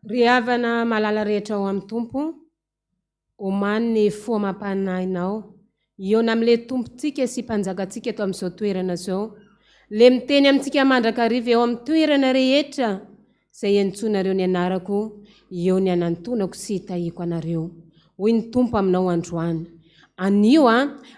Riavana malala rehetra ao amin'ny tompo, omany ny foa mampanahinao, iona amin'ile tompontsika sy mpanjakatsika eto amin'izao toerana zao. Le miteny amintsika mandrakariva eo amin'ny toerana rehetra izay entsoinareo ny anarako, eo ny anantonako sy hitahiko anareo. Hoy ny tompo aminao androany. Anio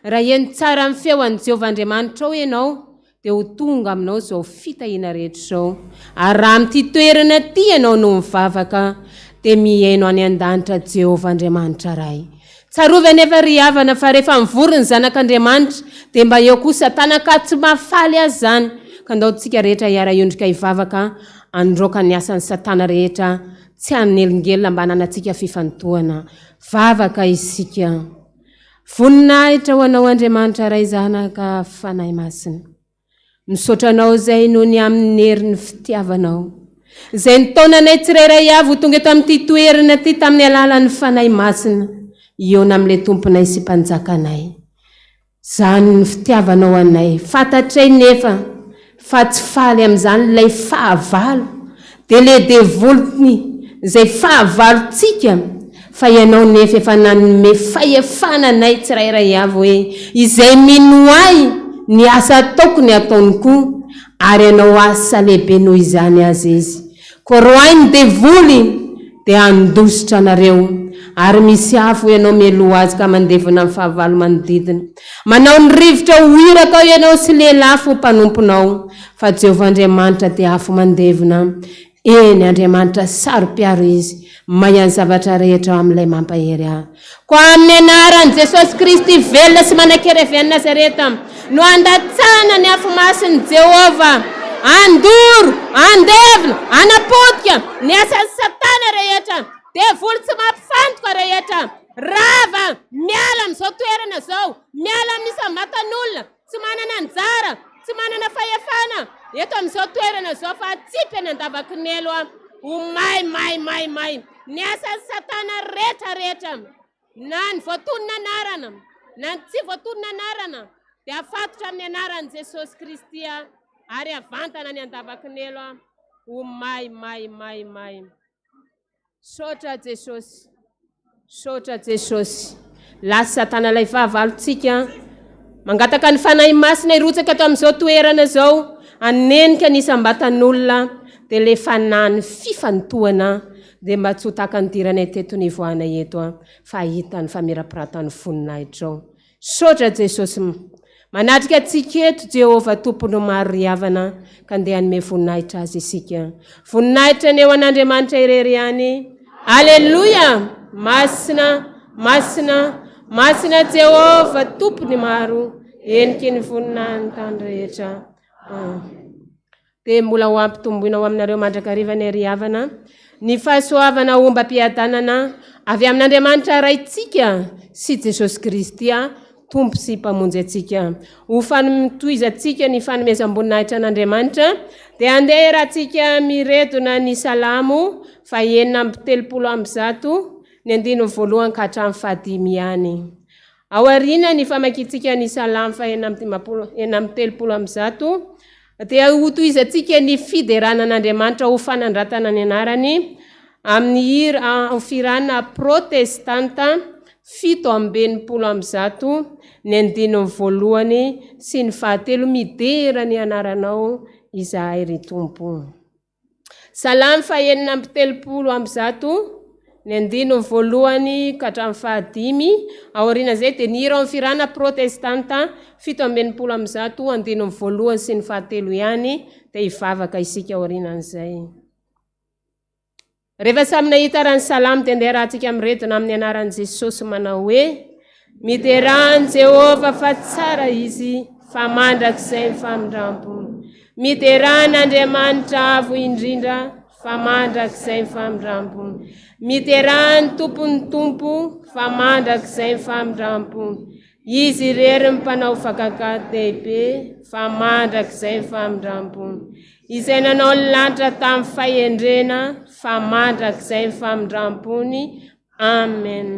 raha eny tsara amin'ny feon'i Jehovahandriamanitra ao ianao, dia ho tonga aminao zao fitahiana rehetra zao. Ary raha amin'ity toerana ty ianao no mivavaka, dia mihaino any an-danitra Jehovahandriamanitra ray. Tsarovy anefa ry havana fa rehefa mivory ny zanak'Andriamanitra, dia mba eo kosa tanaka tsy mahafaly azy zany. Ka ndaontsika rehetra hiara-iondrika hivavaka, androaka ny asan'ny Satana rehetra, tsy hanelingelina mba hananantsika fifantohana. Vavaka isika. Voninahitra ho anao Andriamanitra ray zanaka fanahy masina. Misotranao zay no ny amin'ny herin'ny fitiavanao. Zay ny taonanay tsirairay avy ho tonga eto amin'ity toerana ty tamin'ny alalan'ny fanahy masina. Eo amin'ilay tomponay sy mpanjakanay. Zany ny fitiavanao anay. Fantatray nefa fa tsy faly amin'izany ilay fahavalo. Dia le devolony zay fahavalontsika. Fa ianao nefa efa nanome fahefananay tsirairay avy hoe izay minoay ny asa ataoko ny ataony koa, ary ianao asa lehibe noho izany azy izy. Koroay ny devoly dia andositra anareo, ary misy afo ianao mialoha azy ka mandevona amin'ny fahavalo manodidina. Manao ny rivotra hoiraka ao ianao sy lehilahy fo mpanomponao, fa Jehovahandriamanitra dia afo mandevona. Eny Andriamanitra saro-piaro izy, mahay ny zavatra rehetra amin'ilay mampahery ahy. Ko amin'ny anaran'i Jesosy Kristy velona sy manan-kereven'ny Nazareta, no andatsana ny afo masin'i Jehova, andoro, andevona, anapotika ny asan'ny Satana rehetra, devoly tsy mampifantoka rehetra. Rava, miala amin'izao toerana zao, miala amin'ny sambatan'olona, tsy manana anjara, tsy manana fahefana, eto amin'izao toerana zao fa atsipy any an-davakinelo ho may. Ny asan'ny Satana rehetra, na ny voatonona anarana, na ny tsy voatonona anarana, dia afatotra amin'ny anaran'i Jesosy Kristy, ary avantana ny an-davakinelo ho may. Sotra Jesosy. Sotra Jesosy. Lasa Satana lay fahavalontsika, mangataka ny fanahy masina irotsaka ato amin'izao toerana zao, anenika ny sambatan'olona, dia le fanahy fifantohana, dia mba tsy ho taka ny diranay teto ny voanay eto, fa hitany famirapiratany voninahitra ao. Sotra Jesosy. Manatrika antsika eto Jehova tompony maro ry havana, ka andeha hanome voninahitra azy isika. Voninahitra ny eo an'Andriamanitra irery ihany. Aleluia! Masina Jehova tompony maro, eniky ny voninahiny tany rehetra. Dia mbola ho ampitomboina ao aminareo mandrakariva ny ry havana, ny fahasoavana ombam-piadanana avy amin'Andriamanitra raitsika sy Jesosy Kristy, tompo sy mpamonjy atsika. Ho fanomitoizantsika ny fanomezam-boninahitra an'Andriamanitra, dia andeha rahantsika miredona ny salamo 430, ny 1 ka hatramin'ny 5 ihany. Ao aoriana ny famakiantsika ny salamo 430, dia ho toizantsika ny fideranan'Andriamanitra ho fanandratana ny anarany amin'ny hira firanana protestanta 7:100 ny andininy voalohany sy ny fahatelo midera ny anaranao izahay ry Tompo. Salamy 4:30 ny andininy voalohany ka hatramin'ny fahadimy aoriana zay dia nihira amin'ny firana protestanta 7:100 andininy voalohany sy ny fahatelo ihany dia hivavaka isika aorianan'izay. Rehefa samy nahita raha ny salamy dia andeha rahantsika amiredona amin'ny anaran'i Jesosy manao hoe: miterahany Jehova fa tsara izy, fa mandrakizay ny famindrampo. Miterahany Andriamanitra avo indrindra, fa mandrakizay ny famindrampo. Miterahany Tompony Tompo, fa mandrakizay ny famindrampo. Izy rery mpanao fakakadehibe, fa mandrakizay ny famindrampo. Izay nanao ny lanitra tamin'ny fahendrena, fa mandrakizay ny famindrampony. Amen.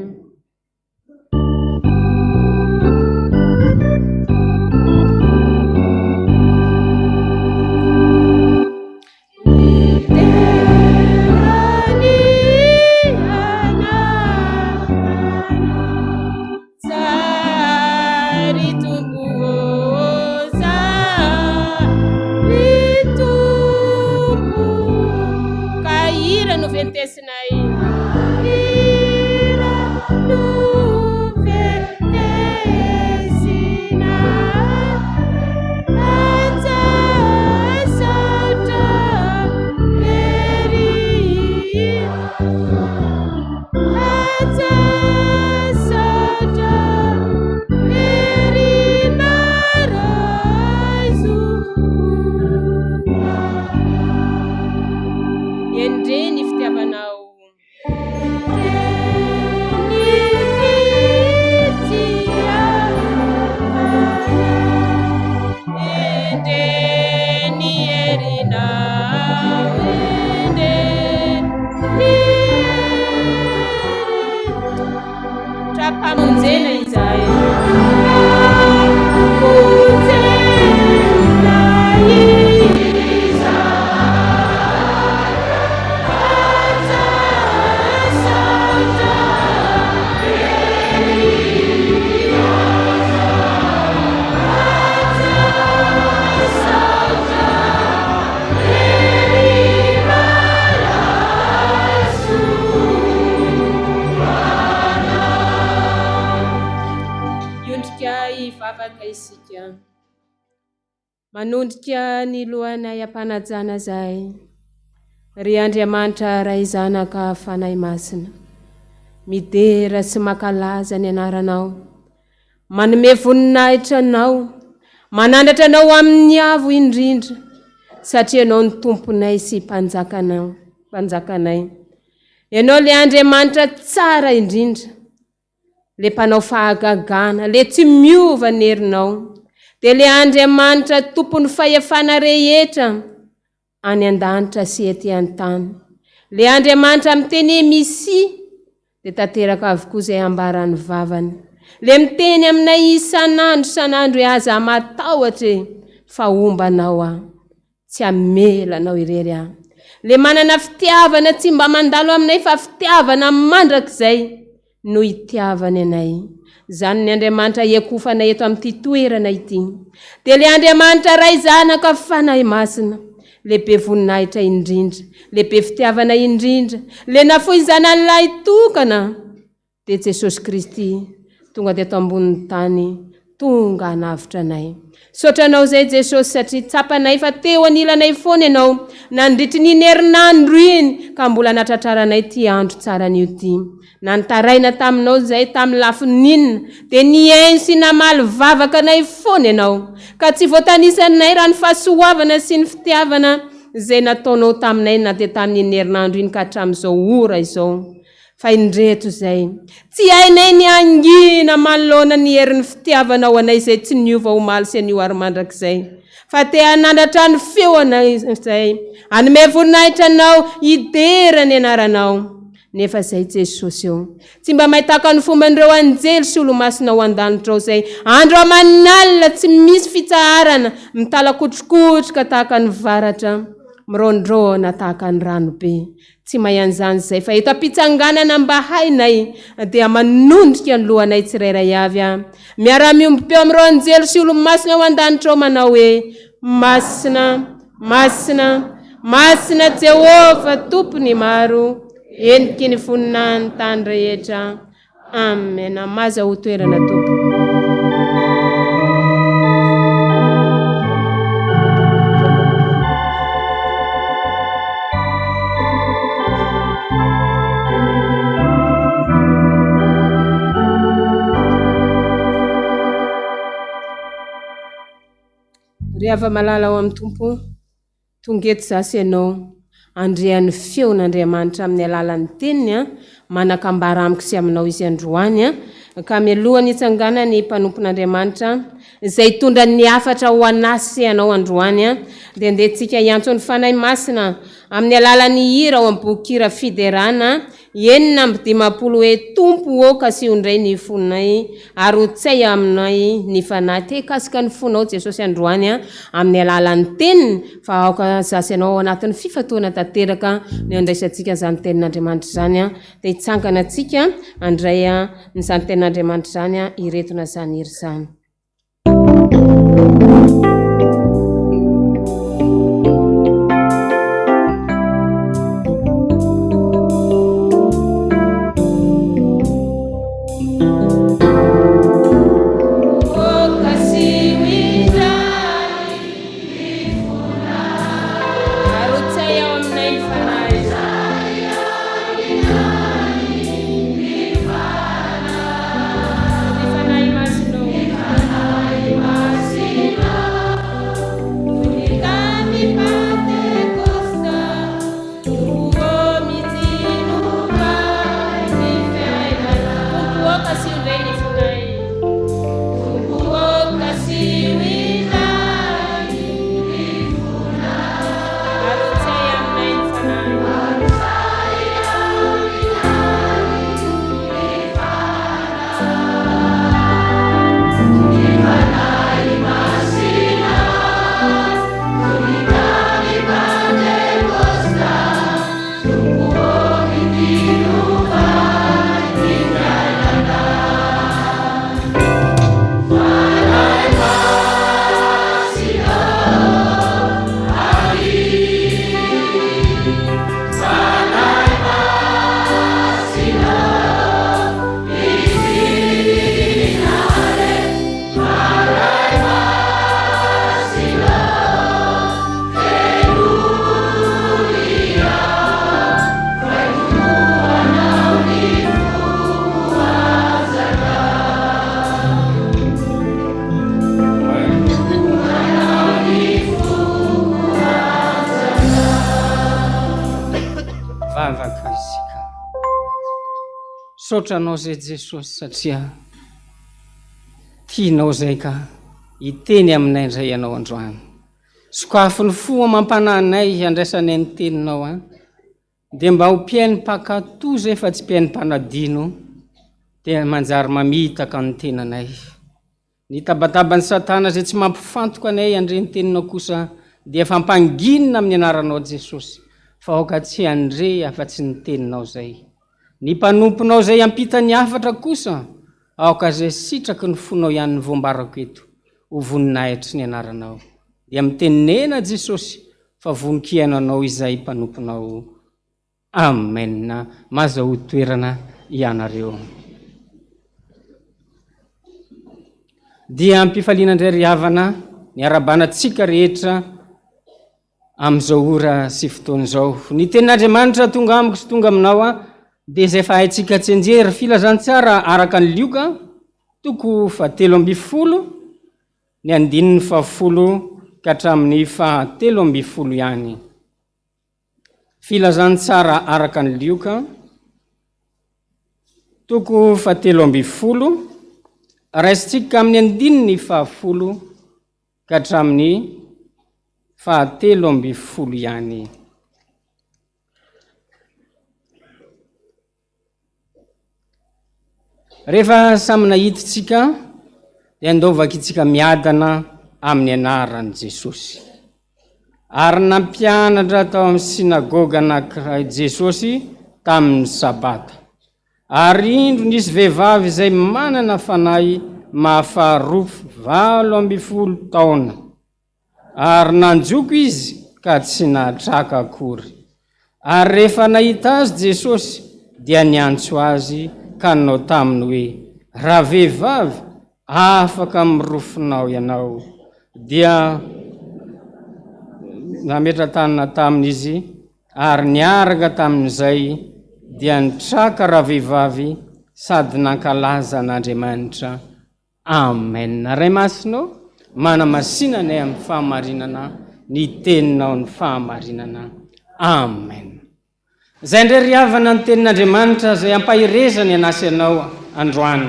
Manondrika ny lohanay ampanajana zay, ry Andriamanitra ray zanaka fanahy masina, midera sy makalaza ny anaranao, manome voninahitra anao, manandratra anao amin'ny avo indrindra, satria anao ny tomponay sy mpanjakanay. Ianao le Andriamanitra tsara indrindra, le mpanao fahagagana, le tsy miova ny herinao. Dia le Andriamanitra tompon'ny fahefana rehetra any an-danitra sy ety an-tany. Le Andriamanitra miteny misy dia tanteraka avokoa izay ambarany vavany. Le miteny aminay isan'andro hoe aza matahotra fa ombanao aho, tsy amelanao irery aho. Le manana fitiavana tsy mba mandalo aminay fa fitiavana mandrakizay no itiavany anay. Zany ny Andriamanitra iakofanay eto amin'ity toerana ity. Dia le Andriamanitra ray zanaka fanahy masina, le be voninahitra indrindra, le be fitiavana indrindra, le nafoy zanany lahy tokana, dia Jesosy Kristy tonga dia eto ambonin'ny tany, tonga hanavitra anay. Sotranao zay Jesosy satria tsapanay fa teo anilanay foana ianao, nandritry ny herinandro iny ka mbola natratraranay ty andro tsara an'io ty. Nantaraina taminao zay tamin'ny lafininina, dia niainy sy namaly vavaka anay foana ianao, ka tsy voatanisanay raha ny fahasoavana sy ny fitiavana zay nataonao taminay na dia tamin'ny herinandro iny ka hatramin'izao ora izao. Fa indreto zay, tsy hainay ny angina manoloana ny herin'ny fitiavanao anay zay tsy niova omaly sy anio ary mandrakizay. Fa te hanandratra ny feonay zay, hanome voninahitra anao idera ny anaranao. Nefa zay Jesosy eo, tsy mba mahitaka ny fomban'ireo anjely sy olo-masina ao an-danitra ao zay, andro aman'alina tsy misy fitsaharana, mitalakotrokotroka tahaka ny varatra. mirondrona tahaka ny ranobe. Tsy mayan'izany zay fa eto ampitsanganana mba hainay dia manondrika ny lohanay tsirairay avy miara-miombom-peo amin'ireo anjely sy olo-masina ao an-danitra ao manao hoe masina, masina, masina Jehova tompony maro, eniky ny voninahiny tany rehetra. Amen. Maza ho toerana tompo. Rehefa malala ao amin'ny tompo, tonga eto zasy ianao andrean'ny feon'Andriamanitra amin'ny alalan'ny teniny manakambara amiko sy aminao izy androany ka mialohany itsangana ny mpanompon'Andriamanitra izay tondra ny afatra ho anasy ianao androany dia andehantsika hiantso ny fanahy masina amin'ny alalan'ny hira ao amin'ny boky hira fiderana 9:50 hoe tompo oka sy ondray ny fonay ary ho tsay aminay ny fanahy. Te kasika ny fonao Jesosy androany amin'ny alalan'ny teniny fa aoka zasy ianao anatin'ny fifatoana tanteraka ny andraisantsika izany tenin'Andriamanitra izany dia hitsangana antsika andray nyzany tenin'Andriamanitra izany iretona izany hira izany. Sotranao zay Jesosy satria tianao zay ka iteny aminay indray ianao androany. Sokafo ny fo mampananay andraisanay ny teninao dia mba ho mpiainy mpakatoa zay fa tsy mpiainy mpanadino dia manjary mamitaka ny tenanay. Ny tabataba ny Satana zay tsy mampifantoka anay andre ny teninao kosa dia fampanginina amin'ny anaranao Jesosy fa aoka tsy andre afa-tsy ny teninao zay. Ny mpanomponao zay ampita ny afatra kosa aoka zay sitraky ny fonao ihany ny voambarako eto ho voninahitry ny anaranao dia mitenena Jesosy fa voninkiana anao izay mpanomponao. Amen. Maza ho toerana ianareo. Dia ampifaliana indray ry havana ny arabanatsika rehetra amin'izao ora sy fotoana izao. Ny tenin'Andriamanitra tonga amiko sy tonga aminao dia izay fa haitsika tsenjery filazantsara araka ny lioka 7:20 ny 9:10 ka hatramin'ny 7:20 ihany. Filazantsara araka ny lioka 7:20 raisitsika amin'ny 9:10 ka hatramin'ny 7:20 ihany. Rehefa samy nahititsika dia andaovaka itsika miadana amin'ny anaran'i Jesosy. ary nampianatra tao amin'ny sinagoga anankiray Jesosy tamin'ny sabata. Ary indro nisy vehivavy izay manana fanahy mahafaharoa 80 taona, ary nanjoko izy ka tsy nahatraka akory. Ary rehefa nahita azy Jesosy dia niantso azy ka nanao taminy hoe, raha vehivavy, afaka mirofinao ianao. Dia nametra-tanana tamin'izy ary niaraka tamin'izay dia nitraka raha vehivavy sady nankalaza an'Andriamanitra. Amen. Ray masinao, manamasinanay amin'ny fahamarinana ny teninao ny fahamarinana. Amen. Zay ndray ry havana ny tenin'Andriamanitra zay ampahirezany anasy anao androany.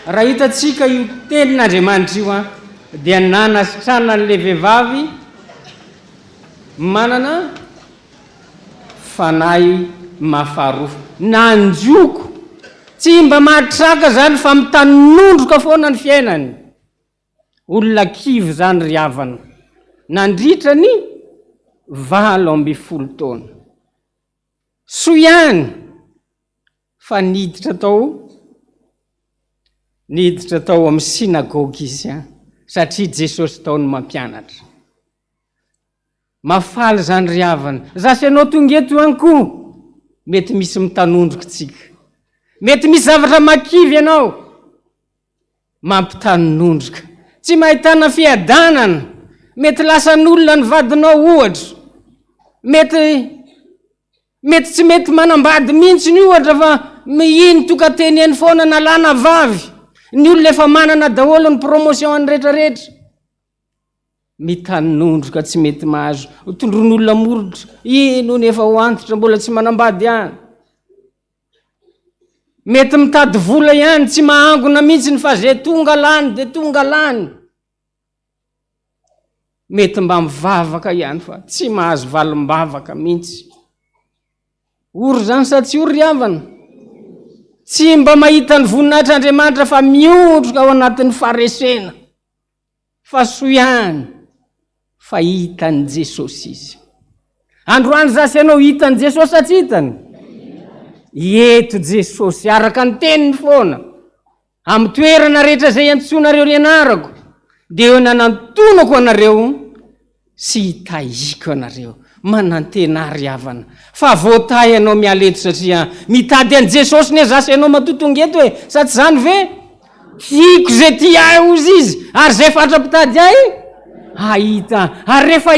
Raha hitantsika io tenin'Andriamanitra io dia nanasitrana an'le vehivavy manana fanahy mahafaharoa, nanjoko, tsy mba mahatraka zany fa mitanondroka foana ny fiainany. Olona kivy zany ry havana, nandritra ny 80 taona. So ihany fa niditra tao amin'ny sinagogy izy satria Jesosy taony mampianatra. Mafaly zany ry havana, zasy anao tonga eto ihany koa, mety misy mitanondroka tsika, mety misy zavatra makivy ianao mampitanondroka, tsy mahitana fiadanana, mety lasan'olona ny vadinao ohatra, mety tsy mety manambady mihitsy ny ohatra fa iny tokateny eny foana nalana vavy, ny olona efa manana daholo ny promotion any rehetrarehetra. Mitanondroka tsy mety mahazo, tondron'olona morotra, ino ny efa ho antitra mbola tsy manambady ihany. Mety mitady vola ihany, tsy mahangona mihitsy ny fa zay tonga lany de tonga lany. Mety mba mivavaka ihany fa tsy mahazo valim-bavaka mihitsy. Ory zany sa tsy ory havana? Tsy mba mahita ny voninahitr'Andriamanitra fa miondroka ao anatin'ny faresena. Fa so ihany fa hitan'ny Jesosy izy. Androany zasy ianao hitan'ny Jesosy sa tsy hitany? Eto Jesosy araka ny teniny foana, amin'ny toerana rehetra zay antsonareo ny anarako, dia eo nanantonako anareo sy hitahiko anareo. Manantena ry havana, fa voatay ianao mialeto satria mitady an' Jesosy ne zasy ianao matotonga eto hoe, sa tsy zany ve? Tiako zay ty ahy ozy izy, ary zay fatra-pitady ahy ahita. Ary rehefa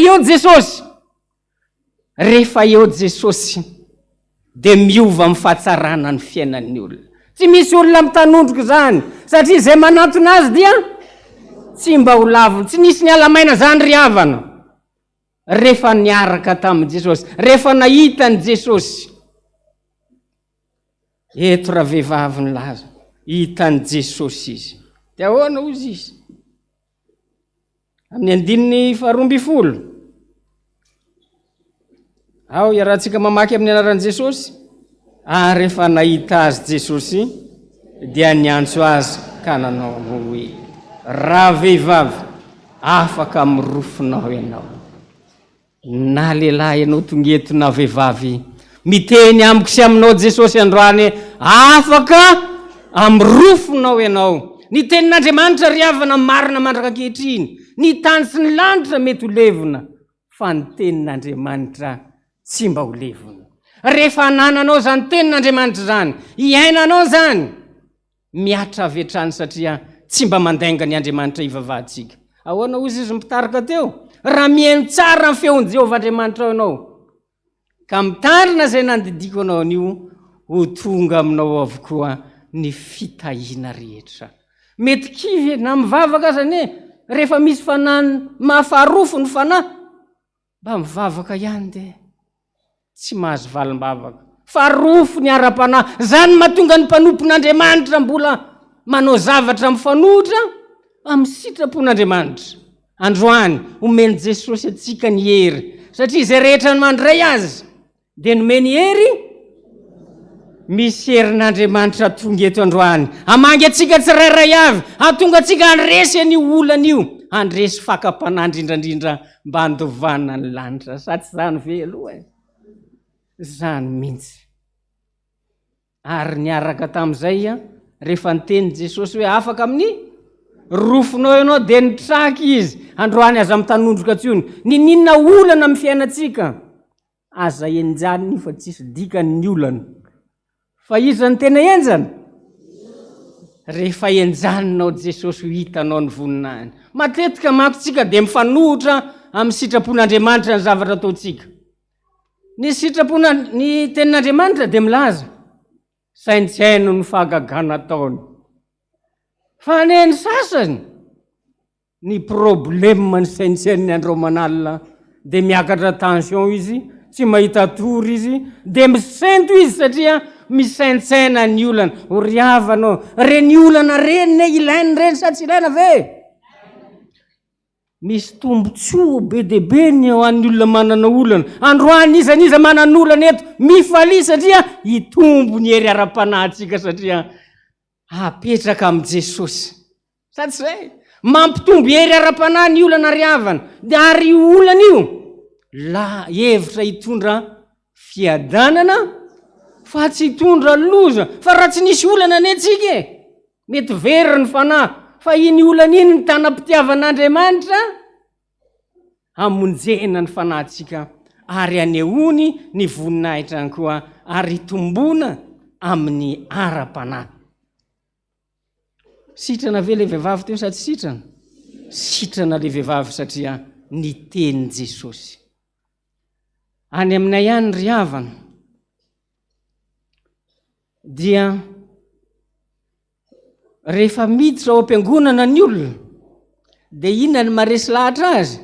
eo Jesosy de miova amin'ny fahatsarana ny fiainan'ny olona. Tsy misy olona mitanondroka zany, satria zay manantona azy dia tsy mba ho laviny, tsy nisy ny alamaina zany ry havana. Rehefa niaraka tamin'i Jesosy, rehefa nahitany Jesosy, eto raha vehivavy ny laza, hitany Jesosy izy. Dia ahoana ozy izy? Amin'ny 12 ao iarahantsika mamaky amin'ny anaran'i Jesosy. Rehefa nahita azy Jesosy dia niantso azy ka nanao hoe, raha vehivavy, afaka mirofinao ianao. Na lehilahy ianao tonga eto na vehivavy, miteny amiko sy aminao Jesosy androany, afaka amirofinao ianao. Ny tenin'Andriamanitra ry havana marina mandraka ankehitriny, ny tany sy ny lanitra mety ho levona, fa ny tenin'Andriamanitra tsy mba ho levona. Rehefa nananao zany tenin'Andriamanitra zany, iainanao zany, miatra avy hatrany satria tsy mba mandainga ny Andriamanitra ivavahantsika. Ahoana ozy izy mitarika teo? Raha mihaino tsara ny feon'i Jehovah Andriamanitra anao, ka mitandrina zay nandidiko anao an'io, ho tonga aminao avokoa ny fitahiana rehetra. Mety kivy na mivavaka zany rehefa misy fanahy mahafaharofo ny fanahy, mba mivavaka ihany de tsy mahazo valim-bavaka. Fa rofo ny ara-panahy, zany mahatonga ny mpanompon'Andriamanitra mbola manao zavatra mifanohitra amin'ny sitrapon'Andriamanitra. Androany omeny Jesosy atsika ny hery, satria izay rehetra ny mandray azy dia nomeny hery. Misy herin'Andriamanitra tonga eto androany, hamangy atsika tsirairay avy, hatonga atsika handresy an'io olana io, handresy fakapanahy indrindrandrindra mba handovana ny lanitra sady zany ve aloha zany mihitsy. Ary niaraka tamin'izay rehefa niteny Jesosy hoe afaka amin'ny rofonao ianao dia nitraky izy androany aza mitanondroka tsony ninona olana amin'ny fiainantsika aza enjany fa tsisy dikany olana fa izany tena enjana rehefa enjaninao Jesosy ho hitanao ny voninahiny. Matetika manko tsika dia mifanohitra amin'ny sitrapon'Andriamanitra ny zavatra ataontsika. Ny sitrapona ny tenin'Andriamanitra dia milaza saintsaino ny fahagagana ataony. Fa ny sasany ny problema ny saintsain'ny andro manalina dia miakatra tension izy, tsy mahita tory izy, dia misento izy satria misaintsaina ny olana. Ho riavanao, reny olana reny ne ilainy reny sa tsy ilaina ve? Misy tombotsoa be dehibe ny eo an'ny olona manana olana. Androany izaniza manana olana eto mifalia satria hitombo ny hery ara-panahintsika satria apetraka amin'ny Jesosy. Sady zay mampitombo hery ara-panahy ny olana riavana. Dia ary io olana io la hevitra hitondra fiadanana fa tsy hitondra loza. Fa raha tsy nisy olana nentsika mety very ny fanahy. Fa iny olana iny ny tanam-pitiavan'Andriamanitra hamonjena ny fanahintsika ary anehoany ny voninahitra any koa ary tombona amin'ny ara-panahy. Sitrana ve le vehivavy teo sa tsy sitrana? Sitrana le vehivavy satria nitenin'i Jesosy. Any aminay ihany ry havana dia rehefa miditra ao am-piangonana ny olona dia inona ny maresy lahatra azy?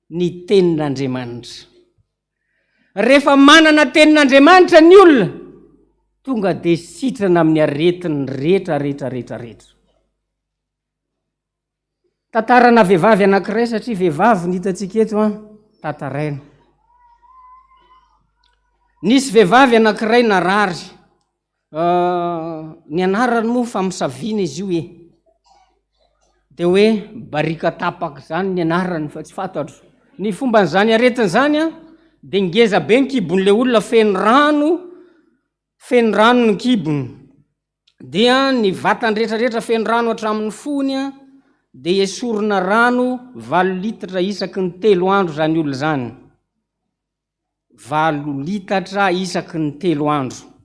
Ny tenin'Andriamanitra. Rehefa manana tenin'Andriamanitra ny olona tonga dia sitrana amin'ny aretiny rehetra. Tantarana vehivavy anankiray satria vehivavy ny hitantsika eto tantaraina. Nisy vehivavy anankiray narary. Ny anarany moa fa misaviana izy io dia hoe Barika Tapaka zany ny anarany fa tsy fantatro. Ny fomba n'izany aretin' zany dia ngeza be ny kibon'le olona feno rano ny kibony. Dia ny vatany rehetrarehetra feno rano hatramin'ny fony dia esorina rano 8 litatra isaky ny 3 andro zany olona zany. 8 litatra isaky ny 3 andro.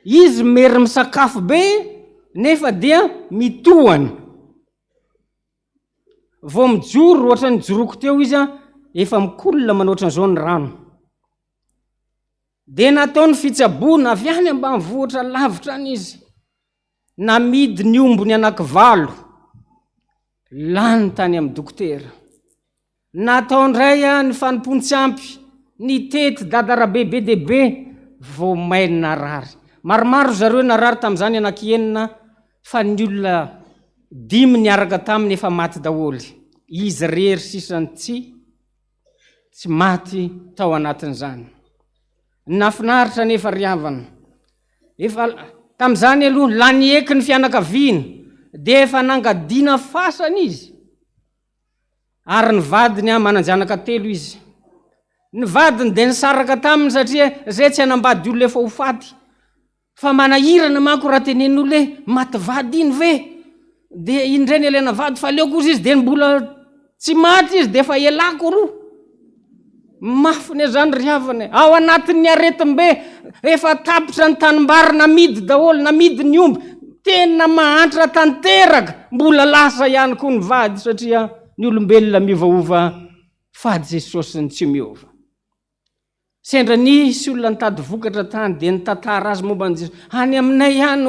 Izy mery misakafo be nefa dia mitohana. Vao mijoro ohatra ny joroko teo izy efa mikolona manoatra an'izao ny rano. Dia nataony fitsaboana avy any ambanivohitra lavitra any izy. Namidy ny ombony anankivalo. Lany tany amin'ny dokotera. Natao ndray ny fanompontsampy ny tety dadarabe be dehibe vao mainy narary. Maromaro zareo narary tamin'izany anankeenina fa ny olona 5 niaraka taminy efa maty daholy. Izy rery sisany tsy maty tao anatin'izany. Nafinaritra nefa riavana. Efa tamin'izany aloha lany eky ny fianakaviany dia efa nangadina fasana izy. Ary ny vadiny mananjanaka 3 izy. Ny vadiny dia nisaraka taminy satria zay tsy hanambady olona efa ho faty. Fa manahirana manko raha tenen'olona maty vady iny ve? Dia indray ny elena vady fa leoko izy dia mbola tsy maty izy dia efa elako roa. Mafiny zany riavana. Ao anatin'ny aretim-be efa tapitra ny tanimbary namidy daholo, namidy ny omby. Tena mahantra tanteraka mbola lasa ihany koa ny vady satria ny olombelona miovaova fa Jesosy ny tsy miova. Sendra nisy olona nitady vokatra tany dia nitantara azy momba ny Jesosy. Any aminay ihany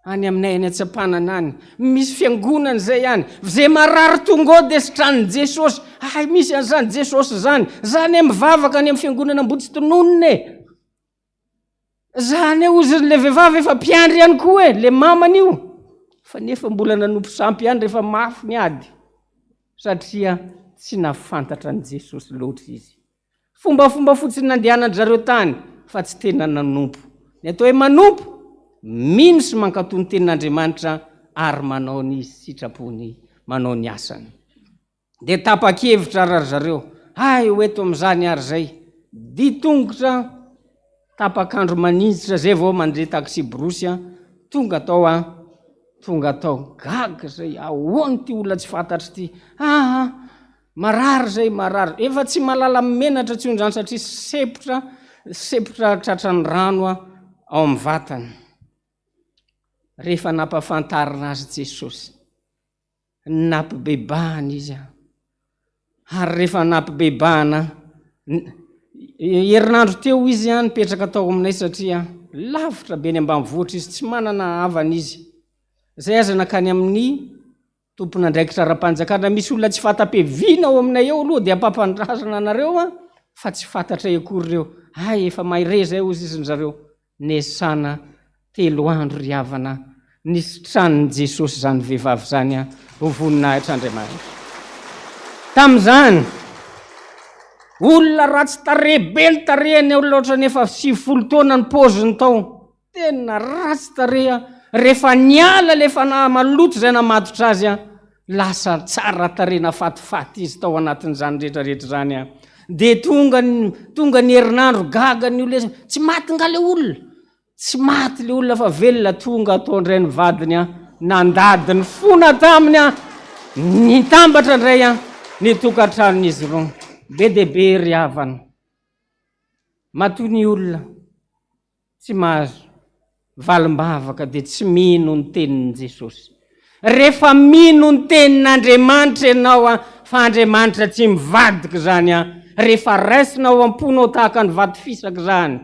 any aminay any Antsapanana any misy fiangonana zay ihany. Zay marary tonga ao dia sitranin' Jesosy. Misy an'izany Jesosy zany. Zany mivavaka any amin'ny fiangonana Amboditsitonono Zany ozy le vehivavy efa mpiandry ihany koa le mamany io. Fa nefa mbola nanompo sampy ihany rehefa mafy miady. Satria tsy nafantatra an' Jesosy loatra izy. Fomba fotsiny nandehanan zareo tany fa tsy tena nanompo. Ny atao hoe manompo mino sy mankatony tenin'Andriamanitra ary manao ny sitrapony manao ny asany. De tapa-kevitra ary zareo, ay oeto am'zany ary zay, ditongotra tapakandro maninjitra zay vao mandeha taxi brosy tonga tao gaga zay, ahoany ty olona tsy fantatry ty, marary zay, marary, efa tsy malala menatra tsy ondrany satria sepotra tratrany rano ao amin'ny vatany. Rehefa nampafantarina azy Jesosy, nampibebahana izy ary rehefa nampibebahana, herinandro teo izy nipetraka tao aminay satria lavitra be ny ambanivohitra izy, tsy manana havana izy. Zay aza nakany amin'ny tompona ndraikitra ara-panjakana, misy olona tsy fanta-pevina ao aminay eo aloha de ampampandrasana anareo fa tsy fantatra akory reo. Ay efa maire zay ozy izy zareo. Nesana 3 andro ry havana nisitranin' Jesosy zany vehivavy zany ho voninahitr'Andriamanitra. Tam'zany olona ratsy tarehibe ny tarehany loatra nefa 70 taona ny poziny tao, tena ratsy tareha. Rehefa niala lefa maloto zay namatotra azy lasa tsara tarehana fatifaty izy tao anatin'izany rehetrarehetra zany de tonga ny herinandro gaga ny olona, tsy maty nga le olona, tsy maty le olona fa velona, tonga atao ndray ny vadiny nandady ny fona taminy nitambatra ndray ny tokantranon'izy roa. Be dehibe ry havana, matoa ny olona tsy mahazo valim-bavaka de tsy mino ny tenin'i Jesosy. Rehefa mino ny tenin'Andriamanitra ianao fa Andriamanitra tsy mivadika zany rehefa raisinao amponao tahaka ny vato fisaka zany,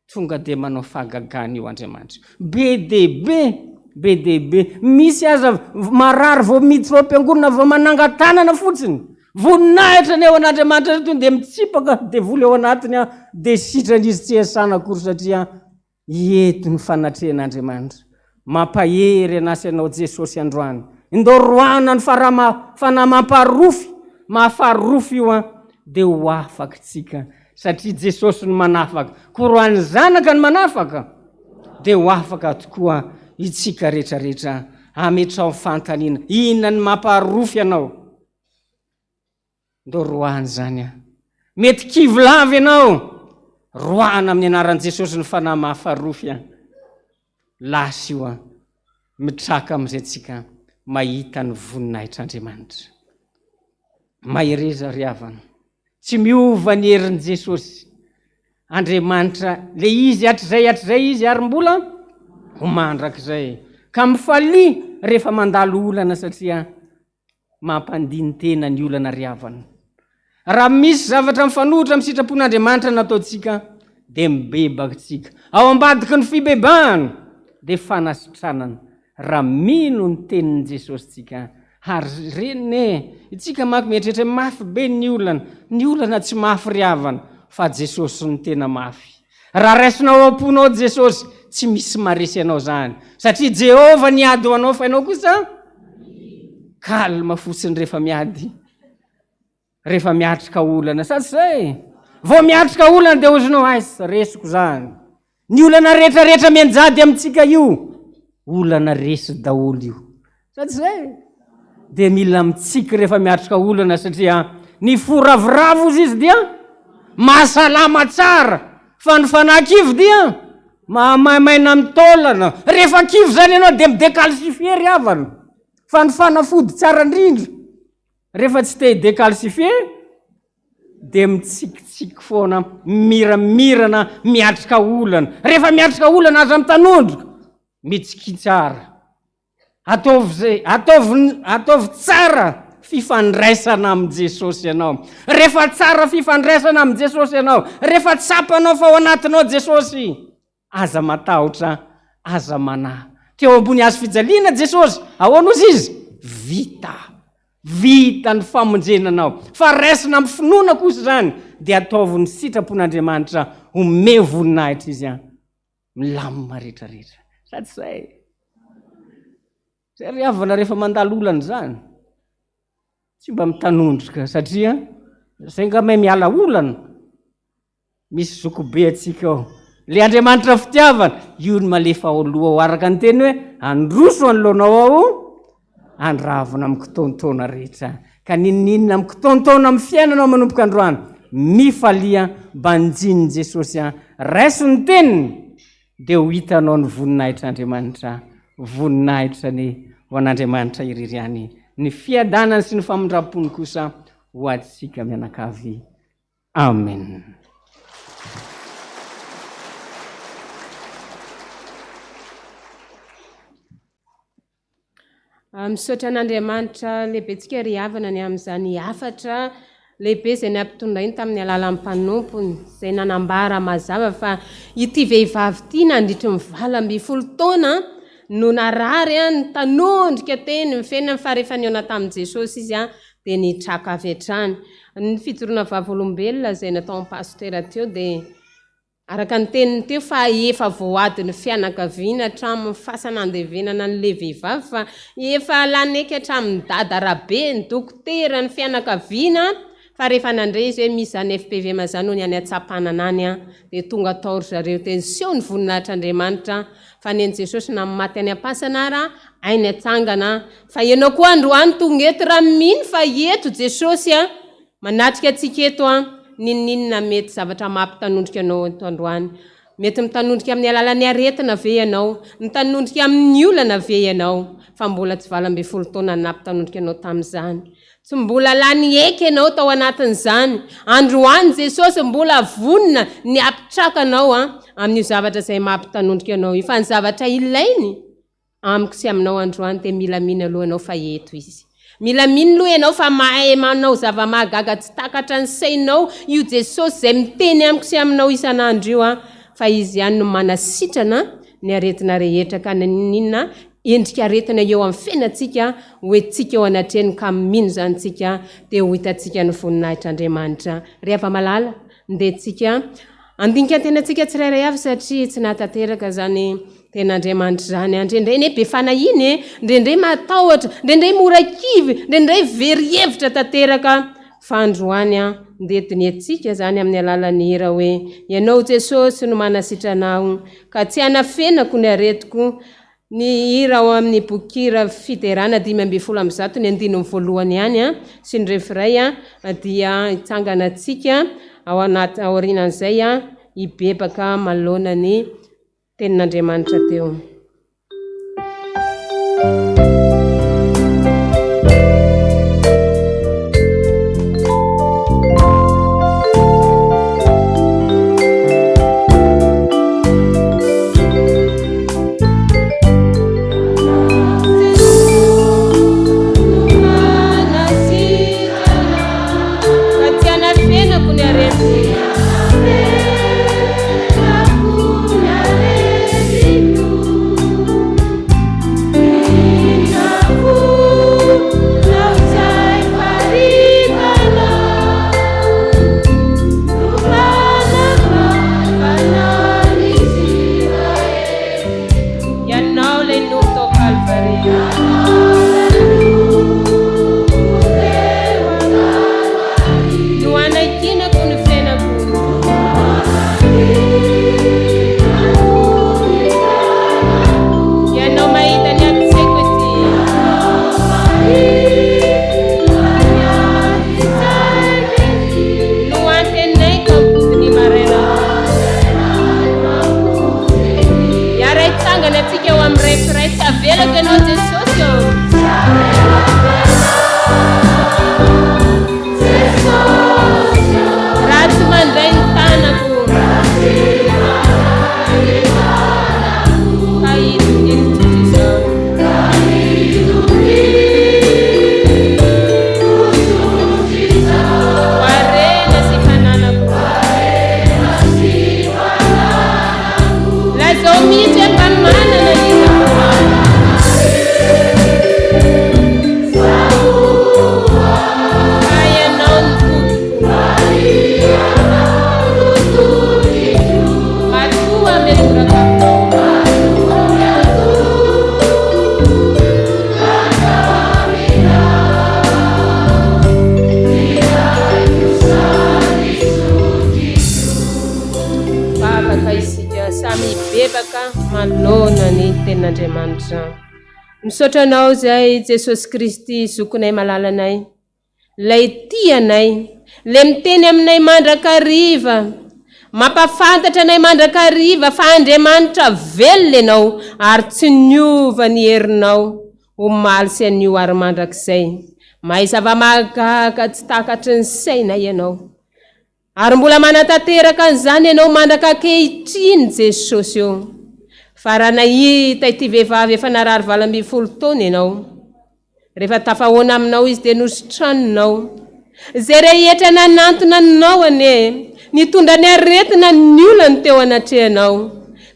tonga de manao fahagagana io Andriamanitra. Be dehibe, misy aza marary vao miditsy vao am-piangonana vao manangan-tanana fotsiny, voninahitra ny eo an'Andriamanitra tonga de mitsipaka de vola eo anatiny de sitran'izy tsy esana akory satria ieto ny fanatrehan'Andriamanitra. Mampahery anasy anao Jesosy androany, indoroana ny fanamampaharofy, mahafaharofy io de ho afaka tsika satria Jesosy no manafaka. Koroany zanaka ny manafaka de ho afaka tokoa itsika rehetrarehetra ametrao fantaniana. Inona ny mampaharofy anao? Ndoroany zany mety kivolava ianao, roana amin'ny anaran'i Jesosy ny fanahy mahafaharofy lasa io mitraka am'izay tsika mahita ny voninahitr'Andriamanitra. Mahireza ry havana, tsy miova ny herin'i Jesosy. Andriamanitra le izy hatrizay izy ary mbola ho mandrakizay, ka mifalia rehefa mandalo olana satria mampandiny tena ny olana ry havana. Raha misy zavatra mifanohitra amin'ny sitrapon'Andriamanitra nataotsika de mibebaka tsika ao ambadiky ny fibebahana de fanasitranana. Raha mino ny tenin'i Jesosy tsika ary reny itsika manko mieritreritra mafy be ny olana tsy mafy ry havana fa Jesosy ny tena mafy. Raha raisinao amponao Jesosy tsy misy maresy anao zany satria Jehova niady ho anao fa ianao kosa kalma fotsiny rehefa miatrika olana. Sady zay vao miatrika olana de ozinao aisa resiko zany. Ny olana rehetrarehetra menjady amintsika io olana resy daholo io. Sady zay de mila mitsika rehefa miatrika olana satria ny foravoravo izy dia mahasalama tsara, fa ny fanakivo dia mahamaina amin'ny taolana. Rehefa kivo zany ianao de midécalcifier ry havana, fa ny fanafody tsara indrindra rehefa tsy te décalcifier de mitsikitsiky foana, miramirana miatrika olana. Rehefa miatrika olana aza mitanondroka mitsiki tsara, ataovy tsara fifandraisana amin'ny Jesosy ianao. Rehefa tsara fifandraisana amin'ny Jesosy ianao, rehefa tsapanao fa ao anatinao Jesosy, aza matahotra, aza manahy. Teo ambony azo fijaliana Jesosy, ahoana ozy izy? Vita ny famonjenanao. Fa raisina amin'ny finoana kosa zany de ataovy ny sitrapon'Andriamanitra home voninahitra izy milamina rehetrarehetra. Sady zay ry havana rehefa mandalo olana zany tsy mba mitanondroka satria zay ngamay miala olana misy zokobe atsika ao. Le Andriamanitra fitiavana io ny malefa ao aloha ao, araka ny teny hoe androso anoloanao ao andravina amin'ny kitaontaona rehetra ka ninninina amin'ny kitaontaona amin'ny fiainanao manomboka androany mifalia banjiny Jesosy raiso ny teniny dia ho hitanao ny voninahitr'Andriamanitra voninahitra ny ho an'Andriamanitra iririany ny fiadanany sy ny famindram-pony kosa ho antsika mianakavy. Amen. Misaotra an'Andriamanitra lehibentsika ry havana ny amin'izany afatra lehibe izay nampitondrainy tamin'ny alalan'ny mpanompony izay nanambara mazava fa ity vehivavy ity nandritry ny 20 taona no narary ny tanondrika teny mifenina fa rehefa niona tamin'i Jesosy izy dia nitraka avy hatrany. Ny fijoroana vavolombelona izay natao amin'ny pasitera teo dia araka ny teniny teo fa efa voadiny fianakaviana hatramin'ny fasanandevenana n'le vehivavy fa efa laneky hatramin'ny dada rabe ny dokotera ny fianakaviana fa rehefa nandray izy hoe misy zany FPV mazany ho ny any atsapanana any dia tonga tao ry zareo tension ny voninahitr'Andriamanitra fa ny Jesosy namaty any ampasanara ainy atsangana fa ianao koa androany tonga eto raha mino fa eto Jesosy manatrika antsika eto ninninna mety zavatra mampitanondrika anao eto androany. Mety mitanondrika amin'ny alalan'ny aretina ve ianao, mitanondrika amin'ny olana ve ianao, fa mbola tsy 20 taona nampitanondrika anao tamin'izany. Tsy mbola lany eky ianao tao anatin'izany. Androany Jesosy mbola vonina ny apitraka anao amin'io zavatra izay mampitanondrika anao. Fa ny zavatra ilainy amiko sy aminao androany dia mila mino aloha ianao fa eto izy. Mila mino aloha ianao fa mahay manao zava-mahagaga tsy takatra ny sainao io Jesosy izay miteny amiko sy aminao isan'andro io fa izy ihany no manasitrana ny aretina rehetra ka ninna endrika aretina eo amin'ny fiainantsika hoe tsika eo anatreny ka mino zany tsika dia ho hitantsika ny voninahitr'Andriamanitra. Rehefa malala ndeha tsika andinika tenantsika tsirairay avy satria tsy natateraka zany ten'Andriamanitra zany ndrendray ne be fanahiny ndrendray matahotra ndrendray morakivy ndrendray very hevitra tanteraka fa androany ndetiny atsika zany amin'ny alalan'ny hira hoe ianao Jesosy no manasitranao ka tsy anafenako ny aretiko. Ny hira ao amin'ny bokira fiderana 5:100 ny 9 ihany sy ny refray dia itsangana atsika ao anaty aorinan'izay ibebaka malona ny tenin'Andriamanitra teo. Misaotra anao zay Jesosy Kristy zokonay malalanay, lay tianay, le miteny aminay mandrakariva, mampafantatra anay mandrakariva fa Andriamanitra velona ianao ary tsy niova ny herinao omaly sy anio ary mandrakizay. Mahay zava-mahagaga tsy takatry ny saina ianao. Ary mbola manatanteraka an'izany ianao mandrakakehitiny Jesosy io. Fa raha nahita ity vehivavy efa narary 12 taona ianao, rehefa tafahoana aminao izy dia nositranonao. Zay rehetra nanantona anao ane, nitondra ny aretina ny olona teo anatrehanao.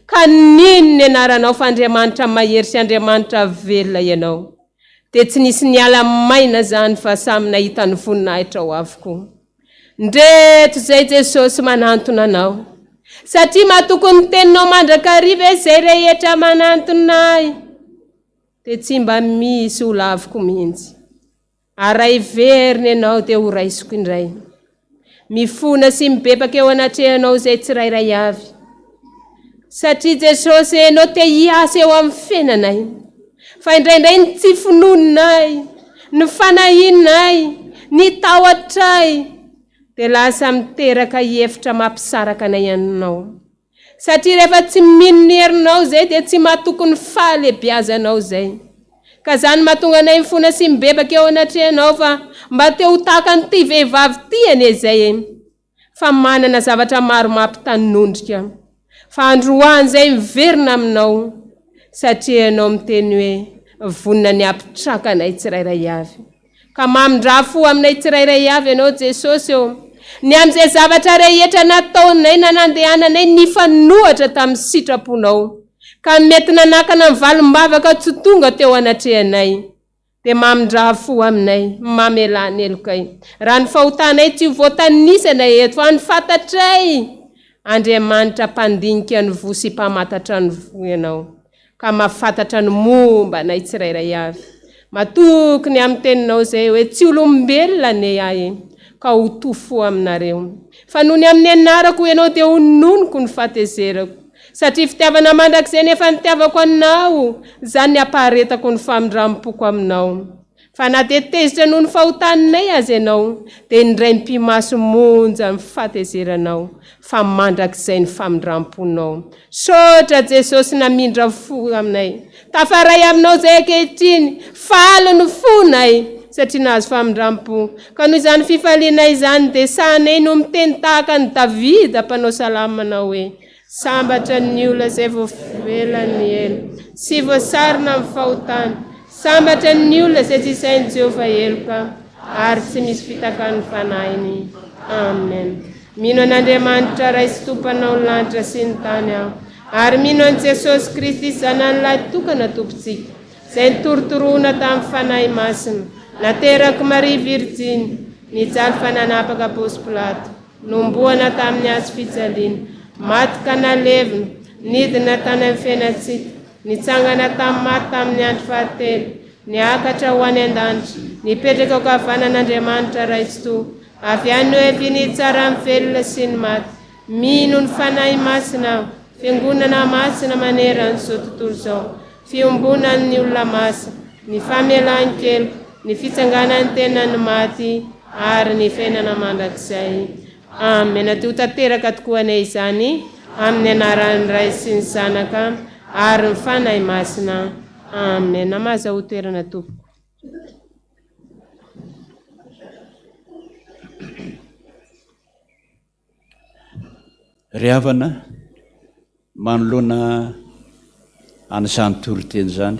Ka nino ny anaranao fa Andriamanitra mahery sy Andriamanitra velona ianao. Dia tsy nisy niala maina zany fa samy nahita ny voninahitra ao avokoa. Ndreto zay Jesosy manantona anao. Satria mahatoky ny teninao mandrakariva zay rehetra manantonay, dia tsy mba misy ho laviko mihitsy. Aray veriny ianao dia ho raisiko indray. Mifona sy mibebaka eo anatrehanao zay tsirairay avy. Satria Jesosy ianao te hiasa eo amin'ny fiainanay. Fa indraindray ny tsy finoninay, ny fanahinay, ny tahoatray, dia lasa miteraka hevitra mampisaraka anay aminao. Satria rehefa tsy mino ny herinao zay dia tsy mahatoky ny fahalebiazanao zay. Ka zany mahatonga anay mifona sy mibebaka eo anatrehanao fa mba te ho tahaka an'ity vehivavy ty ane zay. Fa manana zavatra maro mampitanondrika. Fa androany zay miverina aminao. Satria ianao miteny hoe vonina ny ampitraka anay tsirairay avy. Ka mamindra-fo aminay tsirairay avy ianao Jesosy eo. Ny amin'izay zavatra rehetra nataonay na nandehananay nifanohatra tamin'ny sitraponao. Ka mety nanakana ny valim-bavaka tsy tonga teo anatrehanay. Dia mamindra-fo aminay, mamelany elokay. Raha ny fahotanay tsy voatanisana eto fa ny fantatray. Andriamanitra mpandinika ny vo sy mpamantatra ny vo ianao. Ka mahafantatra ny momba nay tsirairay avy. Matokony amin'ny teninao zay hoe tsy olombelona ne ahy, ka ho tofo aminareo. Fa noho ny amin'ny anarako ianao dia ho nonoko ny fahatezerako. Satria fitiavana mandrakizay nefa nitiavako anao, zany ny ampaharetako ny famindram-poko aminao. Fa na dia tezitra noho ny fahotaninay azy ianao, dia indray mpimaso monja ny fahatezeranao, fa mandrakizay ny famindram-ponao. Sotra Jesosy namindra fo aminay. Tafaray aminao zay ankehitriny, falo ny fonay, satria nahazo famindram-po. Ka noho izany fifalianay izany dia sahanay no miteny tahaka ny Davida mpanao salamo manao hoe: sambatra ny olona izay voavelany elo, sy voasarona amin'ny fahotany. Sambatra ny olona izay tsy isainy Jehovah eloka, ary tsy misy fitakany fanahiny. Amen. Mino an'Andriamanitra ray sy tompanao ny lanitra sy ny tany aho. Ary mino an' Jesosy Kristy zanan'ilay tokana tompontsika, izay nitorotoroana tamin'ny fanahy masina, nateraky Maria Virginy, nijaly fananapaka Pôsy Pilato, nomboana tamin'ny hazo fijaliana, maty ka nalevina, nidina tany amin'ny fiainantsika, nitsangana tamin'ny maty tamin'ny andro fahatelo, niakatra ho any an-danitra, nipetraka ao kavanan'Andriamanitra ray sy toa, avy any hoe vinitsara amin'ny velona sy ny maty. Mino ny fanahy masina aho, fiangonana masina manerana izao tontolo izao, fiombonan'ny olona masina, ny famelan-keloka, ny fitsanganan'ny tenan'ny maty, ary ny fiainana mandrakizay. Amen. Ateo tanteraka tokoa anay izany amin'ny anaran'ny Ray sy ny Zanaka ary ny fanahy masina. Amen. Namaza ho toerana tompoko. Ry havana, manoloana an'izany toriteny zany,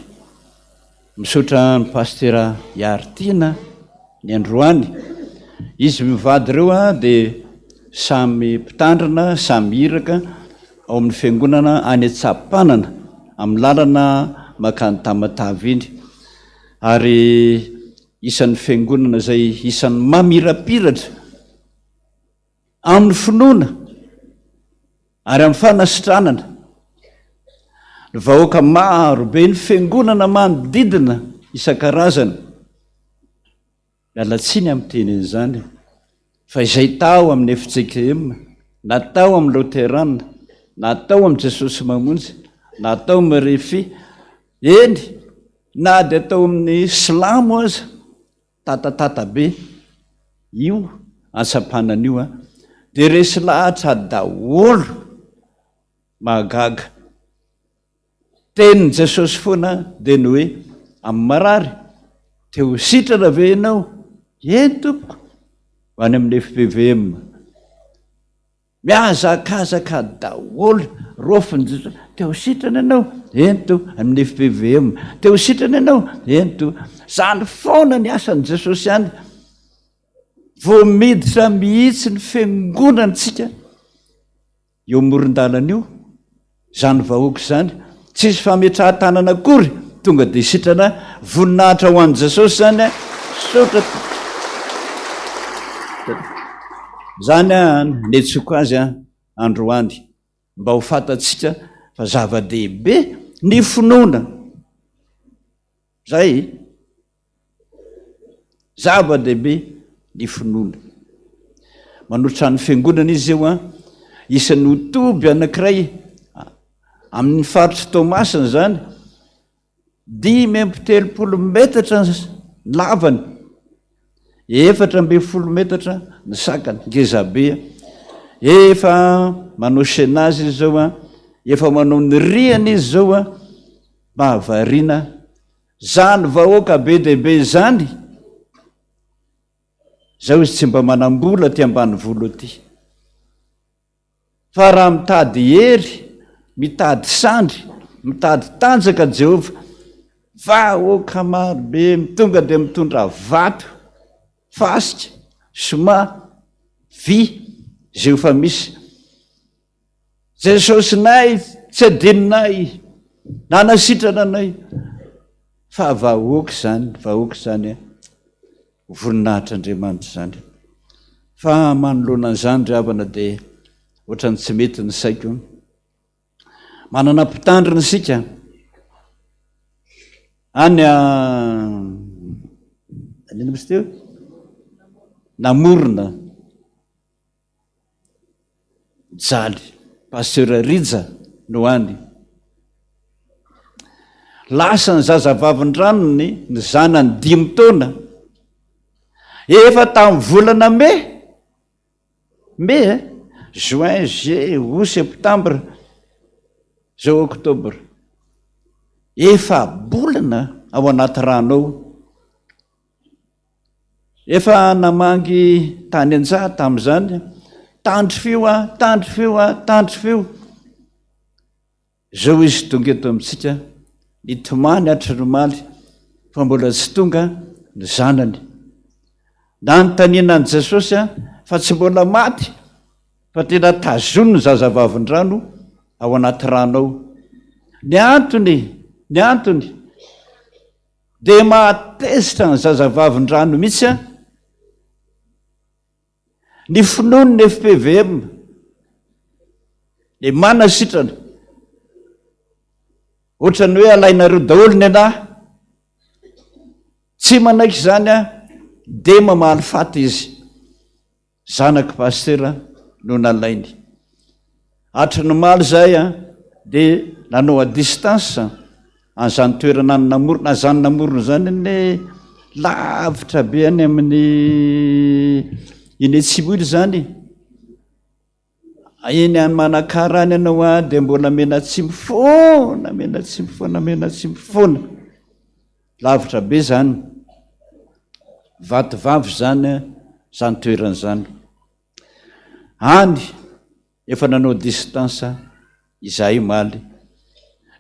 misaotra ny pastera Iartina ny Androany. Izy mivady ireo dia samy mpitandrina, samy hiraka ao amin'ny fiangonana any Antsapanana amin'ny lalana makany Tamatavy iny. Ary isan'ny fiangonana izay isan'ny mamirapiratra amin'ny finoana ary amin'ny fanasitranana. Ny vahoaka maro be ny fiangonana manodidina isan-karazany, mialatsiny amin'ny teniny izany, fa izay tao amin'ny FJKM, natao amin'ny Loterana, natao amin'ny Jesosy Mamonjy, natao amin'ny Refy, eny na de atao amin'ny silamo aza tatatata be io asapanan'io a de resy lahatra daholo mahagaga tenin' Jesosy foana de ny hoe amin'ny marary teo sitrana ve ianao eny tompoko ho any amin'ny FPVM miazakazaka daholo rofiny Jesosy teo sitrana ianao eny to amin'ny FPVM teo sitrana ianao eny to zany foana ny asan'i Jesosy ihany vo miditra mihitsy ny fiangonantsika eo moron-dalana io zany vahoaka zany tsisy fametrahan-tanana akory tonga de sitrana voninahitra ho an'i Jesosy zany a sotra zany a netsoko azy a androany mba ho fatatsika fa zava-dehibe ny finoana zay zava-dehibe ny finoana manotrany fiangonana izy eo a isan'ny hotoby anankiray amin'ny faritry Tomasina zany 5 metatra ny lavany 4 metatra ny sakany ngezabe efa manao senazy izy zao a efa manao ny riana izy zao a mahavariana zany vahoaka be dehibe zany zao izy tsy mba manambola ty ambany volo aty fa raha mitady hery mitady sandry mitady tanjaka Jehova vahoaka marobe mitonga de mitondra vato fasika soma vy zay efa misy Jesosy nay tsy adininay nanasitrana anay fa vahoaka zany voninahitryandriamanitra zany fa manoloana an'izany ry havana de ohatrany tsy mety ny saiko manana mpitandrina isika any anina misy teo namorona jaly pasteur Rija no any lasa ny zazavavin-dranony ny zanany 5 taona efa tamin'ny volana me juin juillet août septembre zao octobre efa bolana ao anaty rano ao efa namangy tany an-jaha tamin'izany tandry fio zao izy tonga eto amintsika nitomany atranomaly fa mbola tsy tonga ny zanany na nytaninan'i Jesosy a fa tsy mbola maty fa tena tazony ny zazavavin-drano ao anaty rano ao ny antony de mahatezitra ny zazavavin-drano mihitsy a ny finoany ny FPVM de manasitrana ohatrany hoe alainareo daholo ny anahy tsy manaiky zany a de mamaly faty izy zanaky pastera no nalainy atrany maly zay a de nanao a distance an'izany toerana ny namorona zany namorona zany ny lavitra be any amin'ny Inetsimoily zany eny Manakara any ianao a de mbola mena tsy mifoana lavitra be zany vatovavy zany zany toerana zany any efa nanao distance izahay maly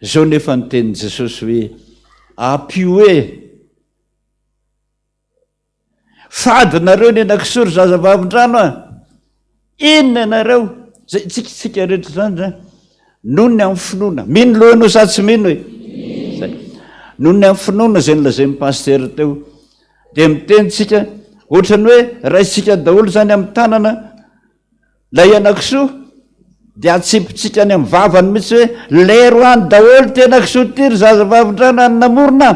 zao nefa ny tenin'i Jesosy hoe apioe fadinareo ny enakisory zazavavin-drano a inona ianareo zay tsika rehetra zany noho ny amin'ny finoana mino lohanao sa tsy mino hoe noho ny amin'ny finoana zay nylazay mipastera teo de mitenitsika ohatrany hoe raisitsika daholo zany amin'ny tanana lay anakisoa de atsipitsika any amin'ny vavany mihitsy hoe lero any daholo ty anakisoa ty ry zazavavin-drano any namorona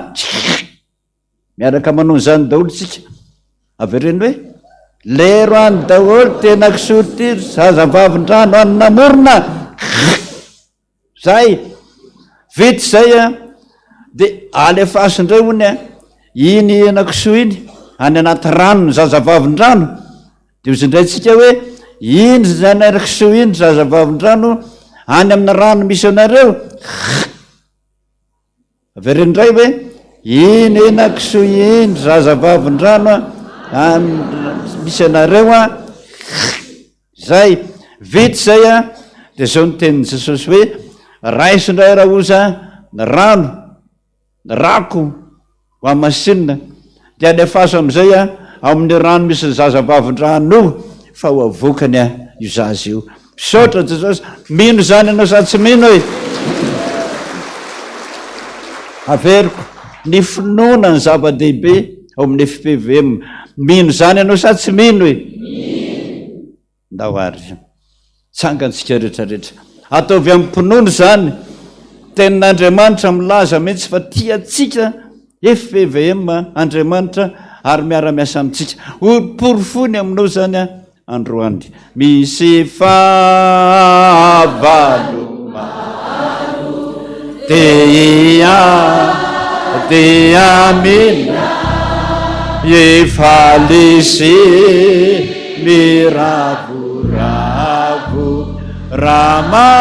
miaraka manao zany daholo tsika avereny hoe lero any daholo ty anakisoa ty ry zazavavin-drano any namorona zay vity zay a dia alefasindray ony a iny enakisoa iny any anaty rano ny zazavavin-drano dia ozindray tsika hoe iny zany arakisoa iny zazavavin-drano any amina rano misy anareo averendray hoe iny enakisoa iny zazavavin-drano misy anareo a zay vity zay a dia zao ny tenin' jesosy hoe raisindray raha oza ny rano ny rako ho amasinina dia alefaso am'izay a amin'ny rano misy zazavavin-drano fa ho avokany a io zazy io misaotra jesosy mino zany ianao sa tsy mino e averiko ny finoana ny zava-dehibe ao amin'ny FPVM mino zany ianao sa tsy mino e ndao ary tsangantsika rehetrarehetra ataovy amin'ny mpinono zany tenin'Andriamanitra milaza mihitsy fa tiatsika FPVM Andriamanitra ary miara-miasa amintsika porofony aminao zany a androany misy fahavaloma dia mina efalisy miravoravo ramamotraka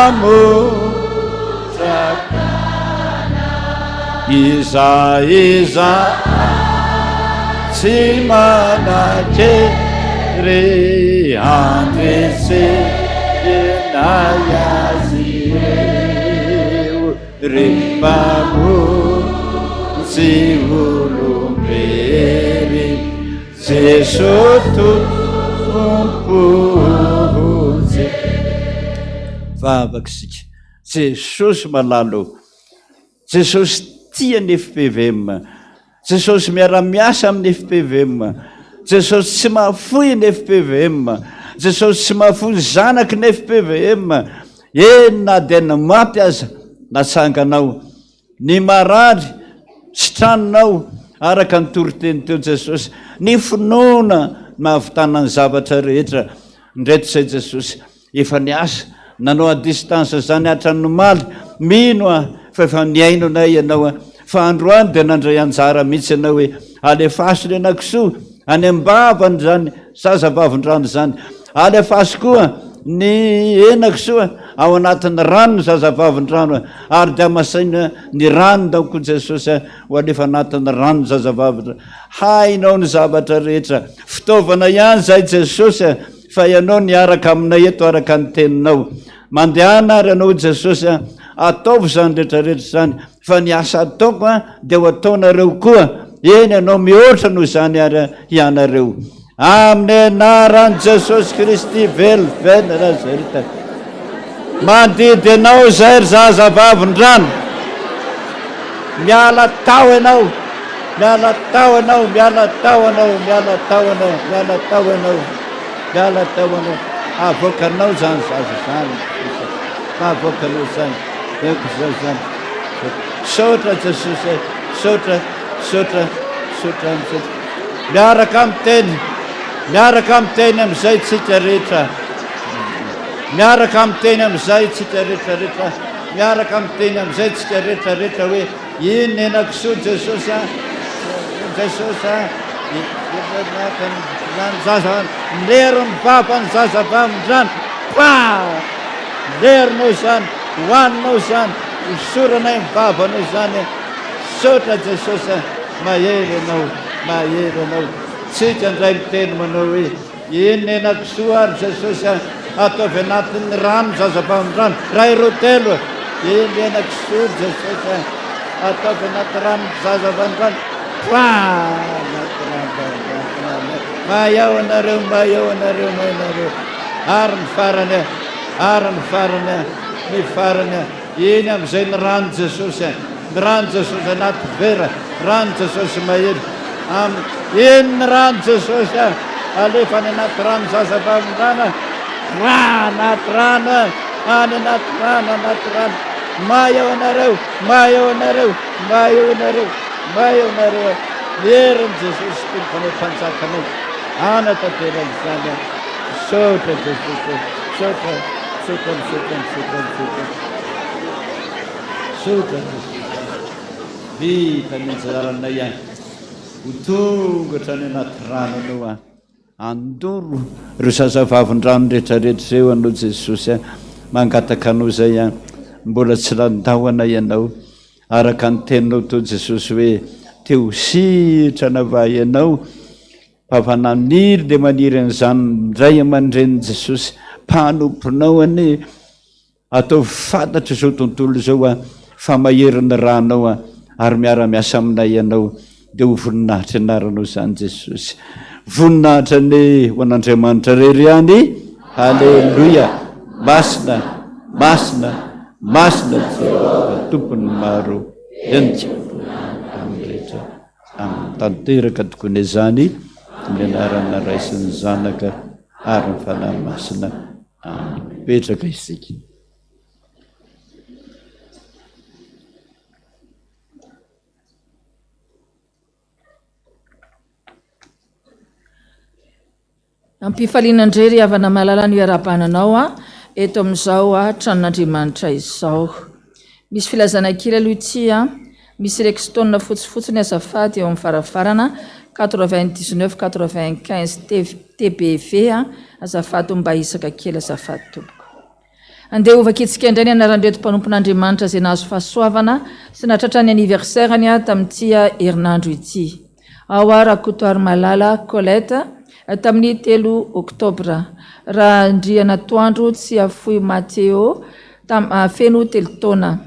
iza tsy manakery andresena azy ireo rehefamotsy olombery Jesosy tompozy vavakisika Jesosy malalo Jesosy tia ny FPVM Jesosy miara-miasa amin'ny FPVM Jesosy tsy mahafoy ny FPVM Jesosy tsy mahafoy zanaky ny FPVM na dia ny maty aza natsanganao ny marary sitranonao araka ny toriteny teo Jesosy ny finoana mahavitana ny zavatra rehetra ndreto zay Jesosy efa niasa nanao a distance zany atranomaly mino a fa efa niaino nay ianao a fa androany dia nandray anjara mihitsy ianao hoe alefaso ny enakisoa any ambavany zany zazavavin-drano zany alefaso koa ny enakisoa ao anatin'ny rano ny zazavavin-drano ary dia masaina ny rano daoko Jesosy ho alefa anatin'ny rano ny zazavavin-drano hainao ny zavatra rehetra fitaovana ihany zay Jesosy fa ianao niaraka aminay eto araka ny teninao mandehana ary ianao Jesosy ataovy zany rehetrarehetra zany fa ny asa ataoko dia ho ataonareo koa eny ianao mihoatra noho zany ary ianareo amin'ny anaran'i Jesosy Kristy velively Nazareta mandidy ianao zay ry zazavavin-drano miala tao ianao miala tao ianao miala tao ianao miala tao ianao miala tao ianao miala tao ianao avoakanao zany zaza zany avoakanao zany zay zany saotra Jesosy saotra miaraka amin'ny teny amin'izay tsika rehetra miaraka amin'ny teny amin'izay tsika rehetrarehetra miaraka amin'ny teny amin'izay tsika rehetrarehetra hoe iny enakisoa Jesosy zaza lerony vavany zazavavin-drano lerinao zany hoaninao zany hosoranay mivavanao zany saotra Jesosy mahery anao tsika ndray miteny manao hoe iny enakisoa ary Jesosy ataovy anatin'ny rano zazavavin-drano ray rotelo iny enakisoa Jesosy ataovy anaty rano zazavavin-drano mahao anareo ary ny farany iny amin'izay ny rano Jesosy anaty vera rano Jesosy mahery iny ny rano Jesosy alefany anaty rano zazavavin-drano anaty rano mahao anareo mieriny Jesosy tomponay mpanjakanay anatanterany zany saotra Jesosy saotra vita mijarana ihany ho tongatra ny anaty ranonao a andoro ireo sasavavin-drano rehetrarehetra zay o anao Jesosy a mangataka anao zay a mbola tsy landahoana ianao araka ny teninao to Jesosy hoe teo sitrana va ianao mpafananiry dia maniry an'izany ndray aman-dreny Jesosy mpanomponao ane atao fantatra izao tontolo izao a fa maheriny ranao a ary miara-miasa aminay ianao dia ho voninahitra anaranao zany Jesosy voninahitra ny ho an'Andriamanitra rery ihany halleluia masina masina masina Jehovah tompony maro enja amin'ny rehetra amin'ny tanteraka tokony izany amin'ny anarana Ray sy ny Zanaka ary ny fanahy masina petraka isika. Ampifaliana indray ry havana malala ny iarabananao a eto amin'izao a tranon'Andriamanitra izao. Misy filazana kely aloha ity a misy rextone fotsifotsy ny azafady eo amin'ny varavarana 99-95 TBV a azafady mba isaka kely azafady tompoko. Andeha ovakitsika indray ny anaran'ireto mpanompon'Andriamanitra izay nahazo fahasoavana sy natratra ny anniversairany a tamin'ity herinandro ity. Ao a Rakotoary Malala Colette tamin'ny 3 Oktobra. Raha Andriana Toandro tsy afoy Mateo feno 3 taona.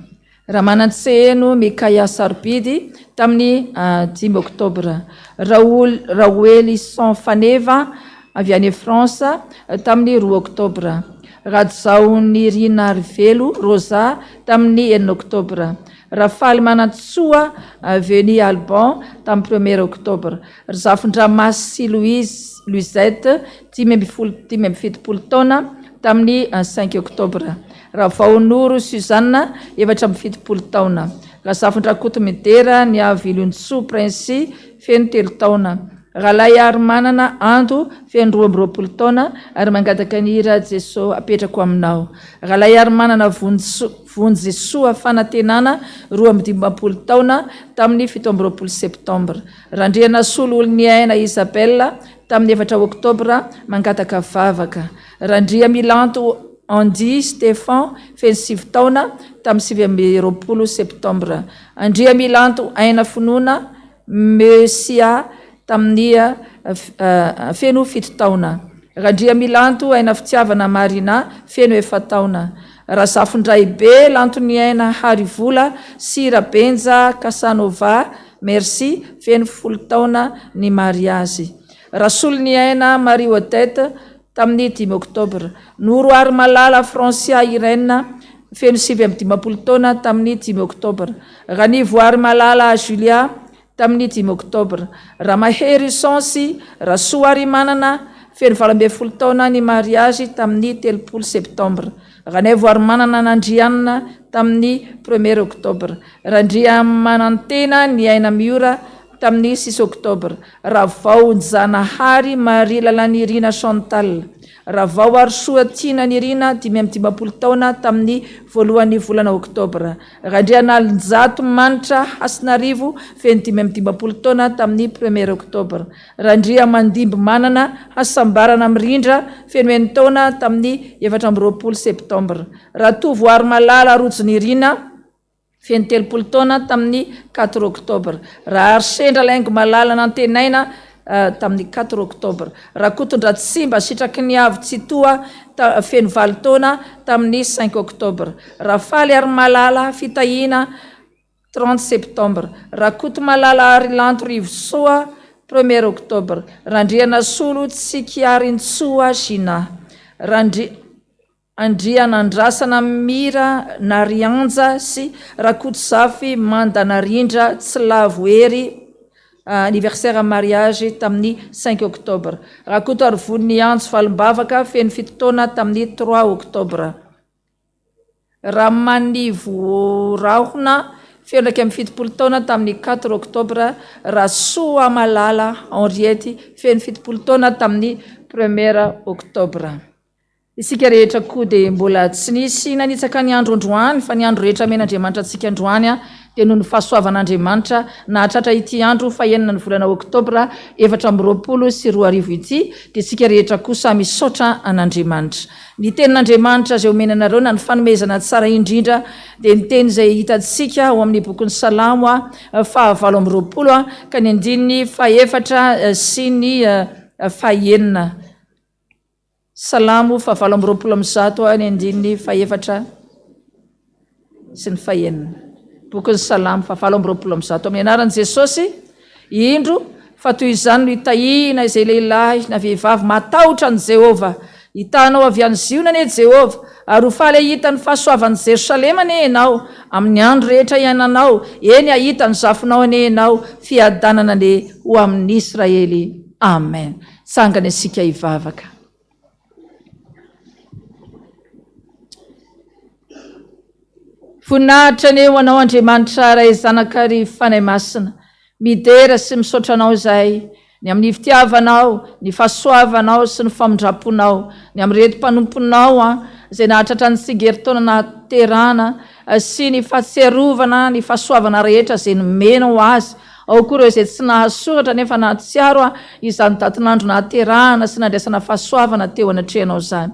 Raha Manantseheno Mikaya Sarbidy tamin'ny 5 Oktobra. Raoely Faneva avy any France tamin'ny 2 Oktobra. Rajao Nirina Arvelo Rosa tamin'ny 9 Oktobra. Rafaly Manantsoa avy Alban tamin'ny 1 Oktobra. Zafindramasy Louisette 17 taona tamin'ny 5 Oktobra. Ravaonoro Suzanne 17 taona. Razafindrakoto Medera ny avy Ilontsou Prince feno 3 taona. Ralay Armanana Ando feno 12 taona ary mangataka ny hira Jeso apetrako aminao. Ralay Armanana Vonjesoa Fanantenana 12 taona tamin'ny 17 Septambra. Randriana Solo Olon'ny Aina Isabella tamin'ny 4 Oktobra mangataka vavaka. Randria Milanto Andy Stéphane feno 7 taona tamin'ny 20 Septambra. Andria Milanto Aina Fonona Mesia tamin'ny feno 7 taona. Randria Milanto Aina Fitiavana Marina feno 4 taona. Razafindray be Lantony Aina Harivola Sira Benja Casanova Merci feno 10 taona ny mariazy. Rasolony Aina Marie Odette tamin'ny 5 Oktobra. Noroary Malala Francia Irène feno 17 taona tamin'ny 5 Oktobra. Ranivoary Malala Julia tamin'ny 5 Oktobra. Ramahery Sansi Rasoary Manana feno 12 taona ny mariazy tamin'ny 3 Septambra. Ranevoary Manana Nandrianina tamin'ny 1 Oktobra. Randria Manantena ny Aina Miora tamin'ny 6 Oktobra. Ravao Njanahary Marie Lalanirina Chantal. Ravao Arsoa Tina Nirina 15 taona tamin'ny 1 volana Oktobra. Randria Nalinjato Manitra Hasinarivo feno 15 taona tamin'ny 1 Oktobra. Randria Mandimby Manana Hasambarana Mirindra feno 9 taona tamin'ny 14 Septambra. Ratovoary Malala Rojonirina feno 30 taona tamin'ny 4 Oktobra. Raha Arsendra Laingo Malala Nantenaina tamin'ny 4 Oktobra. Rakotondratsisimba Sitraky ny Avy Tsitoa feno 9 taona tamin'ny 5 Oktobra. Rafaly Ary Malala Fitahina 30 Septambra. Rakoto Malala Arilanto Rivosoa 1 Oktobra. Randriana Solo Tsikiarintsoa Gina. Andria Nandrasana Mira Narianja sy Rakoto Zafy Mandanarindra Tsilavoery anniversaire mariage tamin'ny 5 Oktobra. Rakoto Arvony Antso Valimbavaka feno 7 taona tamin'ny 3 Oktobra. Ramanivo Rahona feno 17 taona tamin'ny 4 Oktobra. Rasoa Malala Henriette feno 17 taona tamin'ny 1 Oktobra. Isika rehetra koa dia mbola tsy nisy nanitsaka ny andro androany fa ny andro rehetra men'Andriamanitra antsika androany dia noho ny fahasoavan'Andriamanitra nahatratra ity andro fahenina ny volana oktobra 2020 ity dia tsika rehetra kosa misaotra an'Andriamanitra. Ny tenin'Andriamanitra izay omenanareo na ny fanomezana tsara indrindra dia ny teny izay hitantsika ao amin'ny bokin'ny Salamo 9 ka ny 4 sy ny 9. Salamo 9 ny 4 sy ny 9. Bokin'ny Salamo 9 amin'ny anaran'i Jesosy. Indro fa toy izany no hitahina izay lehilahy na vehivavy matahotra ny Jehova. Hitanao avy any Ziona ane Jehova, ary ho faly ahita ny fahasoavan'i Jerosalema ane ianao, amin'ny andro rehetra iainanao, eny ahita ny zafinao ane ianao, fiadanana ane ho amin'ny Israely. Amen. Tsangana isika hivavaka. Voninahitra ane ho anao Andriamanitra ray zanakary fanahy masina, midera sy misaotra anao izay ny amin'ny fitiavanao, ny fahasoavanao sy ny famondraponao, ny amin'ny retim-panomponao izay nahatratra ny tsingeritaona nahaterana sy ny fahatsiarovana, ny fahasoavana rehetra izay nomenao azy. Ao koa ireo izay tsy nahasoratra nefa nahatsiaro izany datin'andro nahaterahana sy nandraisana fahasoavana teo anatrehanao izany.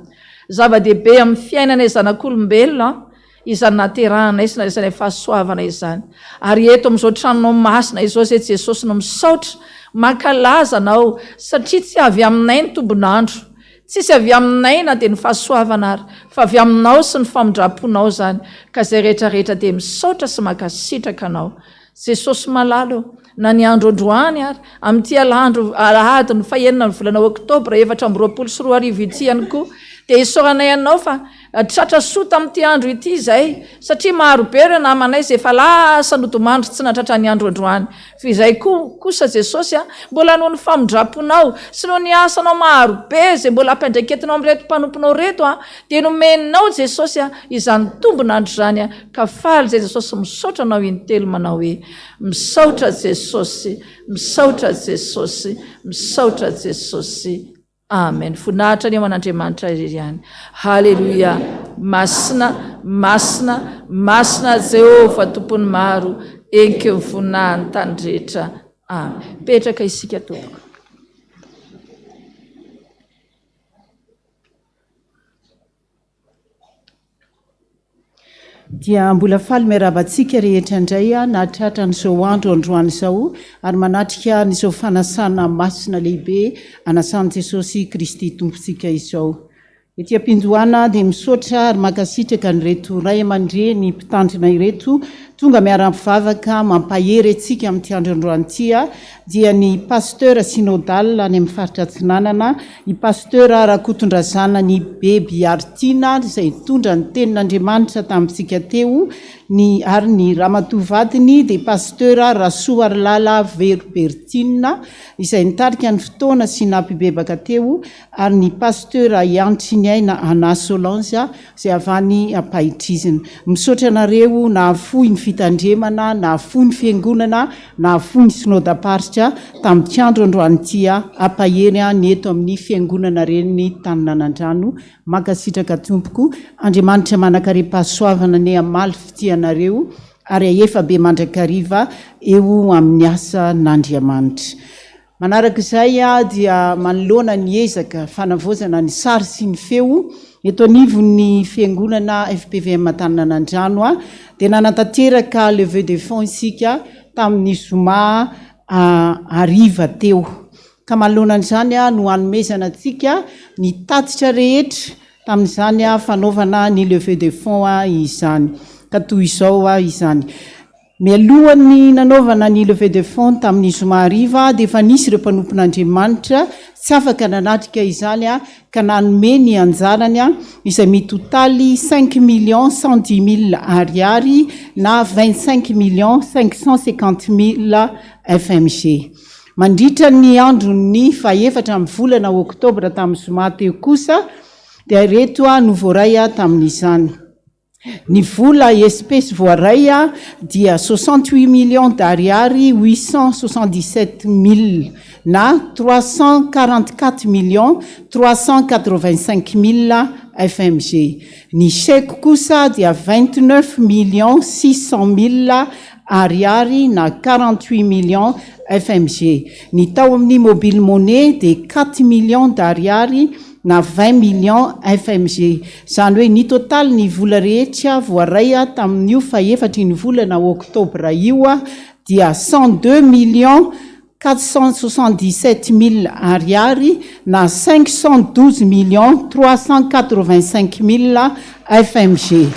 Zava-dehibe amin'ny fiainana zanak'olombelona izany nahaterahana sy nandraisana fahasoavana izany. Ary eto amin'izao tranonao masina izao izay Jesosy no misaotra, mankalaza anao satria tsy avy aminay ny tombonandro, tsisy avy aminay na dia ny fahasoavana ary, fa avy aminao sy ny famondraponao zany, ka izay rehetrarehetra dia misaotra sy mankasitraka anao. Jesosy malalo na ny andro androany ary amin'ity alahady ny fahenina ny volana oktobra 2020 ity ihany koa dia isaoranay anao fa tratra soa tamin'ity andro ity izay, satria maro be ireo namanay izay efa lasa nodomandro tsy natratra ny andro androany. Fa izay kosa Jesosy mbola noho ny famondraponao sy noho ny asanao maro be izay mbola ampiandraiketinao amin'ny reto mpanomponao reto dia nomeninao Jesosy izany tombonandro zany ka faly izay Jesosy misaotra anao intelo manao hoe misaotra Jesosy, misaotra Jesosy, misaotra Jesosy. Amen. Voninahitra ny ao an'Andriamanitra iry ihany. Haleluia. Masina, masina, masina Jehova tompony maro, enkeo voninahiny tany rehetra. Amen. Petraka isika tompoko. Dia mbola faly miarabantsika rehetra indray nahatratra n'izao andro androany izao ary manatrika n'izao fanasana masina lehibe anasan'i Jesosy Kristy tompontsika izao. Etỳ am-pindohana dia misaotra ary mankasitraka ny reto ray aman-dreny ny mpitandrina ireto tonga miara-mivavaka mampahery antsika amin'ity andro androany ity dia ny pasteur synodal any amin'ny faritra Atsinanana, ny pasteur Rakotondrazana ny Beby Artina izay nitondra ny tenin'Andriamanitra tamintsika teo, ary ny Ramatovadiny dia pasteur Rasoarlala Verbertina izay nitarika ny fotoana sy nampibebaka teo, ary ny pasteur Iantriniaina Ana Solange izay avany Ampahitrizina. Misaotra anareo na fohy ny fitandremana, na fohy ny fiangonana, na fohy ny sinodaparitra tamin'ity andro androany ity ampahery ny eto amin'ny fiangonana reny Taninanandrano. Mankasitraka tompoko, Andriamanitra manakare-pahasoavana ny amaly fitianareo ary ahefa be mandrakariva eo amin'ny asa n'Andriamanitra. Manaraka izay dia manoloana ny ezaka fanavozana ny sary sy ny feo eto anivon'ny fiangonana FPVM Taninanandrano dia nanatanteraka levée de fonds isika tamin'ny zoma ariva teo. Ka manoloana an'izany no hanomezana antsika ny tatitra rehetra tamin'izany fanaovana ny levée de fonds izany. Ka toy izao izany. Mialohan'ny nanaovana ny levée de fonds tamin'ny zoma ariva dia efa nisy ireo mpanompon'Andriamanitra tsy afaka nanatrika izany ka nanome ny anjarany izay mitotaly 5 110 000 ariary na 25 550 000 FMG. Mandritra ny andron'ny faefatra amin'ny volana oktobra tamin'ny zoma teo kosa dia reto no voaray tamin'izany. Ny vola espèce voaray dia 68 millions d'ariary 877 000 na 344 385 000 FMG. Ny chèque kosa dia 29 600 000 ariary na 48 millions FMG. Ny tao amin'ny mobile monnaie dia 4 millions d'ariary na 20 millions FMG. Zany hoe ny total ny vola rehetra voaray tamin'io fa efatry ny volana oktobra io dia 102 millions 477 000 ariary na 512 millions 385 000 FMG.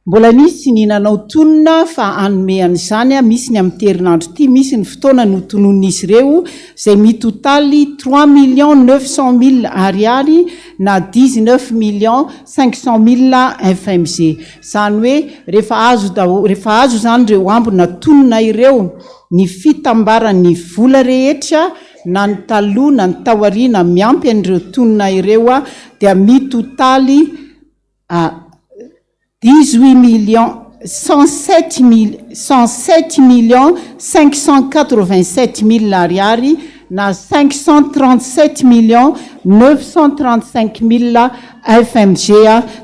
Mbola nisy ny nanao tonona fa anome an'izany misy ny amin'ny terinandro ity, misy ny fotoana no tonon'izy ireo izay mitotaly 3 900 000 ariary na 19 500 000 FMG. Zany hoe rehefa azo zany ireo ambona tonona ireo ny fitambaran'ny vola rehetra na ny taloha na ny taoriana miampy an'ireo tonona ireo dia mitotaly 18 millions 107 millions 587 000 ariary na 537 millions 935 000 FMG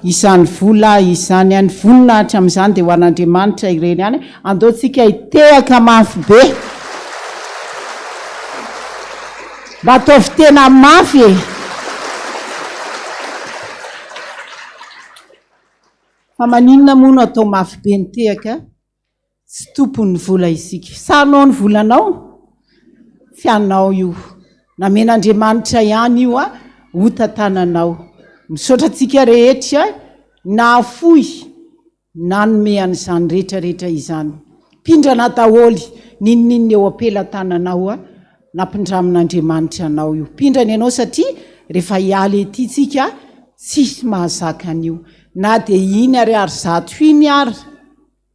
izany vola izany any voninahitra amin'izany dia ho an'Andriamanitra ireny any. Andeontsika hitehaka mafy be mba ataovy tena mafy e. Fa maninona moa no atao mafy be ny tehaka? Tsy tompon'ny vola isika. Sarinao ny volanao? Fianao io. Namen'Andriamanitra ihany io ho tantananao. Misaotra antsika rehetra na fohy nanome an'izany rehetrarehetra izany. Pindrana daholo ninninny eo ampelatananao nampindramin'Andriamanitra anao io. Pindrana ianao satria rehefa hialy ety tsika tsisy mahazaka an'io. Na dia iny ary zato iny ary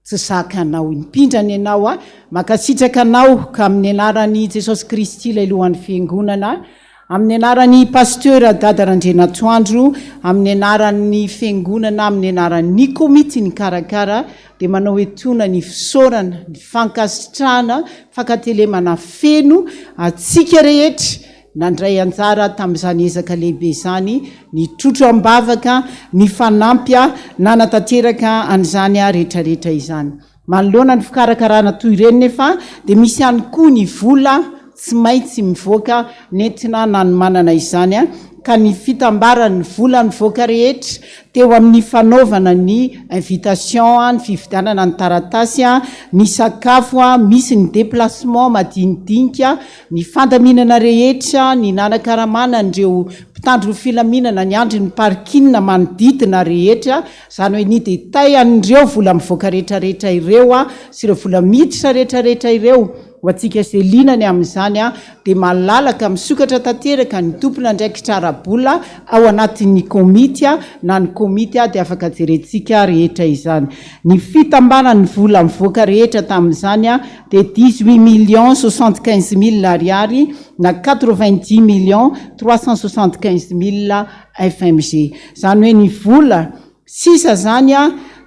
tsy zakanao iny. Pindrana ianao makasitraka anao ka amin'ny anaran'i Jesosy Kristy ilay lohan'ny fiangonana, amin'ny anaran'ny pasteur Dada Randrena Toandro, amin'ny anaran'ny fiangonana, amin'ny anaran'ny komity ny karakara, dia manao etoana ny fisaorana, ny fankasitrahana, fankatelemana feno atsika rehetra nandray anjara tamin'izany ezaka lehibe izany, ny trotro ambavaka, ny fanampy nanatanteraka an'izany rehetrarehetra izany. Manoloana ny fikarakarana toy ireny nefa dia misy ihany koa ny vola tsy maintsy mivoaka nentina nanomanana izany ka ny fitambaran'ny vola mivoaka rehetra teo amin'ny fanaovana ny invitation, ny fividianana ny taratasy, ny sakafo, misy ny déplacement madinidinika, ny fandaminana rehetra, ny nanakaramana ireo mpitandro filaminana, ny andro ny parkina manodidina rehetra, zany hoe ny detay an'ireo vola mivoaka rehetrarehetra ireo sy ireo vola miditra rehetrarehetra ireo ho atsika selinany amin'izany dia malalaka misokatra tanteraka ny tompona ndraiky tsarabola ao anatin'ny komity na ny komity dia afaka jerentsika rehetra izany. Ny fitambanan'ny vola mivoaka rehetra tamin'izany dia 18 millions 75 000 ariary na 90 millions 375 000 FMG. Zany hoe ny vola sisa zany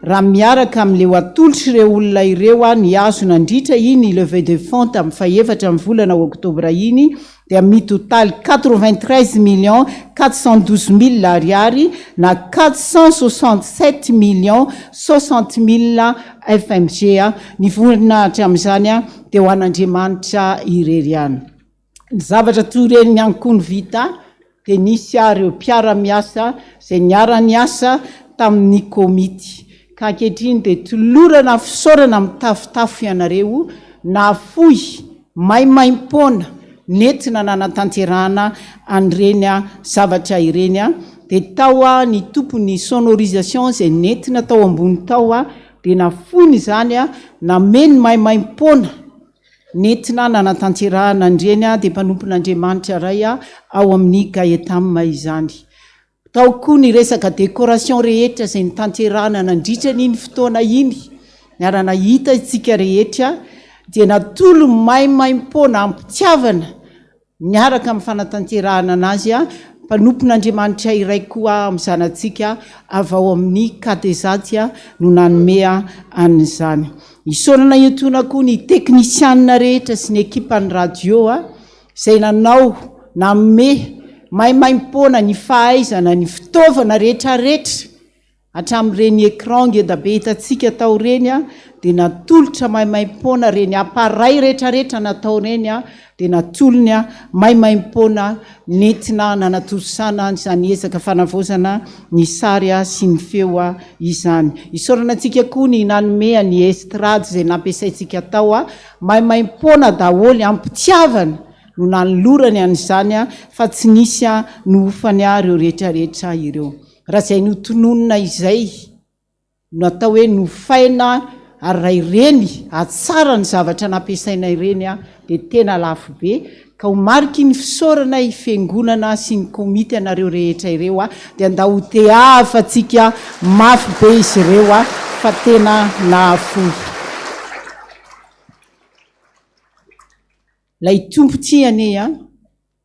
raha miaraka amin'ileo atolotry ireo olona ireo ny azo nandritra iny levée de fonds tamin'ny faefatra amin'ny volana oktobra iny dia mitotaly 93 millions 412 000 ariary na 467 millions 60 000 FMG. Ny voninahitra amin'izany dia ho an'Andriamanitra irery ihany. Ny zavatra toy ireny ihany koa ny vita dia nisy ireo mpiara-miasa izay niara-ny asa tamin'ny komity. Ka ankehitriny dia tolorana fisaorana mitafitafo ianareo na fohy maimaim-poana nentina nanatanterahana an'ireny zavatra ireny dia tao ny tompony sonorisation izay nentina tao ambony tao dia na foiny izany nameny maimaim-poana nentina nanatanterahana an'ireny dia mpanompon'Andriamanitra ray ao amin'ny Gaetam izany. Tao koa ny resaka décoration rehetra izay nitanterahana nandritra n'iny fotoana iny, niarana hita itsika rehetra dia natolo maimaim-poana ampitiavana niaraka amin'ny fanatanterahana anazy mpanompon'Andriamanitra iray koa amin'izanantsika avy ao amin'ny katezaty no nanome an'izany. Isaorana etoana koa ny teknisianina rehetra sy ny ekipany radio izay nanao nanome maimaim-poana ny fahaizana ny fitaovana rehetrarehetra hatramin'ireny écran ngeda be hitantsika tao reny a dia natolotra maimaim-poana reny appareil rehetrarehetra natao reny a dia natolony a maimaim-poana nentina nanatosana izany ezaka fanavaozana ny sary a sy ny feo a izany. Isaorana antsika koa ny nanome ny estrady izay nampiasaintsika tao a maimaim-poana daholy ampitiavana no nanolorany an'izany a fa tsy nisy a no ofany a ireo rehetrarehetra ireo. Raha izay notononona izay natao hoe nofaina ary raha ireny atsara ny zavatra nampiasaina ireny a dia tena lafo be ka ho mariky ny fisaorana fiangonana sy ny komity anareo rehetra ireo a dia andao ho teafantsika mafy be izy ireo a fa tena nahafoy. Lay tompotsy ane a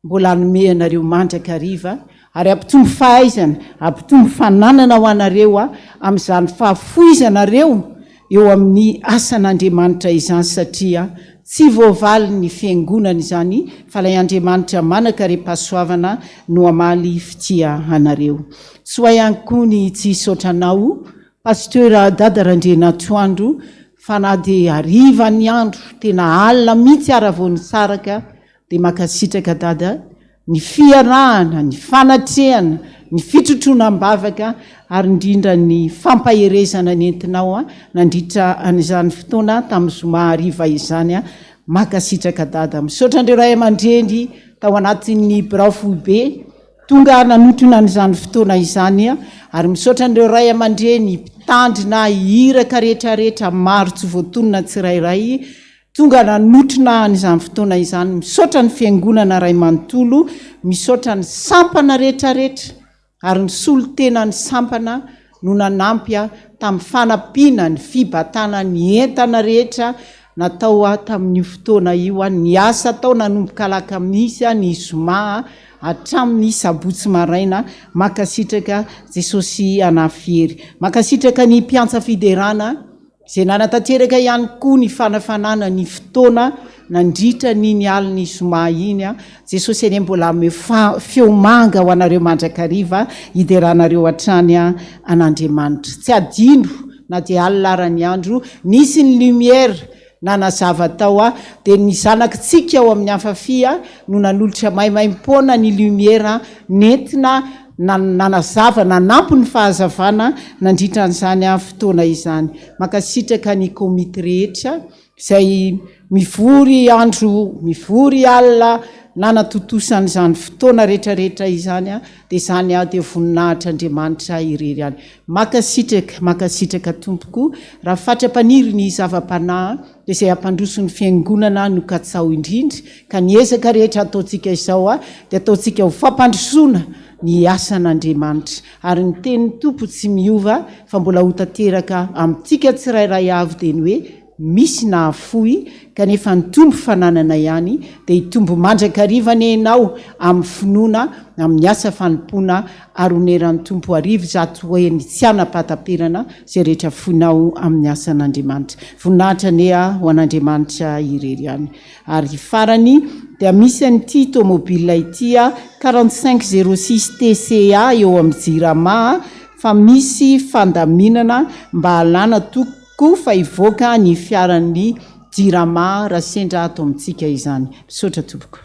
mbola hanome anareo mandrakariva ary ampitombo fahaizana ampitombo fananana ho anareo a amin'izany fahafoizanareo eo amin'ny asan'Andriamanitra izany satria tsy voavaly ny fiangonana izany fa ilay Andriamanitra manakaream-pahasoavana no amaly fitia anareo. Soa ihany koa ny tsy hisaotranao pasteur Dada Randrena Toandro fa na dia hariva ny andro tena alina mihitsy ara-voany saraka dia makasitraka dada ny fiarahana, ny fanatrehana, ny fitrotronam-bavaka ary indrindra ny fampaherezana nentinao a nandritra an'izany fotoana tamin'ny zoma hariva izany a makasitraka dada. Misaotra andreo ray aman-dreny tao anatin'ny birao be tonga nanotrona an'izany fotoana izany a ary misaotra andreo ray aman-dreny mpitandrina hiraka rehetrarehetra maro tsy voatonona tsirairay tonga nanotrona an'izany fotoana izany. Misaotra ny fiangonana ray manontolo, misaotra ny sampana rehetrarehetra ary ny solotena ny sampana no nanampy tamin'ny fanampiana ny fibatana ny entana rehetra natao tamin'io fotoana io ny asa tao nanomboka alaka misy ny zoma hatramin'ny sabotsy maraina. Makasitraka Jesosy anafihery, makasitraka ny mpiantsa fiderana izay nanatanteraka ihany koa ny fanafanana ny fotoana nandritra ny aliny zoma iny a. Jesosy eny mbola ame feo manga ho anareo mandrakariva hideranareo hatrany an'Andriamanitra. Tsy adino na dia alilarany andro nisy ny lumière nanazava tao dia ny zanakitsika ao amin'ny afafia no nanolotra maimaim-poana ny lumière nentina nanazava nanampy ny fahazavana nandritra an'izany fotoana izany. Makasitraka ny komity rehetra izay mivory andro mivory alina nanatotosan'izany fotoana rehetrarehetra izany dia izany dia voninahitr'Andriamanitra irery any. Makasitraka tompoko raha fatrapaniry ny zava-panahy dia izay ampandroso ny fiangonana no katsao indrindra ka ny ezaka rehetra ataontsika izao dia ataontsika ho fampandrosoana ny asan'Andriamanitra ary ny tenin'ny tompo tsy miova fa mbola ho tanteraka amintsika tsirairay avy dia ny hoe misy nahafoy kanefa ny tombo fananana ihany dia hitombo mandrakariva ny enao amin'ny finoana amin'ny asa fanompoana ary oneran'ny tompo arivo zato hoe ny tsy anapatapirana izay rehetra foinao amin'ny asan'Andriamanitra. Voninahitra nea ho an'Andriamanitra irery ihany. Ary farany dia misy an'ity tomobile ity 4506 TCA eo amin'ny Jirama fa misy fandaminana mba halana toko fa ivoaka ny fiaran'ny Jirama raha sendra ato amintsika izany. Misaotra tompoko.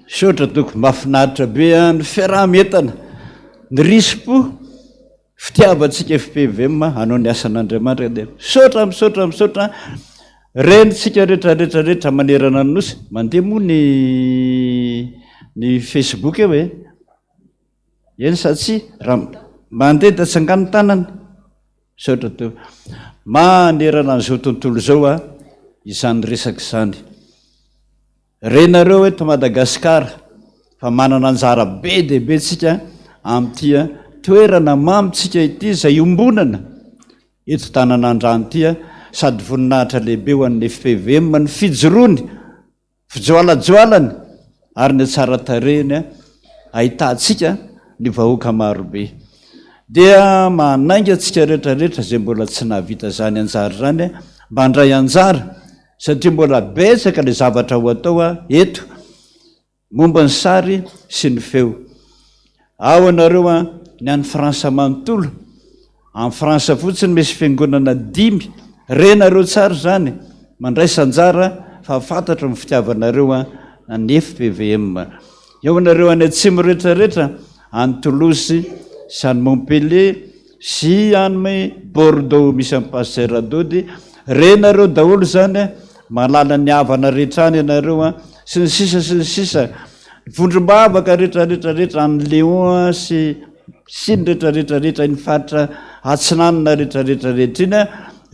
Misaotra toko mahafinaritra be ny fiaraha-mientana ny rispo fitiavantsika FPVM hanao ny asan'Andriamanitra dia misaotra renitsika rehetrarehetrarehetra manerana ny nosy mandeha moa ny Facebook eo eny satsy raha mandeha da tsangany tanana. Misaotra to manerana an'izao tontolo zao izany resaka izany. Renareo hoe to Madagasikara fa manana anjara be dehibe tsika amin'ity toerana mamitsika ity izay ombonana eto tanan'Andrano ity sady voninahitra lehibe ho an'ny FPVM ny fijorony fijoalajoalany ary ny tsara tarehiny ahitantsika ny vahoaka marobe dia manainga antsika rehetrarehetra zay mbola tsy nahavita zany anjara zany mba handray anjara satria mbola betsaka le zavatra ho atao eto momba ny sary sy ny feo. Ao anareo a ny an'ny fransa manontolo, amin'ny fransa fotsiny misy fiangonana 5, renareo tsara zany mandray sanjara fa fantatra ny fitiavanareo a ny FPVM. Eo anareo any atsimo rehetrarehetra, any Toulouse sy any Montpellier sy any Bordeaux misy amin'ny Pasteur Dody, renareo daholo zany malala ny havana rehetra any ianareo sy ny sisa sy ny sisa, vondrombavaka rehetrarehetrarehetra any Léon sy ny rehetrarehetrarehetra ny faritra atsinanana rehetrarehetrarehetra iny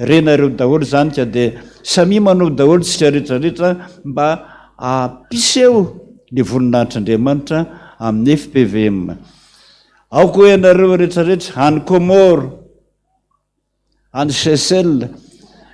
renareo daholo zany ka dia samy manao daholo tsika rehetrarehetra mba ampiseo ny voninahitryandriamanitra amin'ny FPVM. Ao koa ianareo rehetrarehetra any Comore, any Seychelles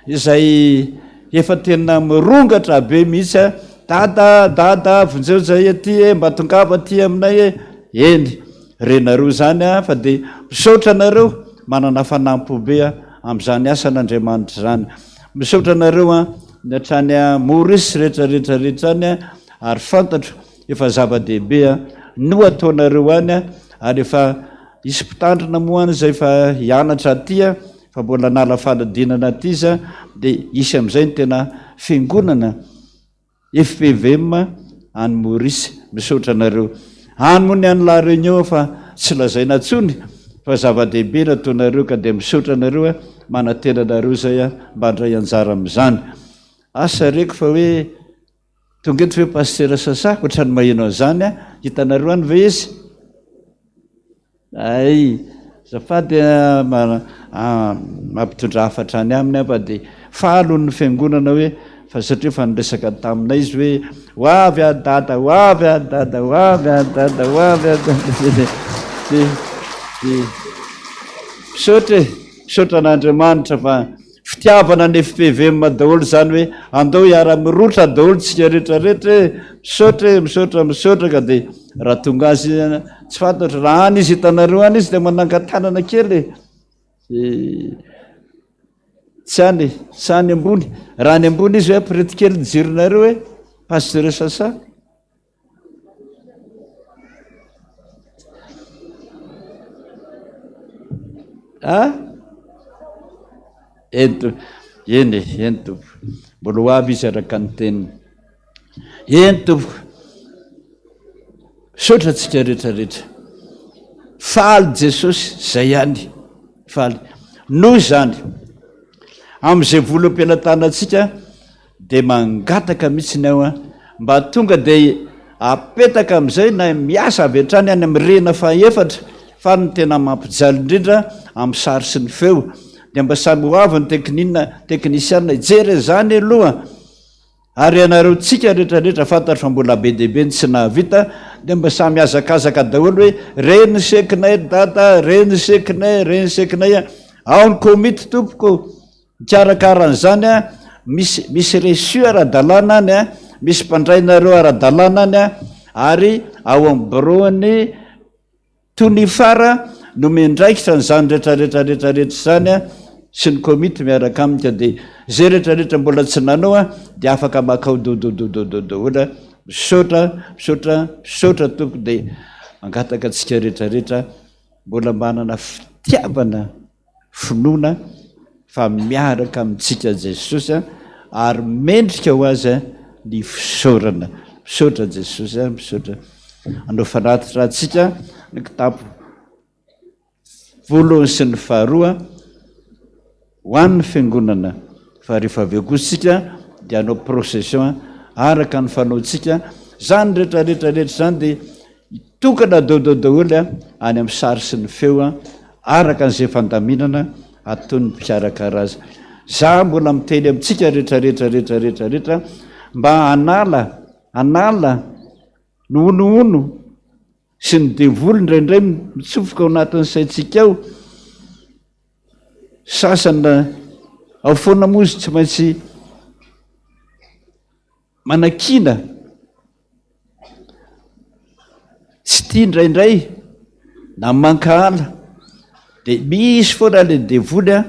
izay efa tena mirongatra be mihitsy dada vonjeo zay aty mba tongava aty aminay eny renareo zany fa dia misaotra anareo manana fanampo be amin'izany asan'Andriamanitra zany. Misaotra anareo ny hatrany Maurice rehetrarehetrarehetra any ary fantatro efa zava-dehibe no ataonareo any ary efa isy mpitandrina moa any zay efa hianatra aty fa mbola nala fanadinana aty izy dia isy amin'izay ny tena fiangonana FPVM any Maurice. Misaotra anareo any moa ny any La Réunion fa tsy lazaina tsony fa zava-dehibe nataonareo ka dia misaotra anareo manatenanareo zay mba ndray anjara amin'izany. Asa reko fa hoe tonga eto hoe Pasteur Sasa ohatrany maheno an'izany hitanareo any ve izy? Ay zafady mampitondra hafatra any aminy fa dia fahalon'ny fiangonana hoe fa satria fa niresaka taminay izy hoe hoavy a dada, hoavy a dada, hoavy a dada, hoavy a dada. Misaotra an'Andriamanitra fa fitiavana ny FPVM daholo zany hoe andao hiara-mirotra daholo tsika rehetrarehetra. Misaotra ka dia raha tonga azy tsy fantatra raha any izy hitanareo any izy dia manangan-tanana kely tsy any ambony, raha any ambony izy hoe pirety kely jironareo hoe Pasteur Sasa. Eny tompo mbola ho avy izy araka ny teniny. Eny tompo misaotra antsika rehetrarehetra, faly Jesosy zay ihany, faly noho zany amin'izay vola am-pelantanantsika dia mangataka mihitsy ny ao mba tonga dia apetaka amin'izay na miasa avy hatrany any amin'ny rena faefatra fa ny tena mampijaly indrindra amin'ny sary sy ny feo dia mba samy ho avy ny teknisiana ijery zany aloha ary ianareo tsika rehetrarehetra fantatra fa mbola be dehibe ny tsy nahavita dia mba samy azakazaka daholo hoe reny sekinay dada, reny sekinay ao ny komity tompoko mikarakaran'izany misy resu ara-dalàna any misy mpandrainareo ara-dalàna any ary ao amin'ny bureauny tonifara no mendraikitra n'izany rehetrarehetrarehetrarehetra zany sy ny komity miaraka amika dia zay rehetrarehetra mbola tsy nanao dia afaka makao dodododododola. Misaotra tompo dia mangataka antsika rehetrarehetra mbola manana fitiavana finoana fa miaraka amintsika Jesosy ary mendrika ho azy ny fisaorana. Misaotra Jesosy, misaotra. Andao fanatitra antsika ny kitapo voalohany sy ny faharoa ho an'ny fiangonana fa rehefa avy koa sika dia hanao procession araka ny fanaontsika zany rehetrarehetrarehetra zany dia hitokana daodaodaholy any amin'ny sary sy ny feo araka n'izay fandaminana ataon'ny mpikarakara azy. Za mbola miteny amintsika rehetrarehetrarehetrarehetrarehetra mba anala ny onoono sy ny devoly indraindray mitsofoka ao anatin'ny saintsika ao. Sasana ao foana moa izy tsy maintsy manakina, tsy tia indraindray na mankahala dia misy foana le devoly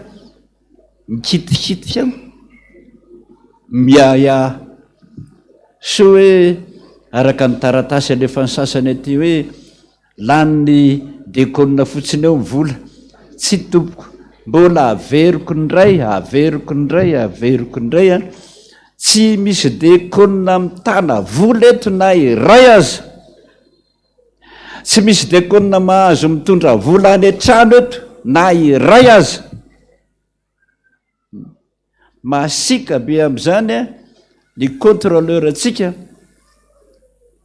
mikitikitika ao miaya so hoe araka ny taratasy alefa ny sasany aty hoe lany dekonina fotsiny eo mivola tsy tompoko mbola averiko ndray averiko ndray averiko ndray a tsy misy dekonina mitana vola eto na iray aza tsy misy dekonina mahazo mitondra vola any an-trano eto na iray aza masika be am'izany a ny contrôleur atsika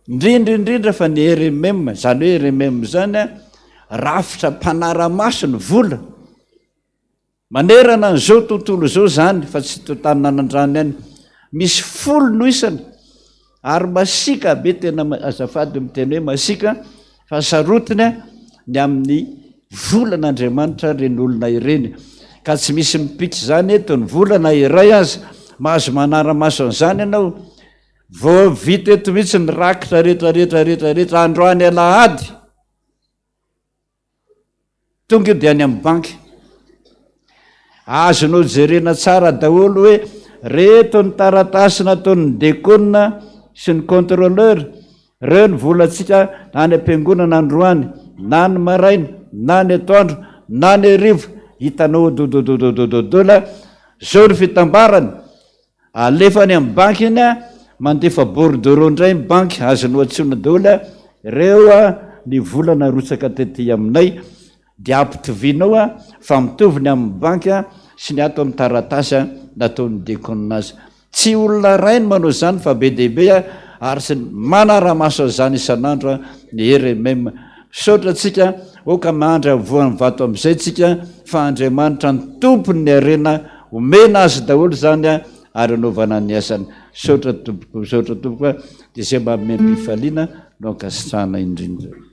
indrindra fa ny RMM zany hoe RMM zany a rafitra mpanara-maso ny vola manerana n'izao tontolo zao zany fa tsy totany nanandrany any misy folo no isany ary masika be tena azafady miteny hoe masika fa sarotiny a ny amin'ny volan'Andriamanitra reny olona ireny ka tsy misy mipitry zany eto ny volana iray azy mahazo manara-maso an'izany ianao vao vita eto mihitsy ny rakitra rehetrarehetrarehetrarehetra androany alahady tonga io dia any amin'ny banky azonao jerena tsara daholo hoe reto ny taratasy nataon'ny dekonina sy ny contrôleur reo ny volantsika na ny am-piangonana androany na ny maraina na ny atoandro na ny arivo hitanao dodododododola zao ny fitambarany alefany amin'ny banky iny a mandefa bordereau indray ny banky azonao antsona daholy reo a ny volana rotsaka tety aminay dia ampitovinao a fa mitoviny amin'ny banky a sy ny ato amin'ny taratasy a nataon'ny dekonina azy tsy olona ray ny manao zany fa be dehibe a ary sy manara-maso azany isan'andro a ny RMM misaotra tsika oka mahandra voany vato amin'izay tsika fa Andriamanitra ny tompony ny arena omena azy daholo zany a ary anaovana ny asany saotra tompoko a dia zay mba memifaliana no ankasitrahana indrindra.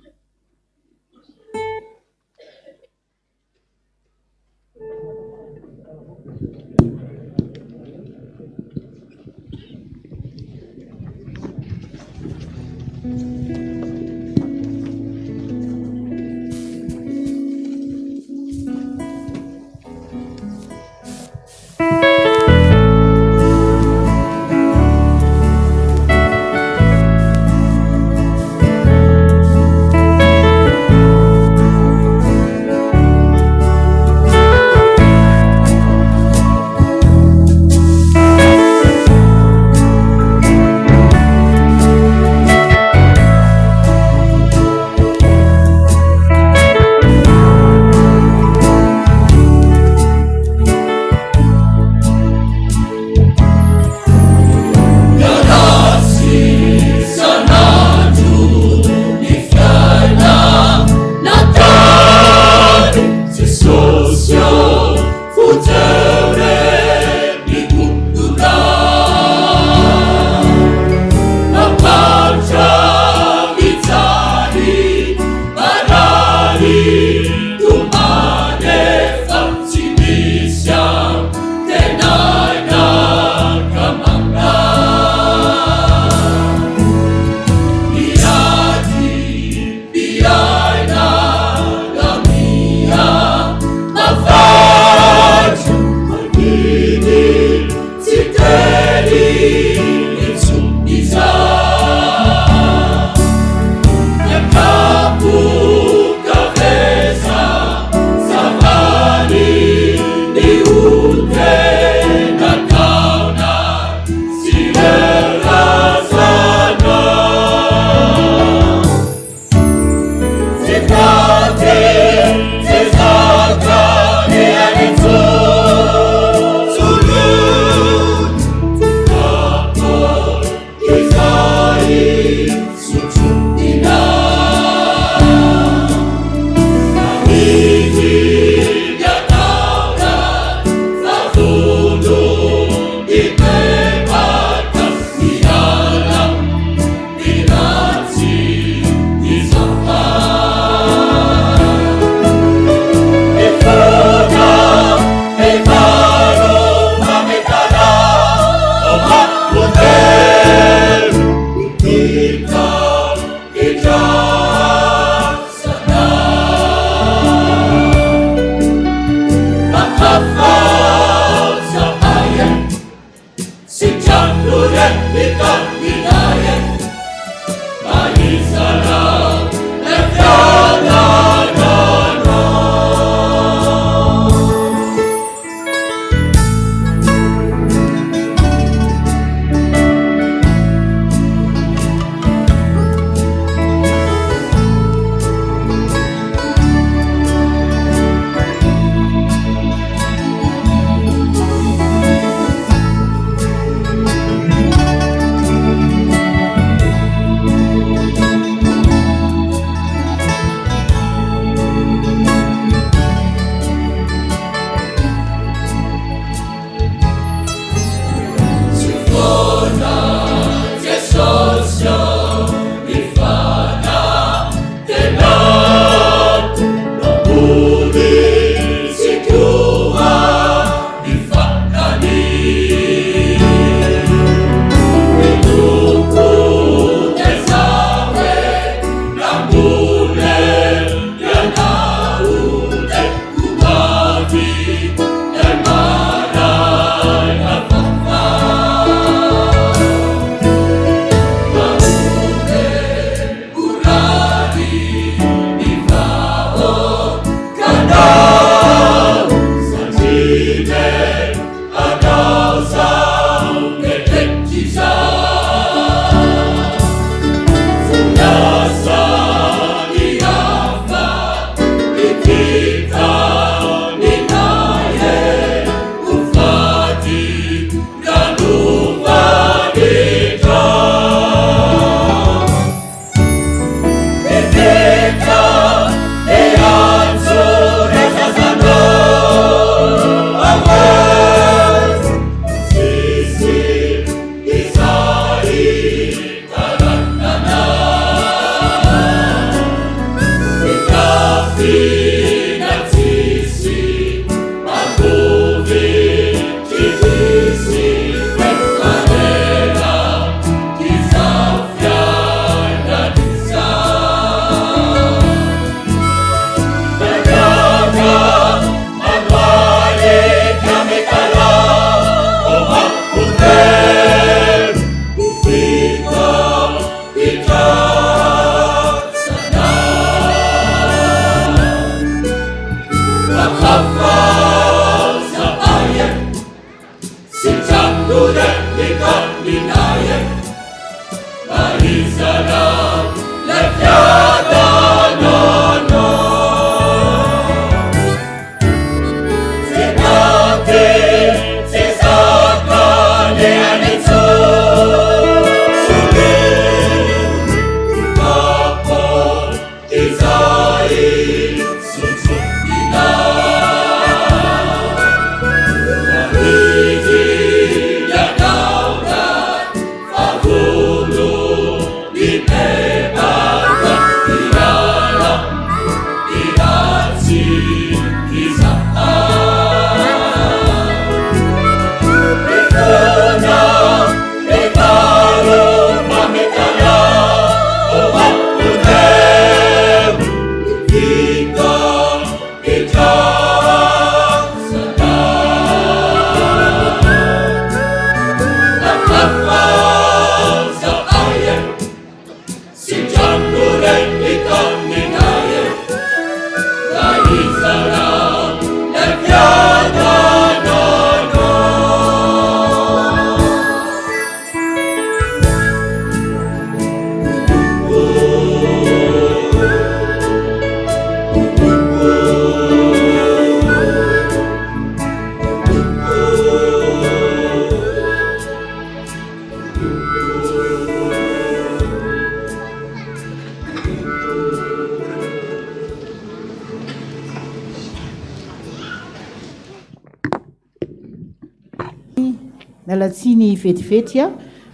Nalatsiny vetivety a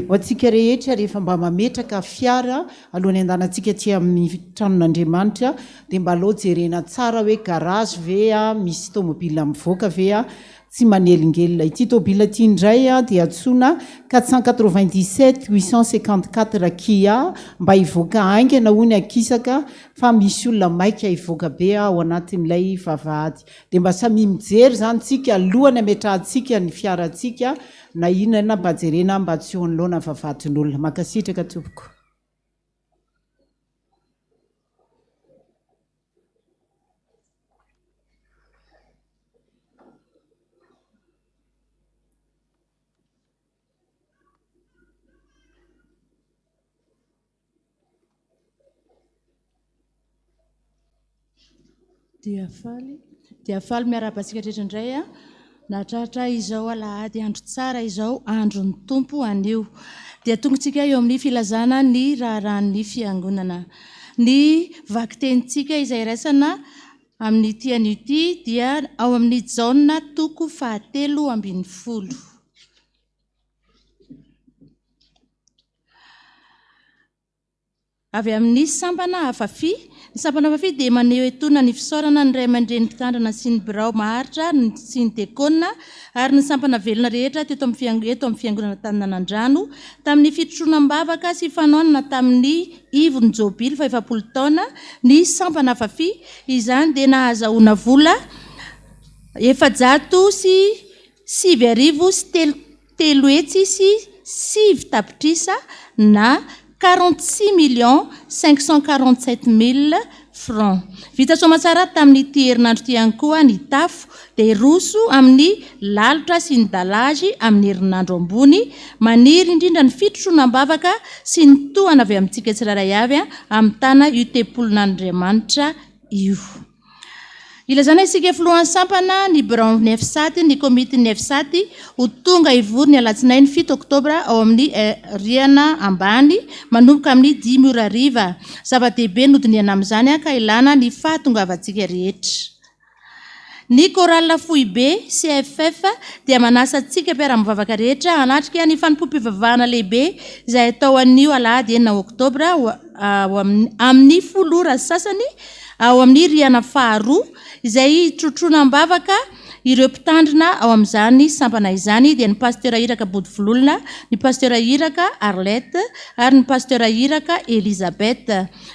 ho antsika rehetra rehefa mba mametraka fiara alohan'ny andanantsika aty amin'ny tranon'Andriamanitra dia mba aleo jerena tsara hoe garage ve a misy tômôbila mivoaka ve a tsy manelingelina. Ity tômôbila ity indray a dia antsoina 497 854 Kia mba hivoaka aingana hoy akisaka fa misy olona maika hivoaka be ao anatin'ilay vavahady. Dia mba samy mijery zany tsika alohany ametrahantsika ny fiarantsika na inona mba jerena mba tsy ho anoloana vavahadin'olona. Makasitraka tompoko. dia faly miara-batsika rehetra indray a natratra izao alahady andro tsara izao andro ny tompo anio dia tongontsika eo amin'ny filazana ny raharan'ny fiangonana ny vakitentsika izay raisana amin'ny tian'ity dia ao amin'ny jauna toko 7:10 avy amin'ny sambana hafafi. Ny sampana hafafi dia maneho etona ny fisaorana ny ray aman-dreny mpitandrina sy ny birao maharitra sy ny dekona ary ny sampana velona rehetra eto amin'ny fiangonana Taninanandrano tamin'ny fitrotronan-bavaka sy fanohanana tamin'ny ivon'ny jobily 500 taona. Ny sampana hafafi izany dia nahazahoana vola 707 sy 3 hetsy sy 7 tapitrisa na 46 547 000 francs. Vita soamantsara tamin'ity herinandro ity ihany koa ny tafo dia roso amin'ny lalitra sy ny dalagy amin'ny herinandro ambony maniry indrindra ny fitrotronan-bavaka sy ny tohana avy amintsika tsiraray avy amin'ny tana io tempolon'Andriamanitra io. ilazana isika filohan'ny sampana ny Brown Nefsaty ny komity Nefsaty ho tonga ivory ny alatsinainy 7 oktobra ao amin'ny riana ambany manomboka amin'ny 10 ora hariva. Zava-dehibe nodiniana amin'izany ka ilana ny fahatongavantsika rehetra. Ny korala fohy be CFF dia manasa antsika mpiara-mivavaka rehetra hanatrika ny fanompoam-pivavahana lehibe izay atao anio alahady 9 oktobra amin'ny 10 ora sasany ao amin'ny riana faharoa izay trotroana-bavaka ireo mpitandrina ao amin'izany sampana izany dia ny pasteur Iraka Bodivololona, ny pasteur Iraka Arlette ary ny pasteur Iraka Elisabeth.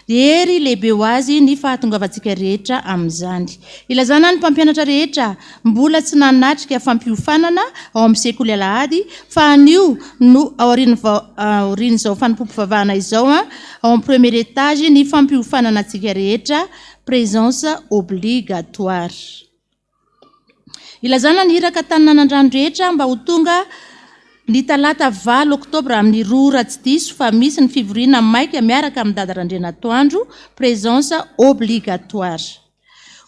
Ery lehibe ho azy ny fahatongavantsika rehetra amin'izany. Ilazana ny mpampianatra rehetra mbola tsy nanatrika fampiofanana ao amin'ny sekoly alahady fa anio no aorian'izao fanompoam-pivavahana izao ao amin'ny premier étage ny fampiofanana antsika rehetra présence obligatoire. Ilazana ny hiraka taninan'andrano rehetra mba ho tonga ny talata 9 oktobra amin'ny 2 ora tsy diso fa misy ny fivoriana maika miaraka amin'ny dadarandrena atoandro présence obligatoire.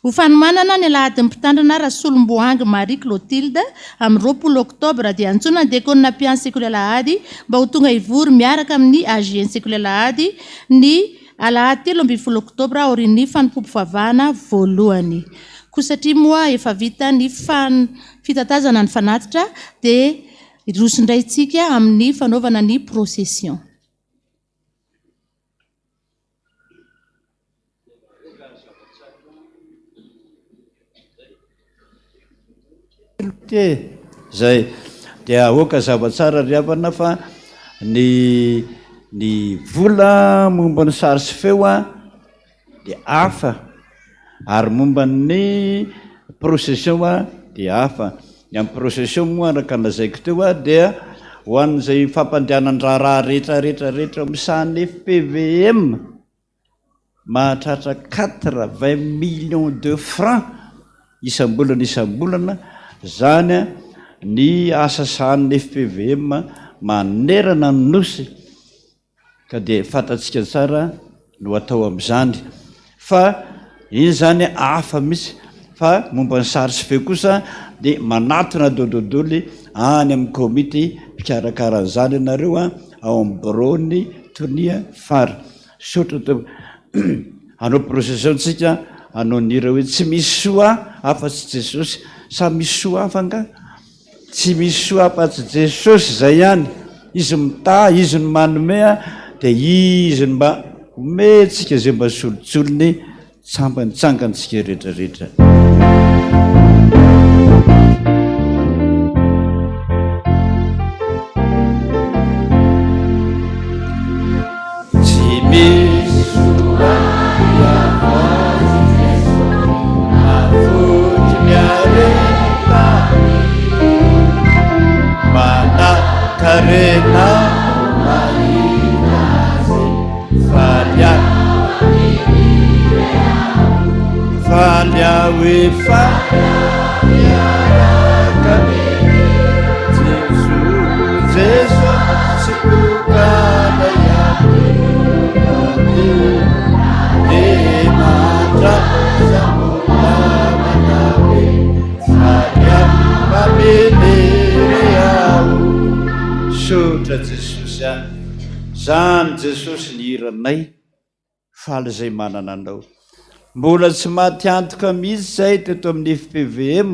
Ho fanomanana ny alahady mpitandrina Rasolomboangy Marie Clotilde amin'ny 20 oktobra dia antsona ny diakonina mpian'ny sekoly alahady mba ho tonga ivory miaraka amin'ny AGN sekoly alahady ny alahady 13 oktobra aorian'ny fanompoam-pivavahana voalohany. Koa satria moa efa vita ny fitatazana ny fanatitra dia roson-draitsika amin'ny fanaovana ny procession. Zay dia aoka zava-tsara riavana fa ny vola momba ny sary sy feo dia hafa ary momba ny procession dia hafa. Ny amin'ny procession moa araka lazaiko teo dia ho an'izay fampandehanan-draharaha rehetrarehetra misahany FPVM mahatratra 80 millions de francs isambolana zany ny asa sahan'ny FPVM manerana ny nosy ka dia fantatsika tsara no atao amin'izany fa iny zany hafa misy fa momba ny sary sy feo kosa dia manatona dododoly any amin'ny komity mpikarakarahan'izany ianareo ao amin'ny brony tonia fary sotra anao procession tsika anao nira hoe tsy misy soa afa-tsy Jesosy. Sa misy soa hafa nga? Tsy misy soa afa-tsy Jesosy zay ihany. Izy mita, izy ny manome dia izy ny mba omentsika zay mba solotsolony tsangantsika rehetrarehetra. Tsy misy soa afoty miareta manakarena falya efa miaraka Jesu sy tokana ihany dia mahatratra molamana hoe falya mamenery aho. Sotra Jesosy zany Jesosy ny hiranay faly zay manana anao. Mbola tsy maty antoka mihitsy zay teto amin'ny FPVM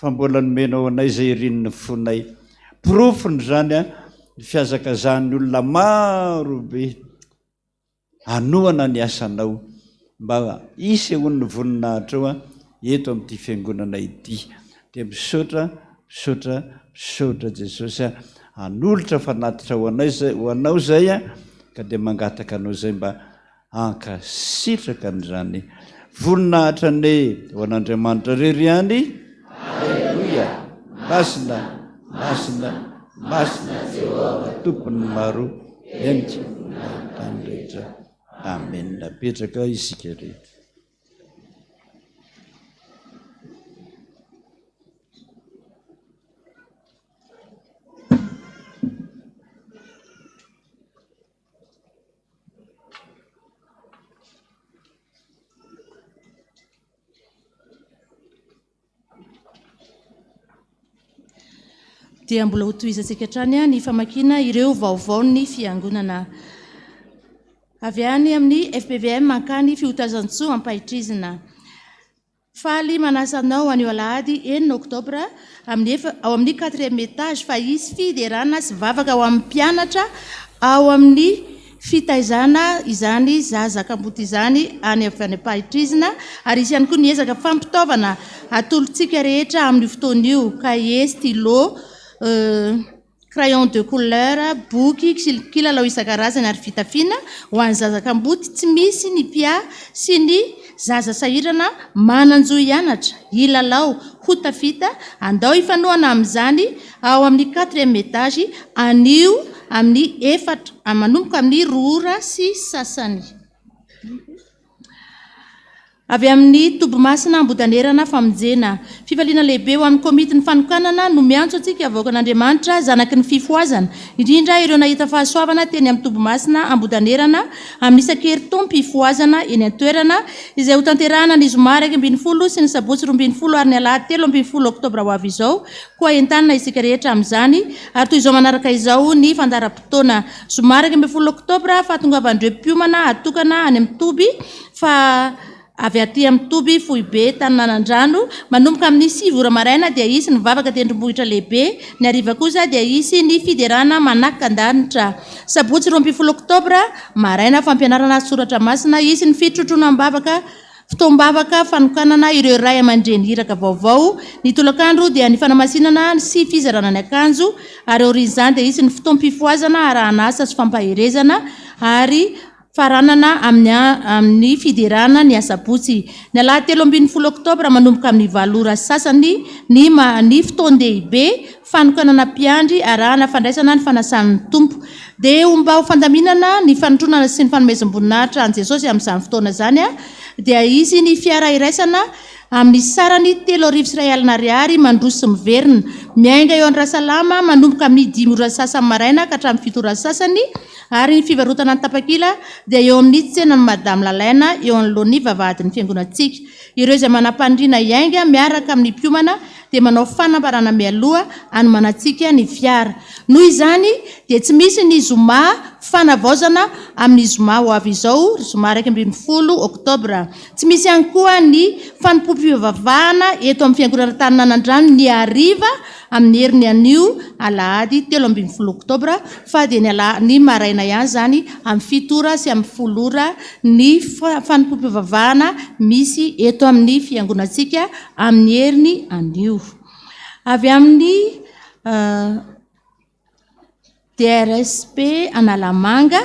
fa mbola nomenao anay zay rininy fonay. Profony zany ny fiazakazan'ny olona maro be anoana ny asanao mba isy hono ny voninahitra ao eto amin'ity fiangonana ity. Dia misaotra Jesosy hanolotra fanatitra ho anao zay ka dia mangataka anao zay mba hankasitraka an'izany voninahitra ny ho an'Andriamanitra rery ihany. Alleluia. Masina Jehova tompony maro enika tany rehetra. Amen. Napetraka isika rehetra. dia mbola hotoizantsika hatrany ny famakina ireo vaovaony fiangonana. Avy any amin'ny FPVM mankany fiotazan-tsoa ampahitrizina. Faly manasanao anio alahady 9 oktobra ao amin'ny 4e étage fa isy fiderana sy vavaka ao amin'ny mpianatra ao amin'ny fitaizana izany zazakamboty izany any avy ampahitrizina, ary isy ihany koa ny ezaka fampitaovana atolotsika rehetra amin'ny fotoan'io: cahier, stylo, crayon de couleur, boky, kilalao isan-karazany ary fitafiana ho an'ny zazakamboty tsy misy ny pia sy ny zaza sahirana mananjo hianatra, hilalao, hotafita. Andao ifanoana amin'izany ao amin'ny 4e étage anio amin'ny 4 manomboka amin'ny 2 ora sy sasany. Avy amin'ny Tobomasina Ambodanerana famonjena fifaliana lehibe ho amin'ny komitin'ny fanokanana no miantso antsika vahoakan'Andriamanitra zanaky ny fifoazana, indrindra ireo nahita fahasoavana teny amin'ny Tobomasina Ambodanerana amin'ny isan-keriton'ny mpifoazana eny an-toerana izay ho tanterahana ny zoma 1 sy ny sabotsy 12 ary ny alahady 13 oktobra ho avy izao. Koa entanina isika rehetra amin'izany, ary toy izao manaraka izao ny fandaharam-potoana: zoma 12 oktobra fahatongavandreo mpiomana atokana any amin'ny Toby fa avy aty amin'ny Toby Fohibe Taninanandrano manomboka amin'ny 7 ora maraina dia isy ny vavaka tendrombohitra lehibe, ny hariva kosa dia isy ny fiderana manaka-andanitra. Sabotsy 12 oktobra maraina fampianarana soratra masina, isy ny fitrotronan-bavaka fotoam-bavaka fanokanana ireo ray aman-dreny hiraka vaovao. Ny tolakandro dia ny fanamasinana sy fizarana ny akanjo, ary orin'izany dia isy ny fotoam-pifoazana arahana asa sy fampaherezana ary faranana amin'ny fiderana ny asabotsy. Ny alahady 13 oktobra manomboka amin'ny 9 ora sasany ny fotoan-dehibe fanokanana mpiandry arahana fandraisana ny fanasan'ny tompo. Dia omba ho fandaminana ny fanotronana sy ny fanomezam-boninahitra an' Jesosy amin'izany fotoana izany dia izy ny fiara iraisana amin'ny sarany 3,000 ariary mandroso sy miverina, miainga eo an-drasalama manomboka amin'ny 5 ora sasany maraina ka hatramin'ny 7 ora sasany, ary ny fivarotana ny tapakila dia eo amin'ny tsenan'ny Madame Lalaina eo anoloan'ny vavahadin'ny fiangonantsika. Ireo izay manam-pandriana iainga miaraka amin'ny mpiomana dia manao fanambarana mialoha anomanantsika ny fiara. Noho izany dia tsy misy ny zoma fanavaozana amin'ny zoma ho avy izao, zoma 12 oktobra. Tsy misy ihany koa ny fanompoam-pivavahana eto amin'ny fiangonana Taninanandrano ny hariva amin'ny heriny anio alahady 13 oktobra, fa dia ny maraina ihany zany amin'ny 7 ora sy amin'ny 10 ora ny fanompoam-pivavahana misy eto amin'ny fiangonantsika amin'ny heriny anio. Avy amin'ny DRSP Analamanga,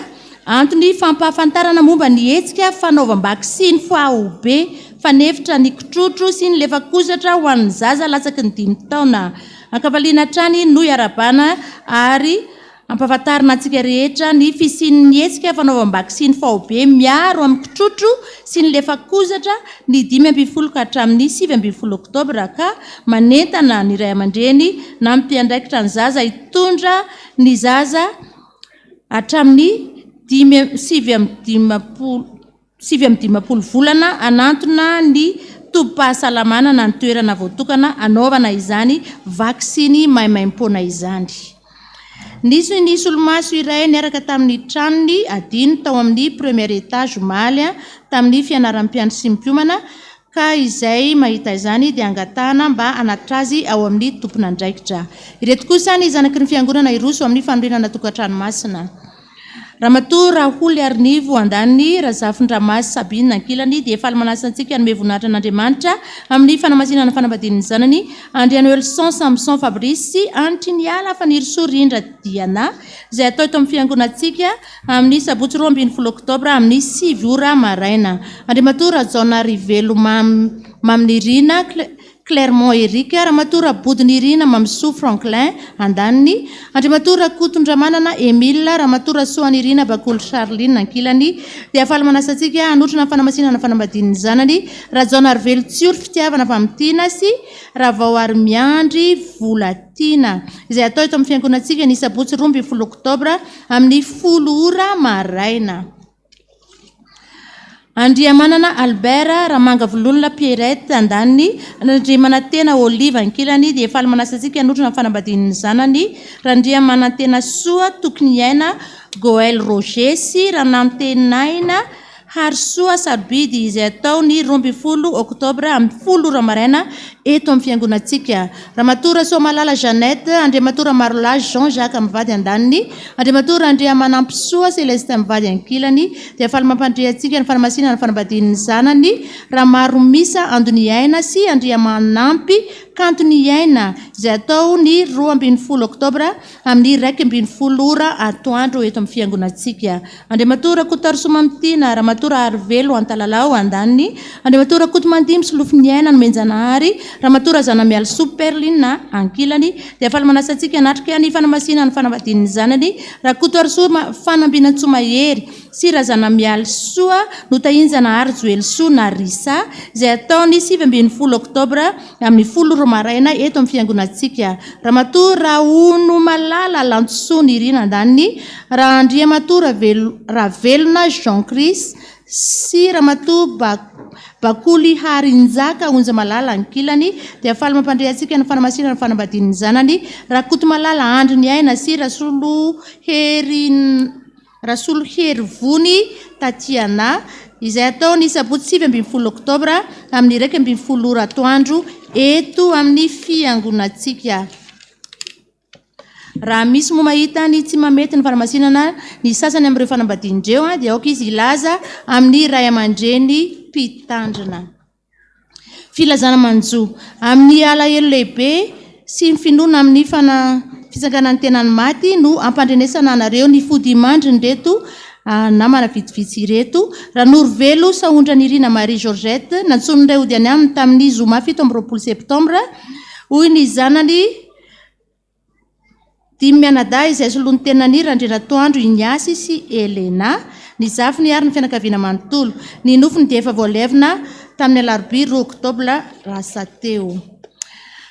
antony fampahafantarana momba ny hetsika fanaovam-baky sy ny fahobe fanefitra ny kitrotro sy ny lefakozatra ho an'ny zaza latsaky ny 5 taona. Ankavaliana hatrany no iarabana ary ampahafantarana antsika rehetra ny fisian'ny hetsika fanaovam-baky sy ny fahobe miaro amin'ny kitrotro sy ny lefakozatra ny 15 ka hatramin'ny 17 oktobra, ka manentana ny ray aman-dreny na mpiandraikitra ny zaza hitondra ny zaza hatramin'ny 7 volana anantona ny tobim-pahasalamana na ny toerana voatokana anaovana izany vaksiny maimaim-poana izany. Nisy ny solomaso iray niaraka tamin'ny tranony adino tao amin'ny 1er étage omaly tamin'ny fianaran'ny mpianatra sy mpiomana, ka izay mahita izany dia angatahana mba hanatitra azy ao amin'ny tompon'andraikitra. Ireto kosa ny zanaky ny fiangonana Iroso amin'ny fanorenana tokantranomasina: Ramatoa Raholy Arnivo Andany, Razafin-Dramasy Sabina Ankilany dia efa manasa-antsika hanome voninahitra an'Andriamanitra amin'ny fanamasinana ny fanambadian'ny zanany Andriano Elson Samson Fabrice antry ny ala faniry Sorindra Diana izay atao eto amin'ny fiangonantsika amin'ny sabotsy 12 oktobra amin'ny 7 ora maraina. Andriamatoa Rajaona Rivelo Mamnirina Clermont Eric, Ramatoa Bodinirina Mamsou Franklin Andaniny, Andriamatoa Kotondramanana Emile, Ramatoa Soanirina Bakolo Charline Ankilany dia afaly manasantsika hanotrona fanamasinana fanambadian'ny zanany Rajaona Rivelo Tsioro fitiavana famitiana sy Ravao Armiandry Volatina izay atao eto amin'ny fiangonantsika ny sabotsy 12 oktobra amin'ny 10 ora maraina. Andriamanana Albert Ramanga Vololona Pierrette andaniny Andriamanantena Olive ankilany dia efa almanasasika anotrana ny fanambadian'ny zanany Randriamanantena Soa tokony iaina Goël Roger sy Ranamtenaina Harsoa Sarbidy izay atao ny 12 Oktobra amin'ny 10 maraina eto amin'ny fiangonantsika. Ramatora Soamalala Jeannette, Andriamatora Marola Jean-Jacques mivady andaniny, Andriamatora Andriamanampy Soa Celeste mivady ankilany, dia falmampandriantsika ny fanamasina ny fanambadian'ny zanany, Ramaromisa Andoniaina sy Andriamanampy Kantoniaina izay atao ny 12 Oktobra amin'ny 1:20 ora atoandro eto amin'ny fiangonantsika. Andriamatora Kotarsoma Mitina, Ramatora Arvelo Antalalao andaniny, Andriamatora Kotomandimy sy Lofiniaina no Menjanahary, Ramatora Zanamial Superlina ankilany, dia falmanasantsika anatrika ny fanamasina ny fanambadian'ny zanany, Rakotoarsoma Fanambinantsomahery sy Razanamial Soa no tahinjanahary Joel Soa Risa izay atao ny 7:20 Oktobra amin'ny 10 maraina eto amin'ny fiangonantsika. Ramatora Ono Malala Lantsony Irina andaniny, Andriamatora Ravelona Jean-Christ sy Ramatoa Bakoly Harinjaka Onja Malala ankilany, dia falmampandriantsika ny fanamasina ny fanambadian'ny zanany, Rakoto Malala Andriny Aina sy Rasolo Herivony Tatiana izay atao ny sabotsy 7:20 Oktobra amin'ny 1:20 ora atoandro eto amin'ny fiangonantsika. Raha misy mo mahita ny tsy mamety ny fanamasinana ny sasany amin'ireo fanambadian'ireo dia aoka izy ilaza amin'ny ray aman-dreny mpitandrina. Filazana manjo amin'ny alahelo lehibe sy ny finoana amin'ny fisanganan'ny tenany maty no ampandrenesana anareo ny fodimandry reto namana vitsivitsy ireto. Ranorvelo Saondra Nirina Marie Georgette nantsonon'iray ody any aminy tamin'ny zoma 7 septambra, hoy ny zanany Dimy Mianada izay solon'ny tenany Randrenatoandro Ignacy sy Elena, ny zafiny ary ny fianakaviana manontolo. Ny nofony dia efa voalevina tamin'ny alarobia 2 Oktobra rasateo.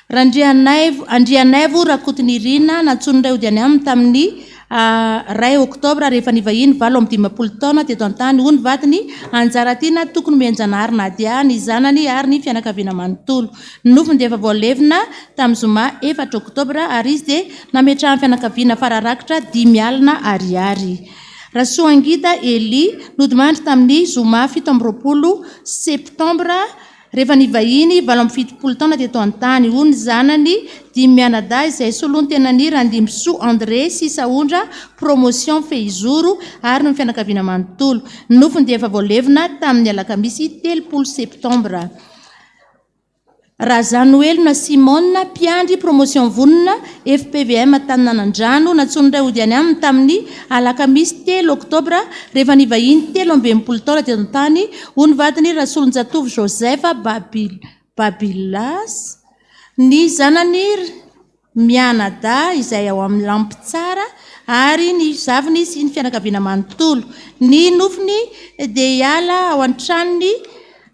Andrianaivo Rakotonirina nantsonon'iray ody any aminy tamin'ny 2 Oktobra rehefa nivahiny 25 taona teto an-tany, hoy ny vatiny Anjaratiana tokony mianjanahary Nadia ny zanany ary ny fianakaviana manontolo. Ny nofony dia efa voalevina tamin'ny zoma 4 Oktobra ary izy dia nametrahan'ny fianakaviana fararakitra 10 alina ariary. Rasoangita Eli nodimandry tamin'ny zoma 17 Septambra rehefa nivahiny 27 taona teto an-tany, hoy ny zanany Dimy Mianada izay solon'ny tenany Randimsoa André sy Saondra Promotion Feizoro ary ny fianakaviana manontolo. Ny nofony dia efa voalevina tamin'ny alakamisy 30 Septambra. Razanoelona Simona mpiandry promotion vonona FPVM Taninanandrano nantsonon'iray ody any aminy tamin'ny alakamisy 3 Oktobra rehefa nivahiny 13 taona teto an-tany, hoy ny vatiny Rasolonjatovo Joseph Babilas, ny zanany Mianada izay ao amin'ny lampy tsara ary ny zaviny sy ny fianakaviana manontolo. Ny nofony dia hiala ao an-tranony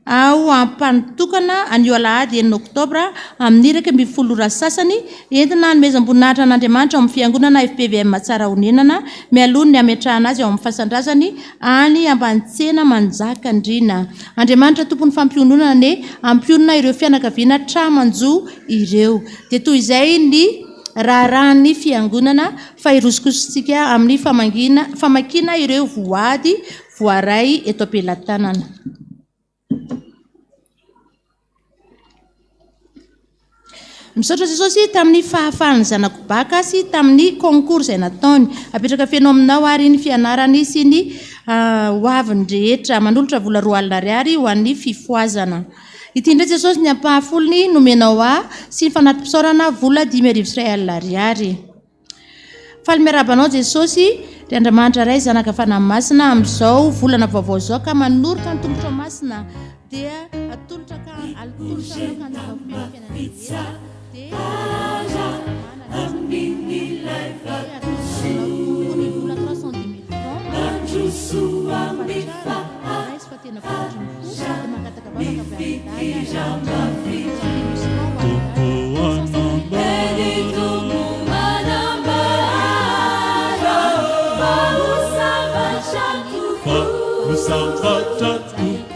ao ampanitokana anio alahady 9 Oktobra amin'ny 1:20 ora sasany, entina nomezam-boninahitra an'Andriamanitra ao amin'ny fiangonana FPVM Tsara Honenana, mialoha ny ametrahana azy ao amin'ny fasandrasany any Ambanitsena Manjakandriana. Andriamanitra tompony fampiononana ny ampionona ireo fianakaviana tramanjo ireo. Dia toy izay ny raharahan'ny fiangonana fa irosokosontsika amin'ny famakina ireo voady voaray eto am-pelatanana. Misaotra Jesosy tamin'ny fahafahany zanako baka sy tamin'ny concours izay nataony, apetraka feno aminao ary ny fianarany sy ny hoaviny rehetra, manolotra vola 2 alina ariary ho an'ny fifoazana. Ity indray Jesosy ny ampahafolony nomenao sy ny fanatim-pisaorana vola 5,000 ariary. Faly miarabanao Jesosy, ry Andriamanitra ray zanaka fanahy masina, amin'izao volana vaovao zao ka manoritra ny tongotra masina dia atolotra ka alitolotra ka anjavafena fiainana Vamos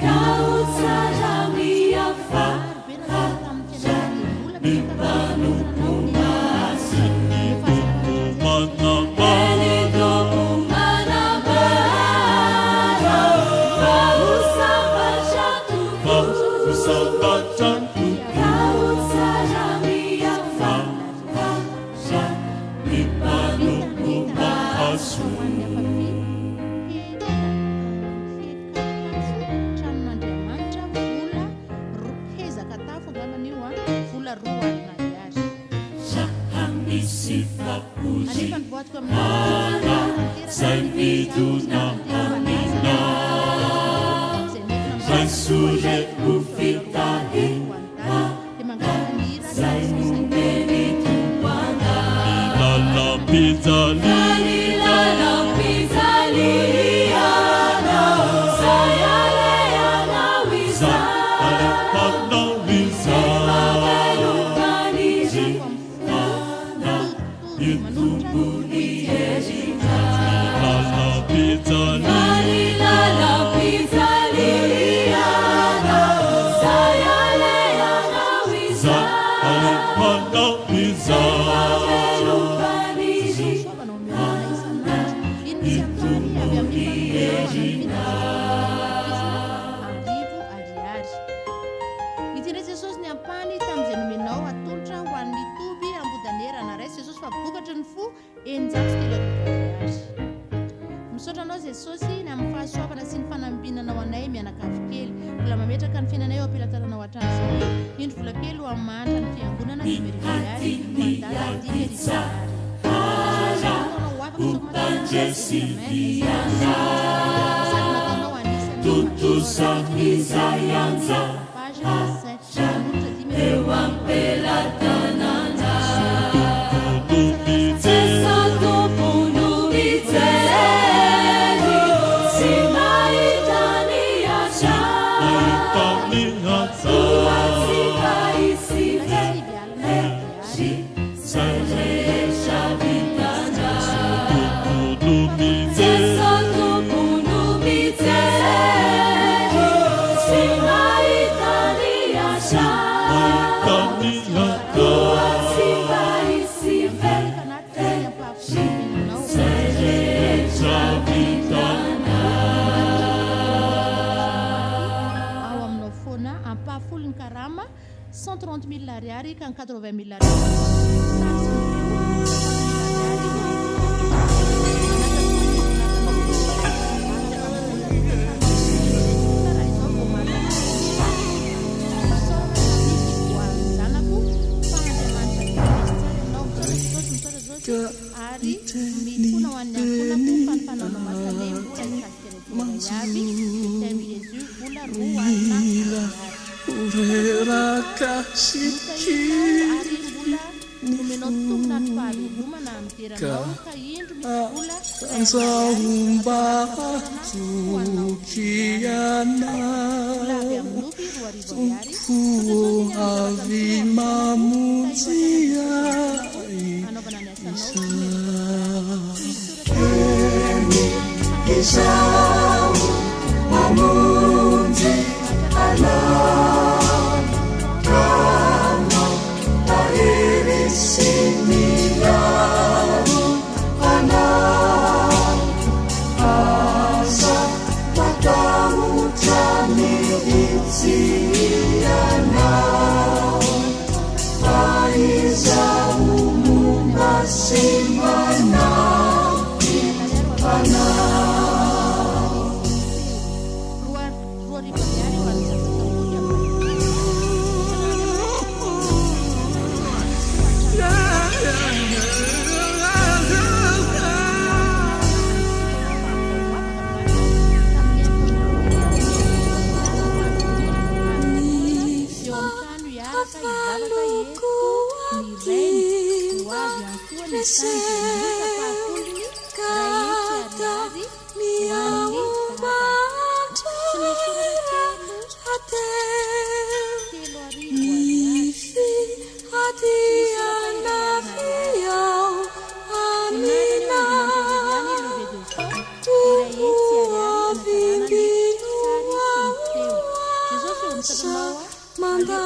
Manda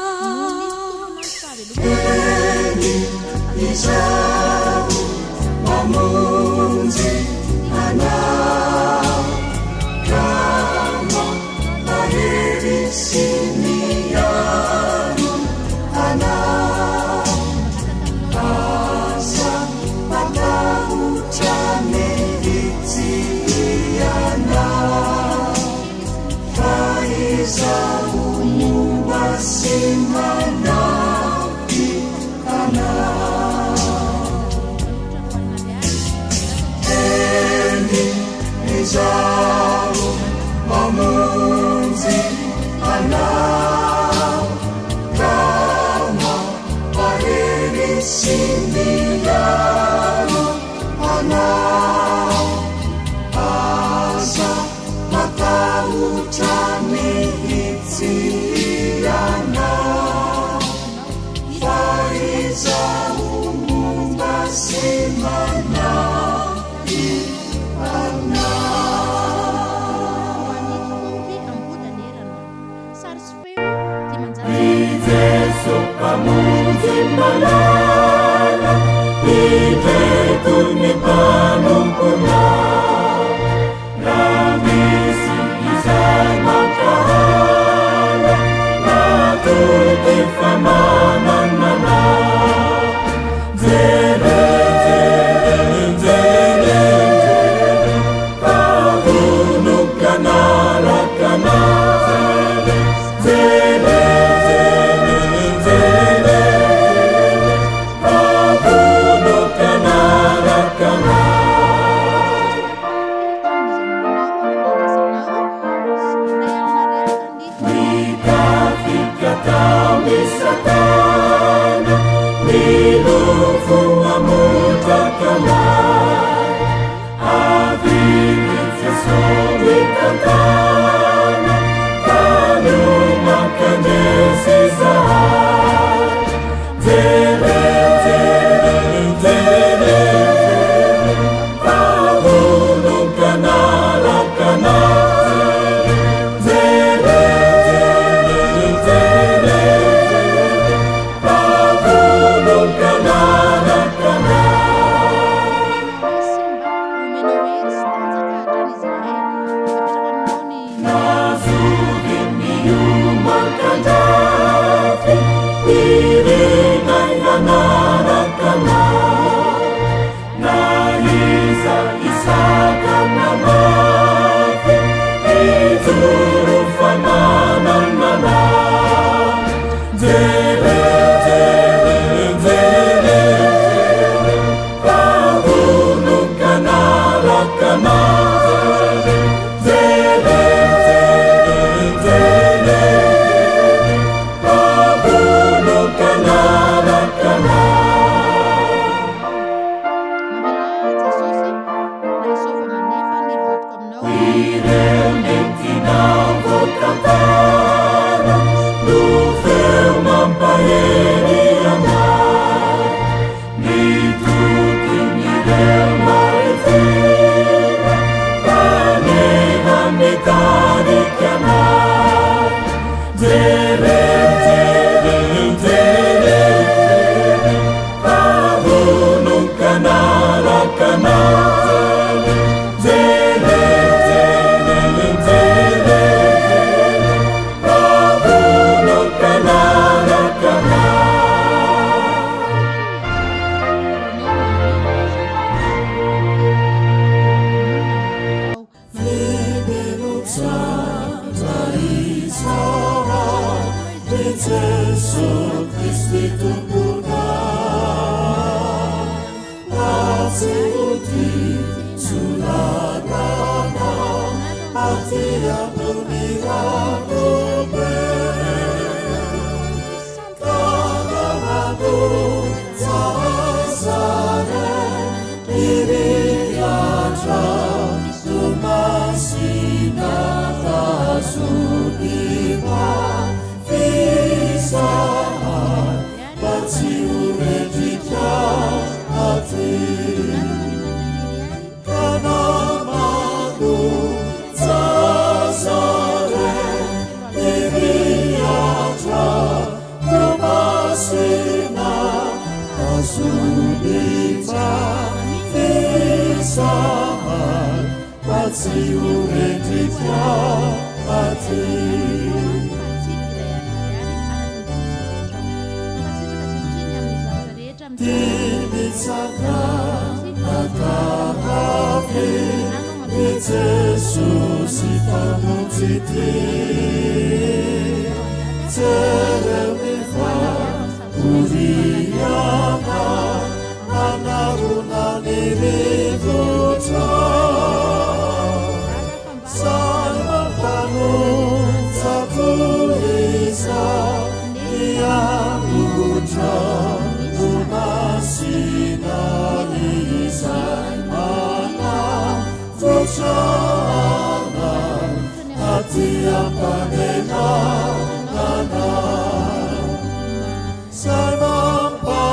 Sama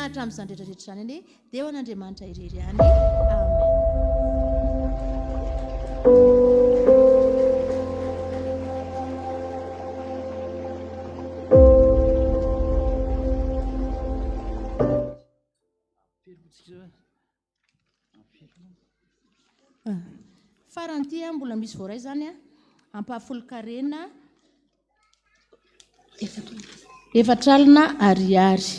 Hatramin'izany rehetrarehetra zany anie dia ho an'Andriamanitra irery ihany. Amen. Faranty mbola misy voaray zany ampahafolo-karena efatralina ariary.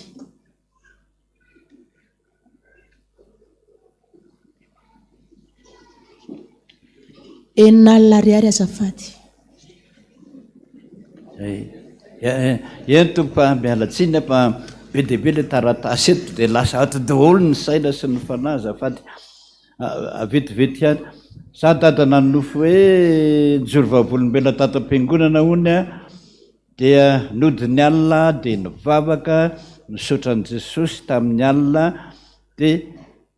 Enina ariary azafady. Ento pa mialatsiny pa be deabe le taratasy eto dia lasa ato daholo ny saina sy ny fanahy azafady vetivety ihany. Za tata nanofo hoe joro vavolombela tato am-piangonana hony dia nodiny alina dia nivavaka nisaotra an'i Jesosy tamin'ny alina dia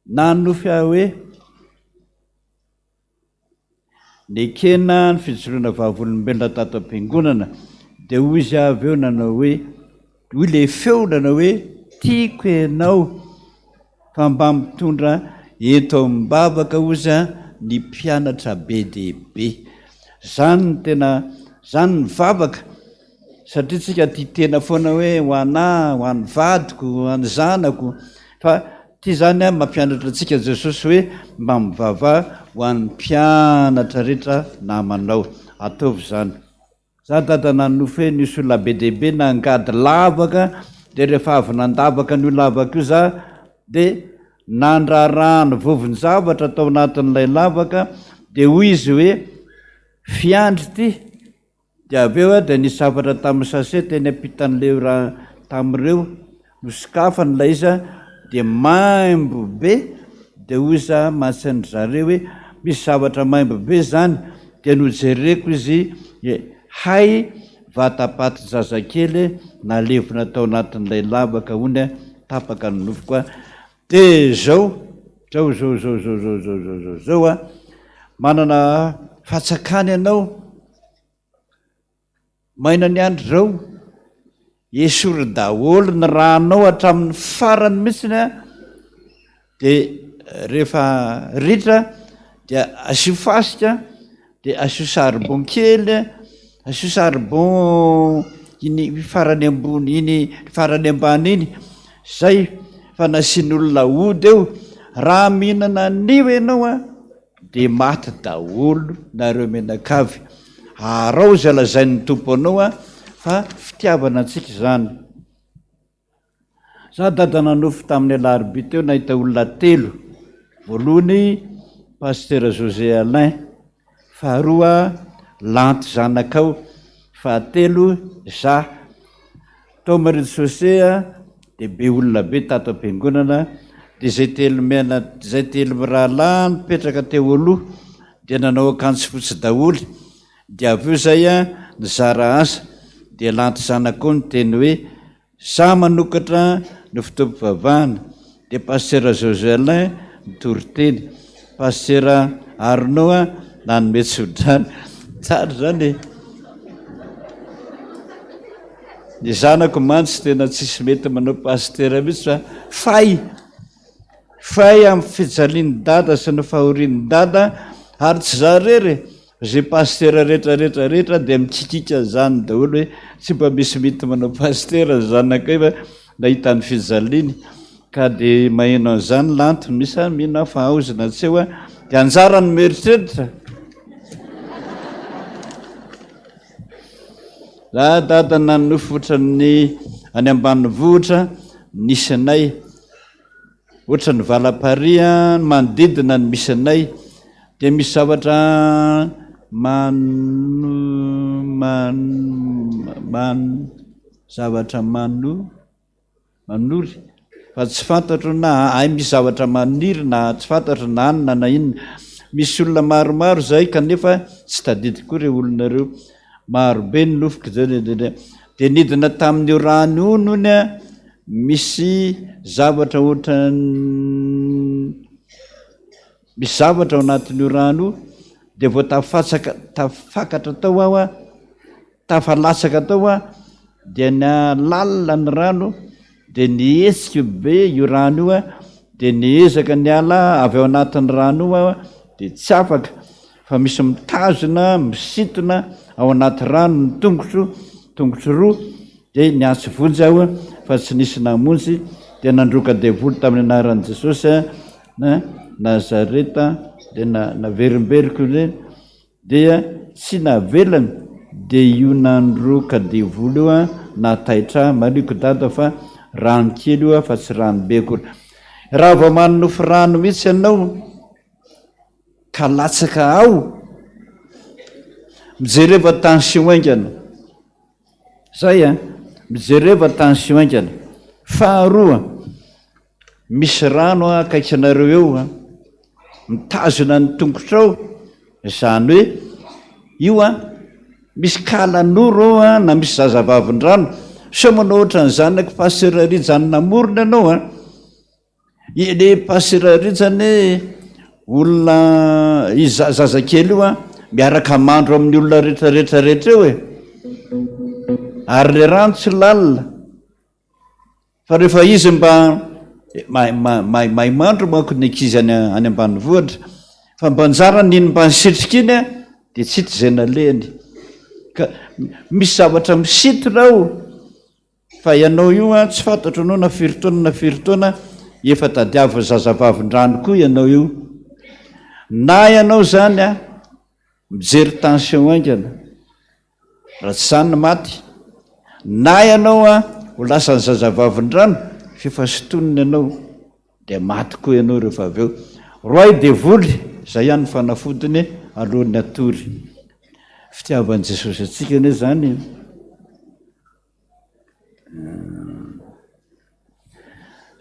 nanofy aho hoe nekena ny fijoroana vavolombelona tato am-piangonana dia hoy izy avy eo nanao hoe hoy le feo nanao hoe tiako ianao fa mba mitondra eto am-bavaka oza ny mpianatra be dehibe. Zany ny tena zany ny vavaka satria tsika tia tena foana hoe ho anahy, ho an'ny vadiko, ho an'ny zanako, fa tia zany mampianatra antsika Jesosy hoe mba mivavah ho an'ny mpianatra rehetra namanao. Ataovy zany. Za tata nanofo hoe nisy olona be dehibe nangady lavaka dia rehefa avy nandavaka n'io lavaka io za dia nandrarano vovony zavatra tao anatin'ilay lavaka dia hoy izy hoe fiandry ty dia avy eo dia nisy zavatra tamin'ny sase teny ampitan'ileo raha tamin'ireo nosokafany ilay izy dia maimbo be dia hoy izy matsain'ny zareo hoe misy zavatra maimbo be zany dia nojereko izy hay vatapaty zazakely nalevona tao anatin'ilay lavaka hony tapaka ny nofoko dia zao manana fatsakany ianao maina ny andro zao esory daholo ny ranao hatramin'ny farany mihitsiny dia rehefa ritra dia asio fasika dia asio saribon kely asio saribon iny farany ambony iny farany ambany iny zay fa nasian'olona ody eo raha mihinana anio ianao dia maty daholo nareo menakavy. Arao zay lazain'ny tompo anao fa fitiavana antsika zany. Za dada nanofo tamin'ny alarobia teo nahita olona telo. Voalohany pasteur José Alain, faharoa Lanto zanakao, fahatelo za. Tao Marie José dia be olona be tato am-piangonana dia zay telo mirahalahy nipetraka teo aloha dia nanao akanjo fotsy daholo dia avy eo zay nizara asa dia Lanto zanakao ny teny hoe za manokatra ny fitompivavahana dia pasteur José Alain mitory teny pasteur Arnaud nanome tsodrany tsara zany ny zanako mantsy tena tsisy mety manao pasteur mihitsy fa fay amin'ny fijalian'ny dada sy ny fahorian'ny dada ary tsy za rery zay pastera rehetrarehetrarehetra dia mitsikika zany daholo hoe tsy mba misy mety manao pastera zanakay fa nahitany fijaliany ka dia maheno an'izany lanto misy a mihina fahaozina tsy eo a dia anjara ny mieritreritra za dada nanofo ohatran'ny any ambany vohitra nisy anay ohatra ny valaparia manodidina ny misy anay dia misy zavatra zavatra manory fa tsy fantatro na ay misy zavatra maniry na tsy fantatro na anina na inona misy olona maromaro zay kanefa tsy tadidiko koa reo olona reo marobe ny nofoko zay dia nidina tamin'io rano io nony a misy zavatra ohatra misy zavatra ao anatin'io rano io dia vao tafakatra tao aho a tafalatsaka tao a dia nalalina ny rano dia niesika be io rano io a dia niezaka ny ala avy ao anatin'ny rano io a dia tsy afaka fa misy mitazona misintona ao anaty rano ny tongotro roa dia niasy vonjy aho a fa tsy nisy namonjy dia nandroka devoly tamin'ny anaran'i Jesosy na Nazareta dia naverimberiko zay dia tsy navelany dia io nandroka devoly io a nataitra marioko dada fa rano kely io a fa tsy rano be akory raha vao manonofo rano mihitsy ianao ka latsaka ao mijereva tension aingana zay a mijereva tension aingana faharoa misy rano a akaiky anareo eo a mitazona ny tongotrao zany hoe io a misy kalanoro a na misy zazavavin-drano so manao ohatra ny zanaka pasterari zany namorona ianao a le pasterari zany olona zazakely io a miaraka mandro amin'ny olona rehetrarehetrarehetra eo e ary le rano tsy lalina fa rehefa izy mba mahay mandro manko ny ankizy any ambany vohatra fa mba njara niny mba nisitrika iny a dia tsy hity zay nalehany ka misy zavatra misintona ao fa ianao io a tsy fantatro anao na firy-taona efa tadiavo zazavavin-drano koa ianao io na ianao zany a mijery tension aingana raha tsy zany maty na ianao a ho lasa ny zazavavin-drano fefa sotonina ianao dia maty koa ianao rehefa avy eo roay devoly zay ihany fanafodiny alohan'ny atory fitiavan'i Jesosy atsika anie zany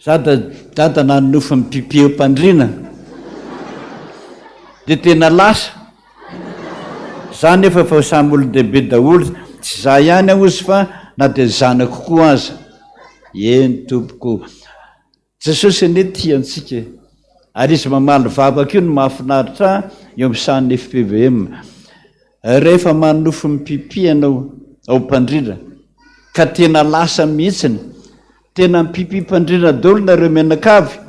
za dada nanofo mipipy eo mpandrina dia tena lasa za nefa efa samy olon-dehibe daholo tsy za ihany aho izy fa na dia zanako koa aza eny tompoko Jesosy anie tiantsika ary izy mamaly vavaka io no mahafinaritra eo amin'ny sahan'ny FPVM rehefa manofo mipipi ianao ao mpandrina ka tena lasa mihitsiny tena mipipi mpandrina daholo nareo menakavy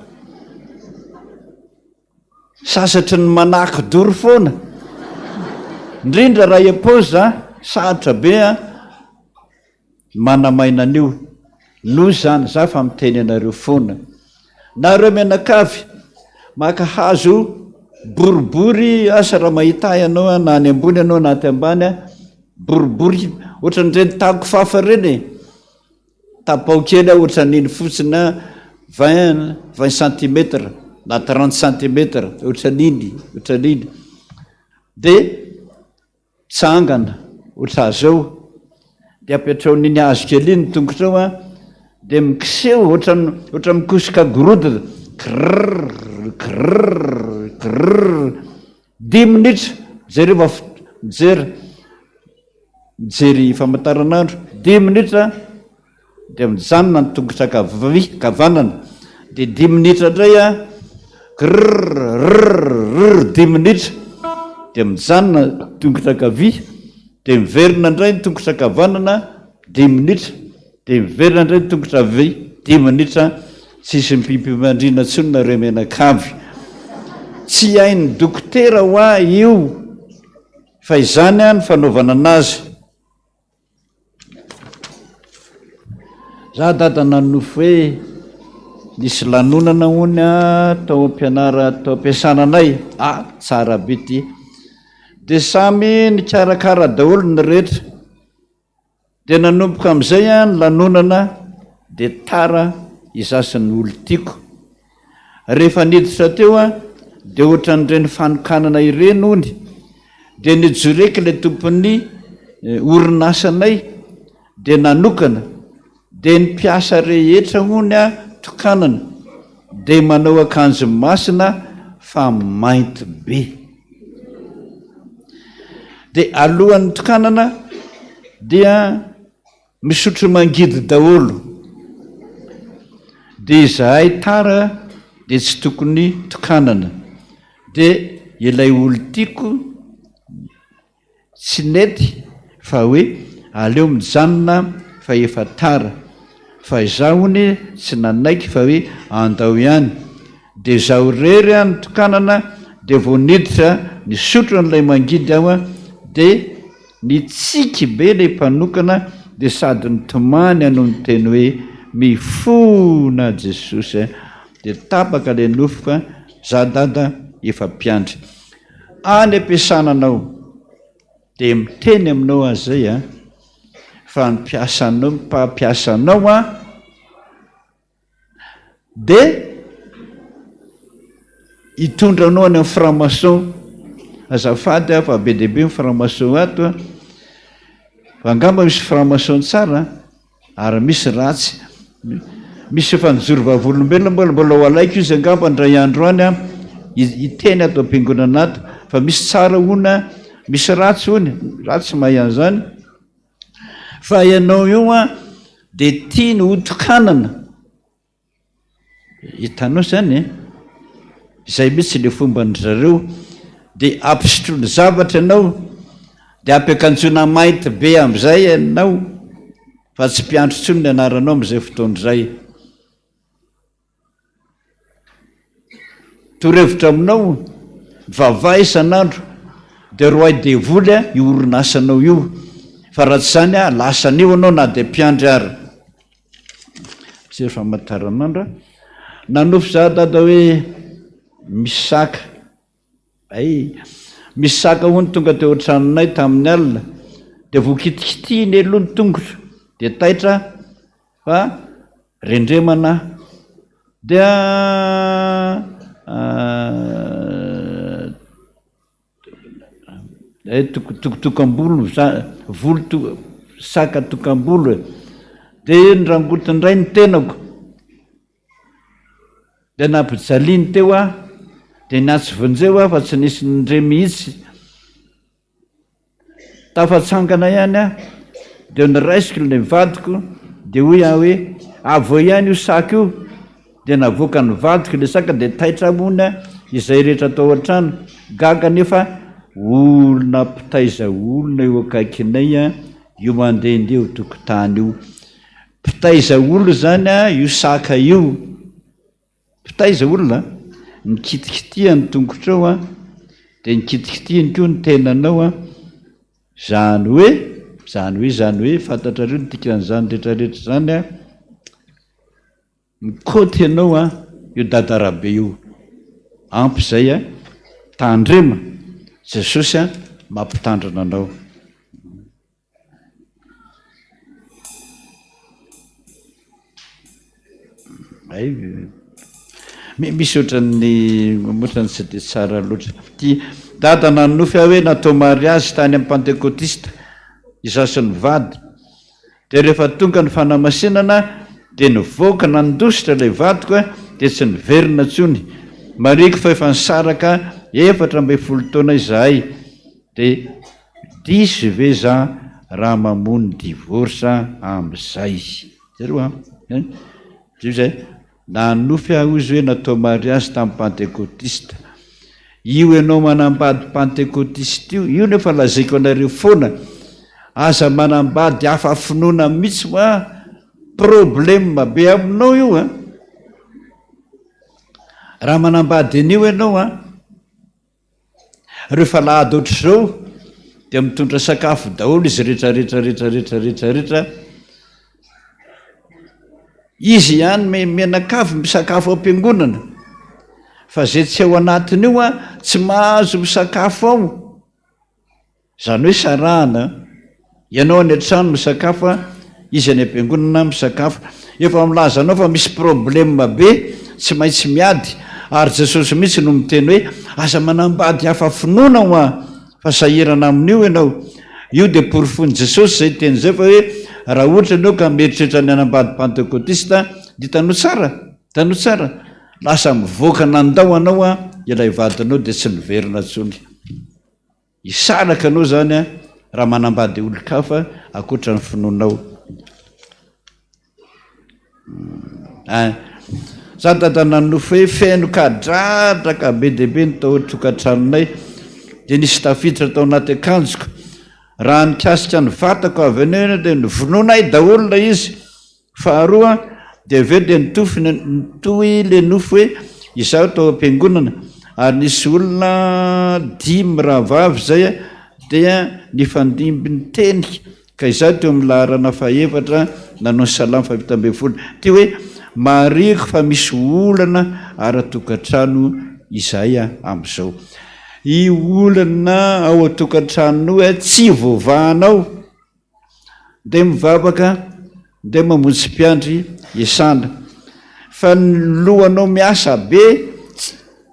sasatry ny manahky dory foana indrindra raha iapoza sarotra be a manamaina an'io noho zany za fa miteny anareo foana nareo menakavy maka hazo boribory asa raha mahita ianao na any ambony ianao na aty ambany a boribory ohatran'ireny tako fafa reny tapao kely a ohatran'iny fotsina 20 centimetre na 30 centimetre ohatran'iny dia tsangana ohatraa zao dia apetrao n'iny hazo kely iny tongotrao a dia mikiseho ohatra mikosika gorodona krrr 10 minitra zay rehefa mijery famantaranandro 10 minitra dia mijanona ny tongotra kavanana dia 10 minitra indray a krrr 10 minitra dia mijanona tongotra kavia dia miverina indray ny tongotra kavanana 10 minitra dia miverina indray ny tongotra avy 10 minitra tsisy mipipi mandrina tsony nareo menakavy tsy hain'ny dokotera hoa io fa izany a ny fanaovana anazy. Za dada nanofo hoe nisy lanonana hony a tao ampiasana anay. Tsara be ty. De samy nikarakara daholo ny rehetra. De nanomboka am'izay a ny lanonana de tara izasany olo tiako. Rehefa niditra teo a de ohatran'ireny fanokanana ireny hony. De nijoreky le tompon'ny orinasanay de nanokana. De ny mpiasa rehetra hony a tokanana de manao akanjo masina fa mainty be. De alohan'ny tokanana dia misotro mangidy daholo. De izahay tara de tsy tokony tokanana. De ilay olo tiako tsy nety fa hoe aleo mijanona fa efa tara. Fa izaho hony tsy nanaiky fa hoe andao ihany. De zaho rery a ny tokanana de vao niditra nisotro n'ilay mangidy aho a de nitsiky be lay mpanokana de sady nitomany ano ny teny hoe mifona Jesosy. De tapaka le nofoka, za dada efa mpiandry. Any ampiasana anao de miteny aminao azay a fa ny mpampiasanao a de hitondra anao any amin'ny franc-maçon. Azafady fa be dehibe ny franc-maçon ato a. Fa angamba misy franc-maçon tsara ary misy ratsy. Misy efa nijoro vavolombelona mbola ho alaiko izy angamba ndray andro any a hiteny ato am-piangonana ato. Fa misy tsara hona, misy ratsy hony, ratsy mahay an'izany. Fa ianao io a de tia ny hotokanana. Hitanao zany izay mihitsy le fomba ny zareo. De ampisotrony zavatra ianao de ampiakanjona mainty be am'izay ianao fa tsy mpiandro tsony ny anaranao am'izay fotoana izay. Torevitra aminao vava isan'andro de roay devoly a ioorinasanao io. Fa raha tsy zany a lasan'io anao na de mpiandry ary. Tsy famataran'andro nanofo za dada hoe misy saka. Misy saka hony tonga teo an-tranonay tamin'ny alina de vokitikitiny aloha ny tongotra de taitra fa rendremana dia tokambolo volo saka tokambolo de nyrangotiny ray ny tenako de nampijaliany teo a de niatsy vonjeo a fa tsy nisy nindre mihitsy. Tafatsangana ihany a de niraisiko le vadiko de hoe avao ihany io saka io. De navoaka ny vadiko le saka de taitra mona izay rehetra tao an-trano gaga nefa olona mpitaiza olona eo akaikinay a io mandehandeha eo tokotany io. Mpitaiza olo zany a io saka io. Mpitaiza olona nikitikitiany tongotra ao a de nikitikitiany koa ny tenanao a. Zany hoe fantatrareo ny dikan'izany rehetrarehetra zany a. Mikoty ianao a io dadarabe io. Ampy zay a tandrema Jesosy a mampitandrana anao. Misy ohatrany tsy de tsara loatra. Ty dada nanofy aho hoe natao mariazy tany amin'ny Pentecôtiste izasany vady. De rehefa tonga ny fanamasinana de nivoaka nandositra lay vadiko de tsy niverina tsony. Mariko fa efa nisaraka 14 taona izahay. De diso ve za raha mamono divorsa am'izay. Zero a. Zay nanofy aho izy hoe natao mariazy tamin'ny Pentecôtiste. Io ianao manambady Pentecôtiste io nefa lazaiko anareo foana. Aza manambady hafa finoana mihitsy hoa problème be aminao io a. Raha manambady an'io ianao a rehefa lahady ohatr'izao dia mitondra sakafo daholo izy rehetrarehetrarehetrarehetrarehetrarehetra izy ihany menakavy misakafo am-piangonana fa zay tsy ao anatiny io a tsy mahazo misakafo ao, zany hoe sarahana. Ianao any an-trano misakafo a, izy any am-piangonana misakafo, efa milaza anao fa misy problema be tsy maintsy miady, ary Jesosy mihitsy no miteny hoe aza manambady hafa finoana ho a fa sahirana amin'io ianao. Io dia porofony Jesosy zay teny zay fa hoe raha ohatra anao ka mieritreritra ny anambady pentecôtista dia hitanao tsara, lasa mivoaka nandao anao a, ilay vadinao dia tsy miverina tsony. Isaraka anao zany a raha manambady olon-kafa akoatra ny finoanao. Za tata nanofo hoe feno kadradraka be dehibe ny tao tokantranonay, dia nisy tafiditra tao anaty akanjoko, raha nikasika ny vatako avy eny dia nivonoanay daholo lay izy. Faharoa dia aveo dia nitohy le nofo hoe izaho tao am-piangonana, ary nisy olona 5 rahavavy zay a dia nifandimby ny teny, ka izaho teo amin'ny laharana faha-efatra nanao salamy fahavita-ambin'ny-folo. Ty hoe mariko fa misy olana ara-tokantrano izay a amin'izao. I olana ao a-tokantranonao a tsy voavahanao, dia mivavaka, dia mamonjy mpiandry isana, fa ny lohanao miasa be,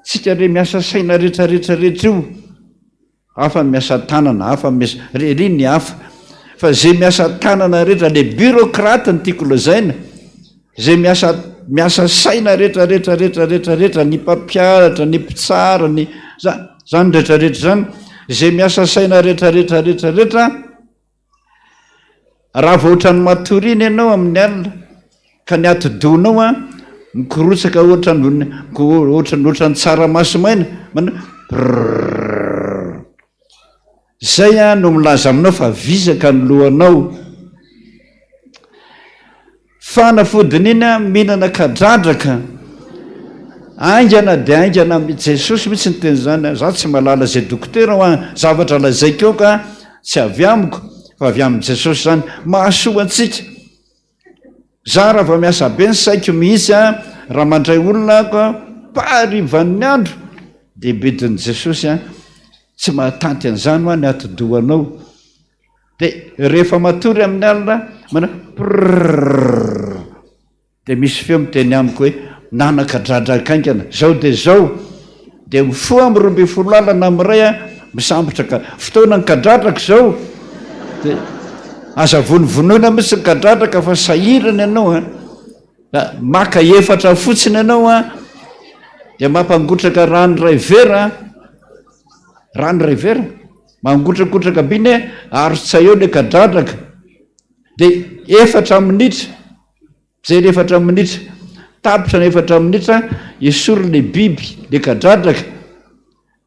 tsika re miasa saina rehetrarehetrarehetra io, hafa miasa tanana, hafa miasa riny hafa, fa zay miasa tanana rehetra, le birokrata ny tiako lazaina, zay miasa saina rehetrarehetrarehetrarehetrarehetra, ny mpampiaratra, ny mpitsara, ny zany rehetrarehetra zany, zay miasa saina rehetrarehetrarehetrarehetra, raha vao ohatrany matoriny ianao amin'ny alina ka ny ati-donao a mikorotsaka ohatrany tsaramaso maina, zay a no milaza aminao fa visaka ny lohanao. Fanafodiny iny a mihinana kadradraka, aingana dia aingana, Jesosy mihitsy ny teny zany. Za tsy malala zay dokotera ho zavatra lazaiko eo ka tsy avy amiko fa avy amin'ny Jesosy zany. Mahasoa antsika. Za raha va miasa be ny saiko mihitsy a, raha mandray olona ka parivan'ny andro, dia bedin'i Jesosy a tsy mahatanty an'izany hoa ny ati-dohanao. Dia rehefa matory amin'ny alina dia misy feo miteny amiko hoe nanakadradraka aingana, zao dia zao, dia mifoa amin'ny 12 alina amin'ray a misambotra ka fotoana ny kadradraka zao, dia aza vonovonoina mihitsy ny kadradraka fa sahirana ianao a. Maka 4 fotsiny ianao a, dia mampangotraka rano ray vera, mangotrakotraka biny arotsay eo le kadradraka, dia 4 minitra, zay 4 minitra, tapitra ny 4 minitra esory le biby le kadradraka,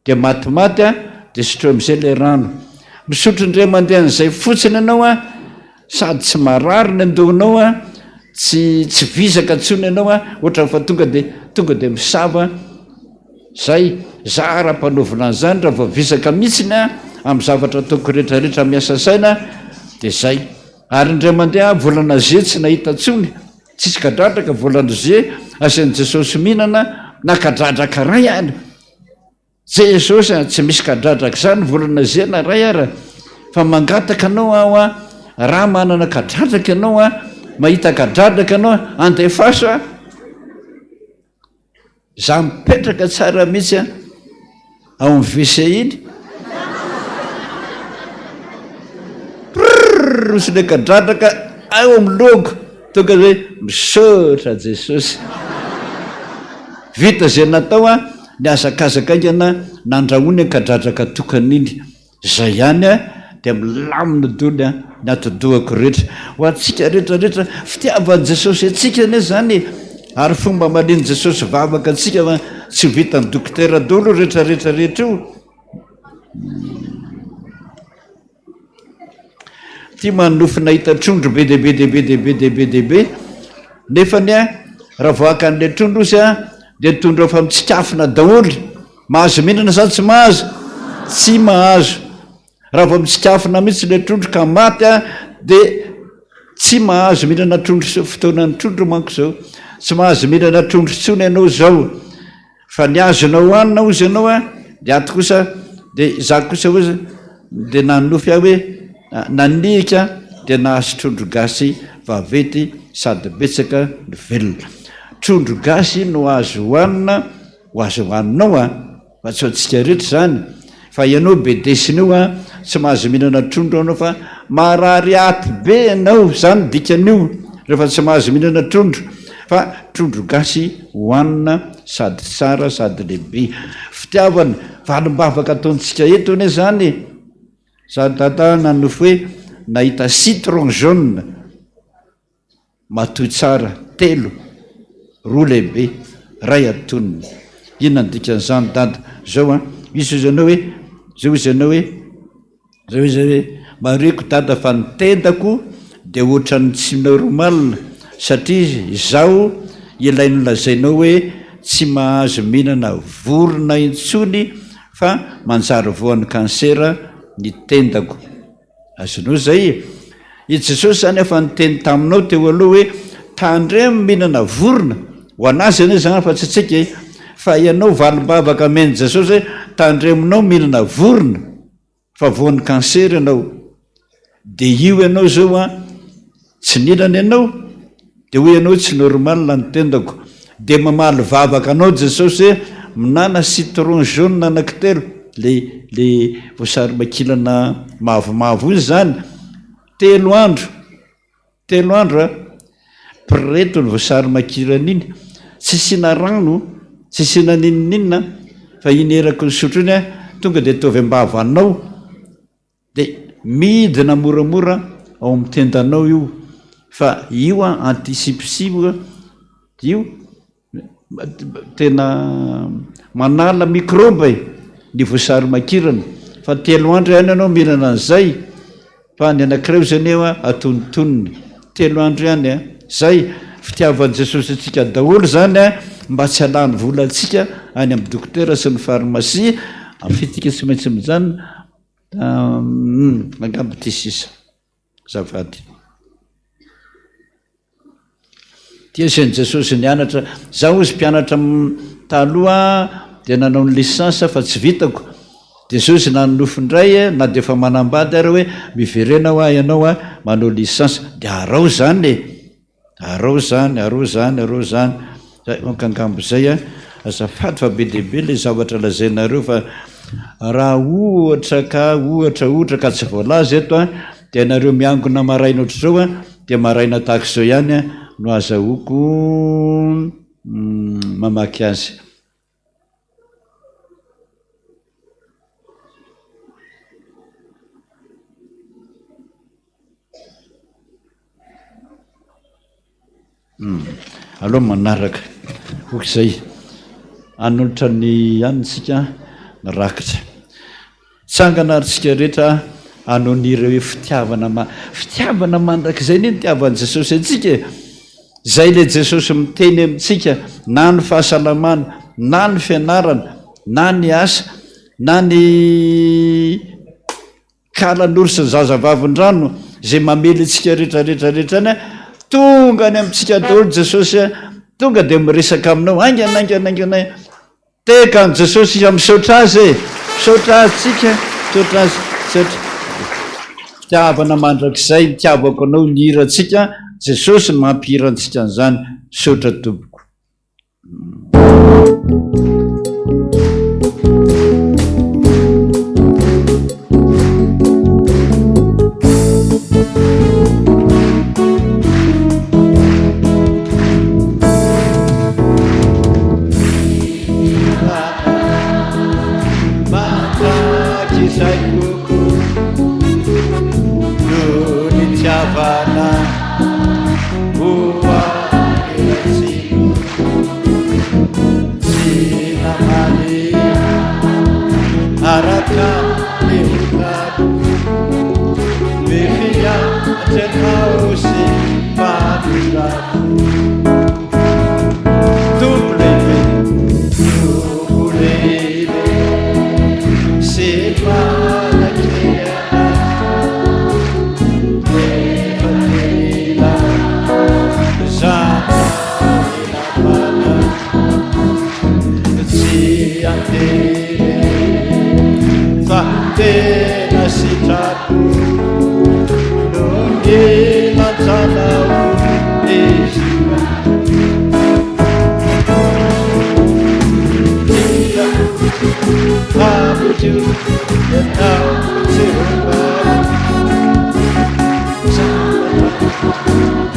dia matimaty a, dia sotro amin'izay le rano. Misotro indray mandeha an'izay fotsiny ianao a, sady tsy marary ny andohanao a, tsy visaka ntsony ianao a, ohatra fa tonga dia misava. Zay za raha-mpanaovina an'izany raha vao visaka mihitsiny a amin'ny zavatra ataoko rehetrarehetra miasa saina, dia zay. Ary indray mandeha volana ze tsy nahita ntsony, tsisy kadradraka volana ze asian'i Jesosy mihinana na kadradraka ray any. Jesosy tsy misy kadradraka zany volana ze na ray ara, fa mangataka anao ao a, raha manana kadradraka ianao a, mahita kadradraka anao a, andefaso a, za mipetraka tsara mihitsy a ao amin'ny WC iny, rosy le kadradraka ao amin'ny logo, tonga zay misaotra Jesosy. Vita zay natao a, ny azakazaka aingana nandrahoany kadradraka tokan'iny. Zay ihany a dia milamina dony a ny ati-dohako rehetra. Ho antsika rehetrarehetra fitiavan'i Jesosy atsika ane zany, ary fomba maliny Jesosy vavaka antsika fa tsy vitany dokotera daholo rehetrarehetrarehetra io. Ty manofy nahita trondro be dehibe, nefany a raha voaka an'le trondro izy a, dia trondro efa mitsikafina daholo. Mahazo mihinana sa tsy mahazo? Tsy mahazo. raha vao mitsikafona mihitsy le trondro ka maty a dia tsy mahazo mihinana trondro fotoanany trondro manko zao tsy mahazo mihinana trondro tsony ianao zao fa ny azonao hoanina ozy ianao a de aty kosa de zako kosa ozy de nanofy aho hoe nanika de nahazo trondro gasy vavety sady betsaka ny velona trondro gasy no azo hoanina ho azo hoaninao a fa tsy atsika rehetra zany fa ianao be desinao a tsy mahazo mihinana trondro anao fa marary aty be ianao zany dikan'io rehefa tsy mahazo mihinana trondro fa trondro gasy hoanina sady tsara sady lehibe fitiavana valim-bavaka ataontsika eto ane zany sady tata nanofy hoe nahita citron jaune matoy tsara 3 roa lehibe ray atoniny ino nandikan'izany dada zao a izy izy anao hoe zao izy anao hoe zao izy hoe mareko dada fa nitendako de ohatrany tsy normalina satria izao ilaino lazainao hoe tsy mahazo mihinana vorona intsony fa manjary voan'ny kansera ny tendako azonao zay i Jesosy zany efa niteny taminao teo aloha hoe tandre mihinana vorona ho anazy ane zany fa tsy tsika fa ianao valim-bavaka meny Jesosy hoe tandreminao mihinana vorona fa voan'ny kansera ianao de io ianao zao a tsy nihinana ianao de hoe ianao tsy normalina ny tendako de mamaly vavaka anao Jesosy hoe minana citron jaune anankitelo le voasary makilana mavomavo iny zany 3 andro a preto ny voasary makilana iny tsy sina rano tsy sina ninoninona fa inerako ny sotro iny a tonga de tovy ambavanao de midina moramora ao amin'ny tendanao io fa io a antisipisivo io tena manala microbe ny voasary makirana fa 3 andro ihany ianao mihinana an'izay fa ny anankiray zany eo a atonitoniny 3 andro ihany a zay fitiavan'i Jesosy atsika daholo zany a mba tsy halany vola atsika any amin'ny dokotera sy ny pharmacie afitika tsy maintsy mijany angambo ty sisa zavady tia sen Jesosy nianatra zaho izy mpianatra taloha de nanao ny lisansa fa tsy vitako Jesosy nanofindray na de efa manambady ary hoe miverena ho a ianao a manao lisansa de arao zany arao zany zay mankangambo zay a azafady fa be dehibe le zavatra lazainareo fa raha ohatra ka tsy voalaza eto a de anareo miangona maraina ohatr' zao a de maraina tahaka zao ihany a no azahoako mamaky azy aloha manaraka okizay anolotra ny anitsika nyrakitra tsangana arytsika rehetra anonireo hoe fitiavana mandrak'izay ny nitiavan'i Jesosy atsika zay le Jesosy miteny amintsika na ny fahasalamana na ny fianarana na ny asa na ny kalan'ory sy ny zazavavin-drano zay mamely atsika rehetrarehetrarehetra any a tonga any amintsika daholo Jesosy a tonga de miresaka aminao ainganainganaingana teka ny Jesosy misaotra azy misaotra azytsika misaotra azy saotra fitiavana mandrak'izay mitiavako anao ny hiratsika Jesosy ny mampihirantsika an'izany misaotra tompoko Separa que elatsanao ezika dia abotio ianao Jehova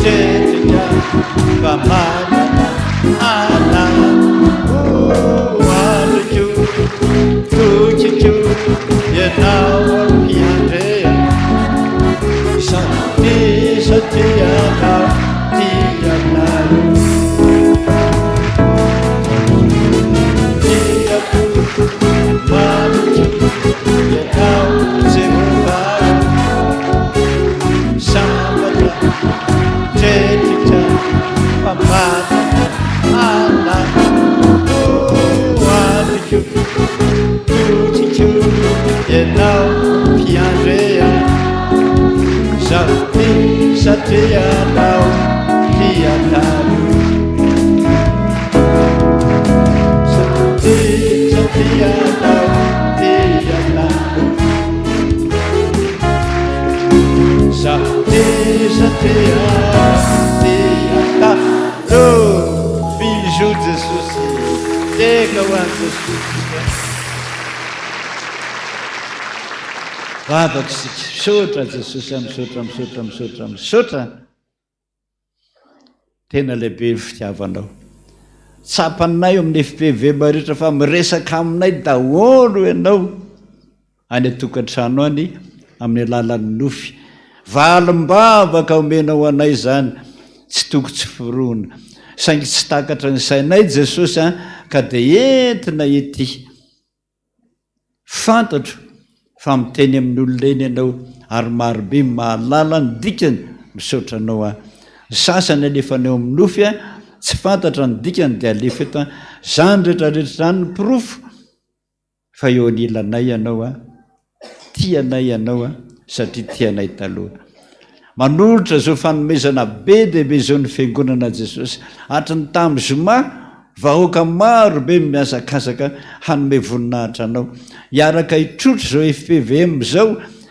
tetika famanana ala andrikio tokikio ianao ampiandrea satianao tianao tiako manikio ianao Jehova sabata tetika famanana ala andrikio tokikio ianao ampiandrea satianao tianao satianao tianao tianao bijou Jesús teka ho any Jesús vavaka sika misaotra Jesosy misaotra tena lehibe ny fitiavanao tsapanay amin'ny FPV rehetra fa miresaka aminay daholo ianao any atokantrano any amin'ny alalan'ny nofy valim-bavaka omenao anay zany tsy toko tsy foroana saingy tsy takatra ny sainay Jesosy ka dia entina ety fantatro fa miteny amin'ny ololeny ianao ary marobe mahalala ny dikany misaotranao sasany alefanao amin'ny nofy tsy fantatra ny dikany dia alefa eto zany rehetrarehetra zany ny pirofo fa eo anilanay ianao tianay ianao satria tianay taloha manolotra zao fanomezana be dehibe zao ny fiangonana Jesosy hatrany tamin'ny zoma vahoaka maro be miasakasaka hanome voninahitra anao hiaraka hitrotro zao FPVM zao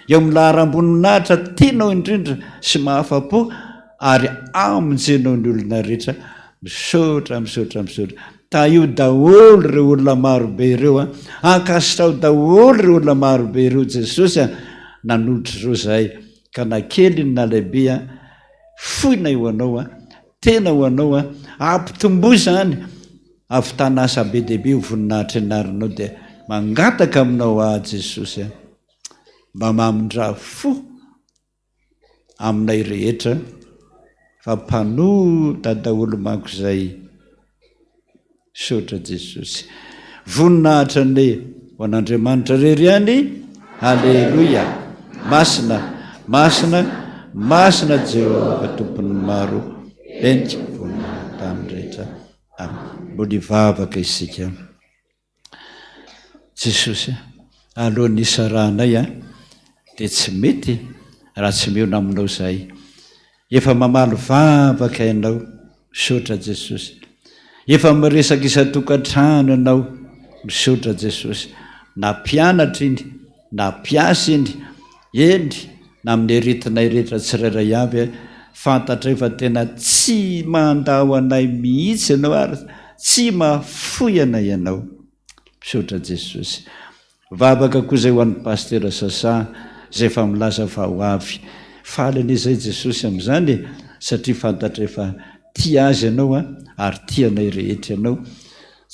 eo milaharam-boninahitra tianao indrindra sy mahafa-po ary amonjenao ny olona rehetra misaotra ta io daholo ireo olona marobe ireo ankasitrao daholo ireo olona marobe ireo Jesosy nanolotra zao zahay ka na kely na lehibe foina eo anao tena ho anao ampitombo zany avitana asa be dehibe ho voninahitra ianarinao dia mangataka aminao Jesosy mba mamindra fo aminay rehetra fa mpanota daholo manko zay sotra Jesosy voninahitra ne ho an'Andriamanitra rery any alleluia masina Jehova tompony maro entika voninahitra tamin'ny rehetra mbola hivavaka isika Jesosy alohan'ny isarahanay dia tsy mety raha tsy miona aminao zahay efa mamaly vavaka ianao misaotra Jesosy efa miresaka isan-tokantrano ianao misaotra Jesosy na mpianatra iny na mpiasa iny eny na amin'ny aretinay rehetra tsirairay avy fantatra efa tena tsy mandaho anay mihitsy ianao ary tsy mahafoy anay ianao misaotra Jesosy vavaka koa zay ho an'ny pastera Sasa zay efa milaza fa ho avy faly an'izay Jesosy amin'izany satria fantatra efa tia azy ianao ary tianay rehetra ianao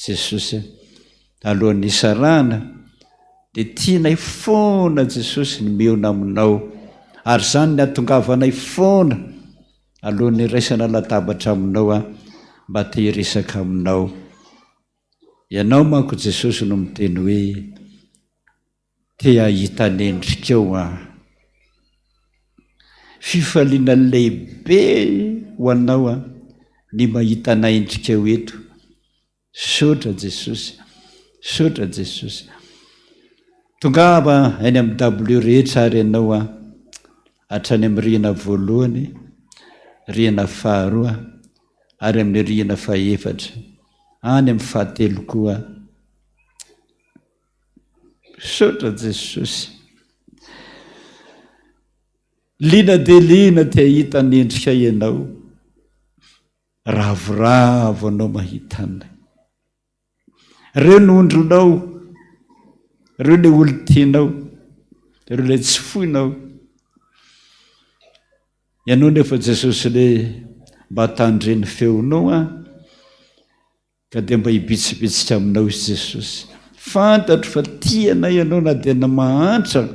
Jesosy alohan'ny isarahana dia tianay foana Jesosy ny meona aminao ary zany ny atongavanay foana alohan'ny raisana latabatra aminao mba te hiresaka aminao ianao manko Jesosy no miteny hoe te hahita nendrikao fifaliana lehibe ho anao ny mahita naendrikao eto sotra Jesosy tongava any amin'ny W rehetra ary ianao hatrany amin'ny rihana voalohany rihana faharoa ary amin'ny rihana fahaefatra any amin'ny fahatelo koa sotra Jesosy liana dia liana tia hita nyendrika ianao, ravoravo anao mahitana. Reo no ondronao, reo le olo tianao, reo le tsy foinao. Ianao nefa Jesosy le mba tandreny feonao ka dia mba hibitsibitsika aminao izy Jesosy. Fantatro fa tiana ianao na dia na mahantra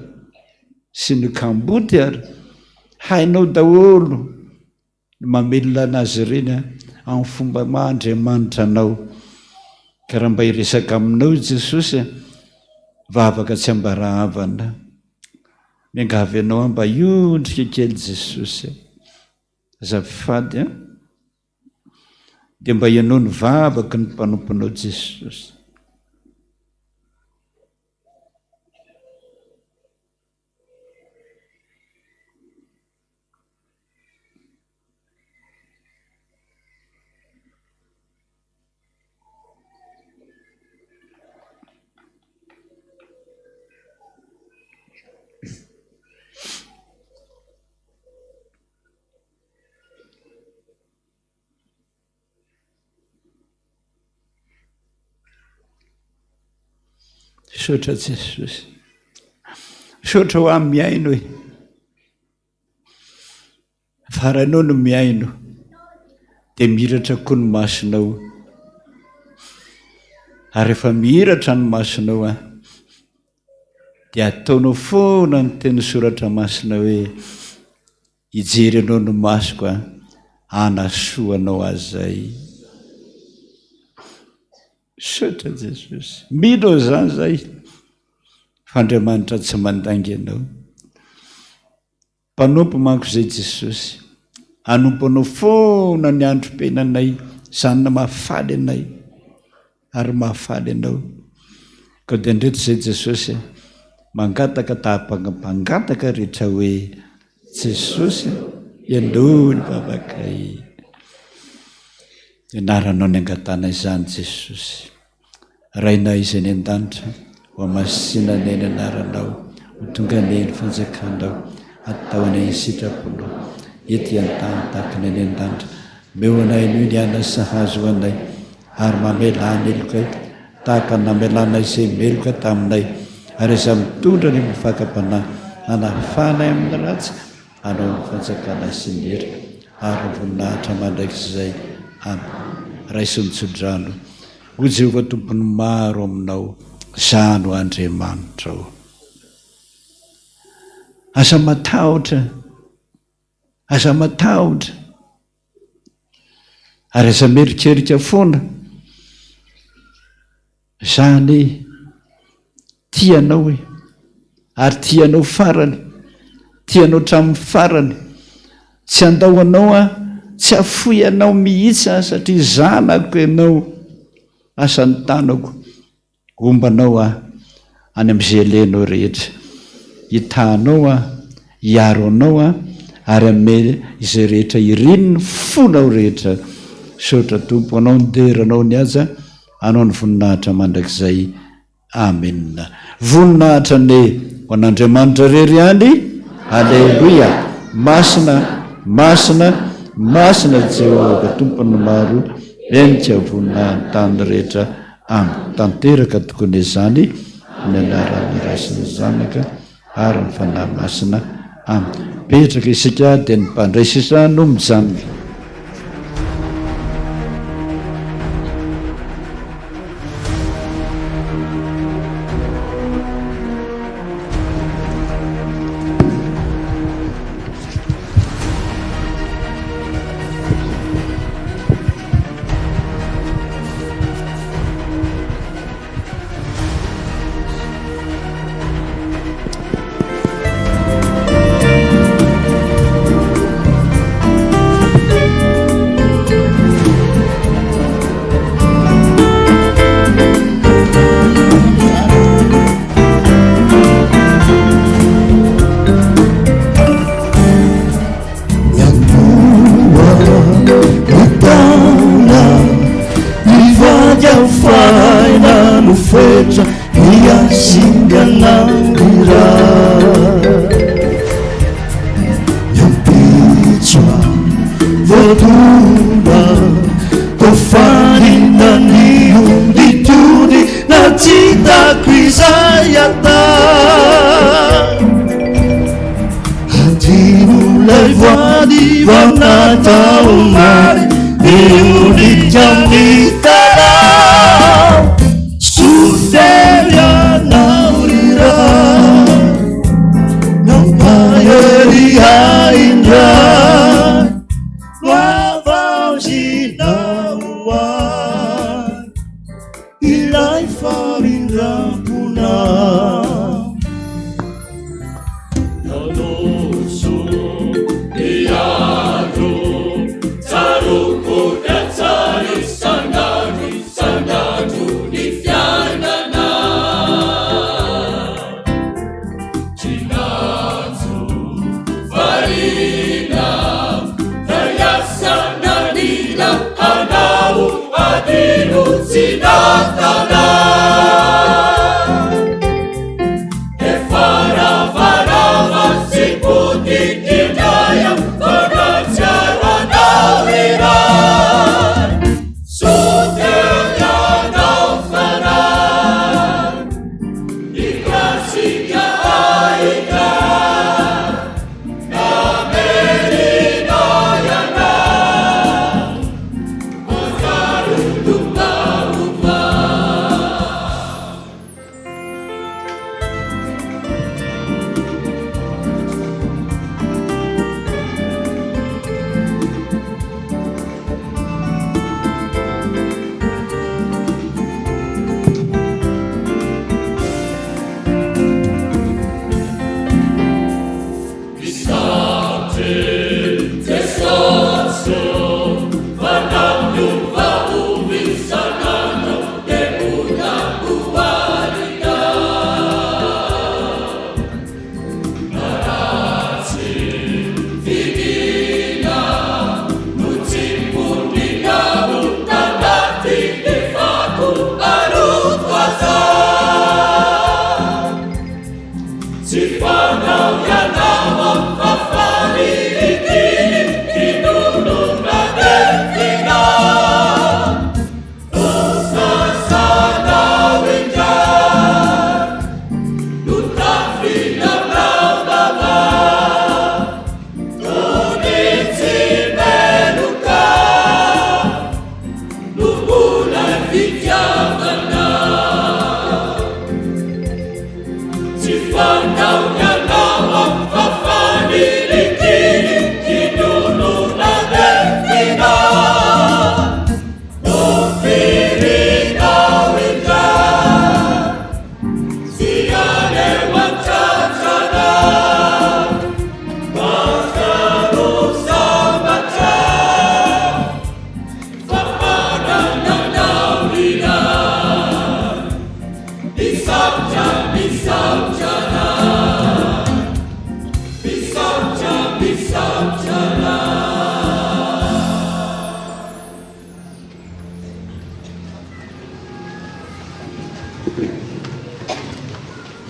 sy ny kamboty ary hainao daholo mamelona anazy ireny amin'ny fomba mahandriamanitra anao. Ka raha mba hiresaka aminao Jesosy vavaka tsy ambarahavana. Miangavy ianao mba iondrika kely Jesosy. Azafady dia mba ianao ny vavaky ny mpanomponao Jesosy. Sotra Jesosy, sotra ho amin'ny miaino hoe faranao no miaino dia mihiratra koa ny masonao. Ary rehefa mihiratra ny masonao dia ataonao foana ny teny soratra masina hoe hijery anao no masoko hanasoanao azy. Sotra Jesosy, mino zany zay fa Andriamanitra tsy mandangy ianao. Mpanompo manko zay Jesosy, hanompo anao foana ny androm-piainanay, zany na mahafaly anay ary mahafaly anao. Ka dia ndreto zay Jesosy mangataka taham-pangataka rehetra hoe Jesosy ianao ny vavakay. Anaranao ny angatana izany Jesosy. Rainay izay ny an-danitra ho masinanay ny anaranao, ho tonga nay ny fanjakanao, atao anay ny sitraponao, ety an-tany tahaka ny any an-danitra. Meo anay noho ny ana sahazo anay ary mamelana elokay tahaka namelana izay meloka taminay, ary iza mitondra ny mifakam-panahy hanafanay amin'ny ratsy hanao ny fanjakana sy ny hery ary voninahitra mandrakizay. Raisy mitsodrano ho Jehovah tompony maro aminao, zano Andriamanitra ao. Aza matahotra, aza matahotra ary aza merikerika foana zany tianao ary tianao farany, tianao tramin'ny farany, tsy andahoanao tsy afoy anao mihitsy satria zanako ianao, asany tanako. Ombanao any amin'izay ilainao rehetra, hitanao hiaro anao ary ame izay rehetra irininy fonao rehetra. Sotra Tompo, anao ny deranao ny aza, anao ny voninahitra mandrakizay. Amen. Voninahitra ny ho an'Andriamanitra rery any. Alleluia. Masina, masina, masina Jehovah tompony maro, enika voninahitra tany rehetra amin'ny tanteraka tokony izany ny anaran'ny rasiny zanaka ary ny fanahy masina. Petraka isika dia ny mpandraisisa no mijanona. tonga tofarina ny ombitony na tsy tako izay ata adinolay voany vanataomary eolika mitara suferianaurira nampayerihaindra wavaujinaua ilai famindrapuna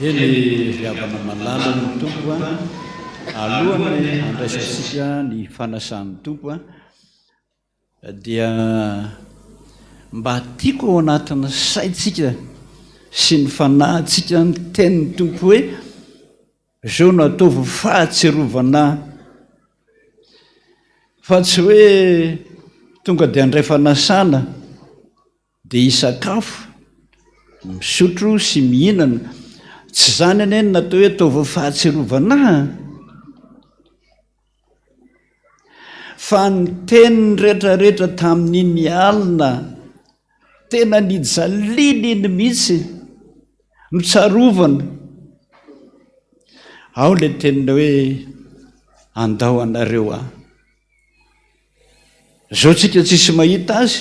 eny riavana malala ny tompo alohany andraisasika ny fanasan'ny tompo dia mba tiako ao anatin'ny saitsika sy ny fanahytsika ny tenin'ny tompo hoe zao no ataovy fahatserovana fa tsy hoe tonga dia andray fanasana dia isakafo misotro sy mihinana tsy zany ane natao hoe ataovy fahatserovana fa ny teniny rehetrarehetra tamin'iny alina tena nijaliny iny mihitsy no tsarovana ao le tenina hoe andao anareo zao tsika tsisy mahita azy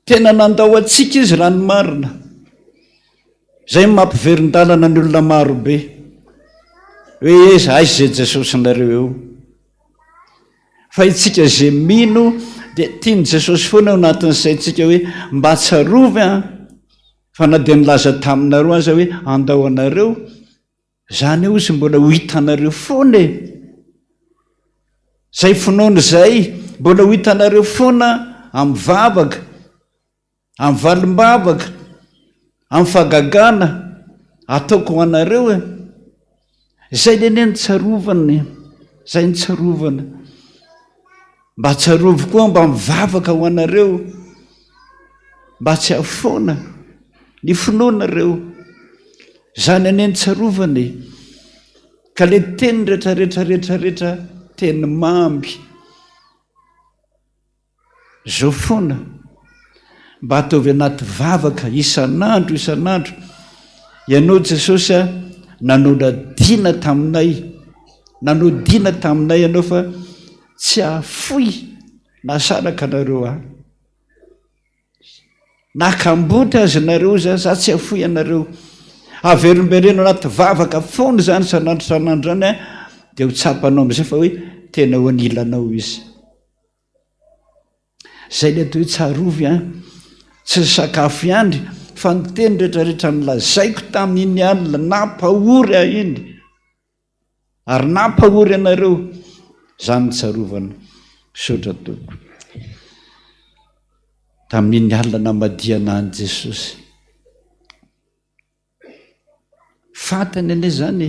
tena nandao atsika izy raha ny marina zay mampiverin-dalana ny olona marobe hoe eza aizy zay Jesosy nareo eo fa itsika zay mino dia tiany Jesosy foana ao anatin'ny saintsika hoe mba tsarovy fa na dia nilaza taminareo aza hoe andao anareo zany eo izy mbola ho hitanareo foana zay finoana zay mbola ho hitanareo foana amin'ny vavaka, amin'ny valim-bavaka, amin'ny fagagana ataoko ho anareo zay neneny tsarovany, zay nitsarovana mba tsarovy koa mba mivavaka ho anareo, mba tsy hafoana ny finoanareo, zany aneny tsarovany. Ka le teny rehetrarehetrarehetrarehetra teny mamby zao foana mba ataovy anaty vavaka isan'andro isan'andro. Ianao Jesosy nanodina taminay, nanodina taminay ianao fa tsy afoy nasaraka anareo aho, nakamboty azy nareo za tsy afoy anareo. Averimbereno anaty vavaka foana zany san'andro san'andro zany dia ho tsapanao am'izay fa hoe tena ho anilanao izy. Zay le atao hoe tsarovy tsy sakafo ihany fa ny teny rehetrarehetra nylazaiko tamin'iny alina nampahory ah iny ary nampahory anareo, zany nitsarovana sotra toko tamin'iny alina namadiana any Jesosy. Fantany ane zany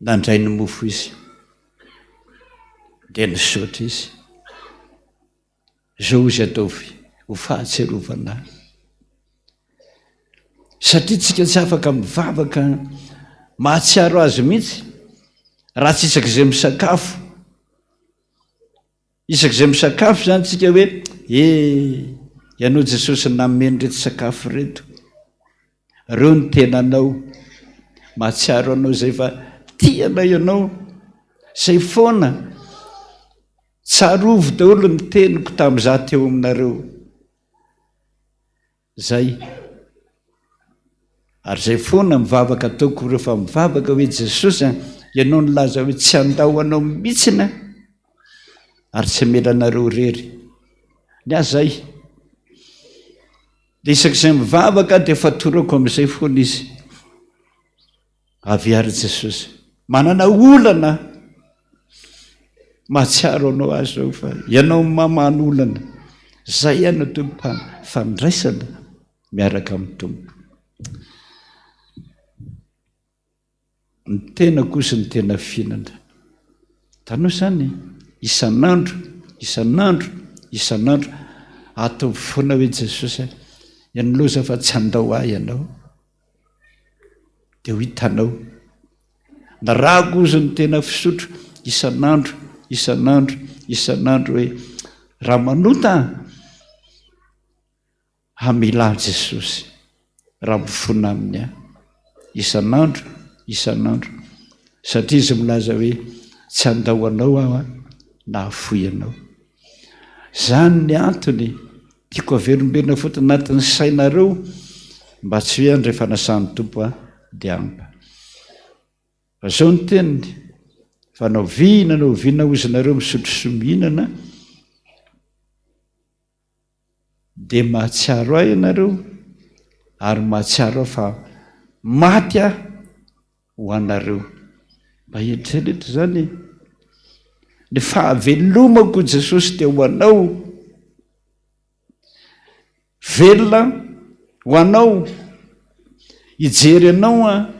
nandray ny mofo izy dia nisaotra izy, zao izy ataovy ho fahatserovana, satria tsika tsy afaka mivavaka mahatsiaro azy mihitsy raha tsy isak'izay misakafo. Isak'izay misakafo zany tsika hoe ianao Jesosy nameny reto sakafo reto, reo ny tenanao, mahatsiaro anao zay fa tianao ianao, zay foana tsarovy daholo ny teniko tamin'izah teo aminareo zay. Ary zay foana mivavaka ataoko rehefa mivavaka hoe Jesosy ianao nilaza hoe tsy andao anao mihitsiny ary tsy melanareo rery ny azay. Dia isak'izay mivavaka dia fatorako amin'izay foana izy. Avy ary Jesosy manana olana mahatsiaro anao azy zao fa ianao mamano olana, zay ihany no tompo fandraisana miaraka amin'ny tompo. Ny tena kosa ny tena fihinana, tanao zany isan'andro isan'andro isan'andro ataovy foana hoe Jesosy ianloza fa tsy andao ahy ianao, dia ho hitanao. Na raha kosa ny tena fisotro isan'andro isan'andro isan'andro hoe raha manota hamila Jesosy raha mifona aminy ahy isan'andro isan'andro, satria izy milaza hoe tsy andao anao aho na afoy anao. Zany ny antony tiako averimberina fotony anatin'ny sainareo mba tsy hoe andray fanasan'ny tompo dia ampa. Fa zao ny teniny fa nao vihinana ozinareo misotro sy mihinana dia mahatsiaro ahy ianareo ary mahatsiaro aho fa maty aho ho anareo. Mba eritreretra zany ny fahavelomako Jesosy dia ho anao, velona ho anao, hijery anao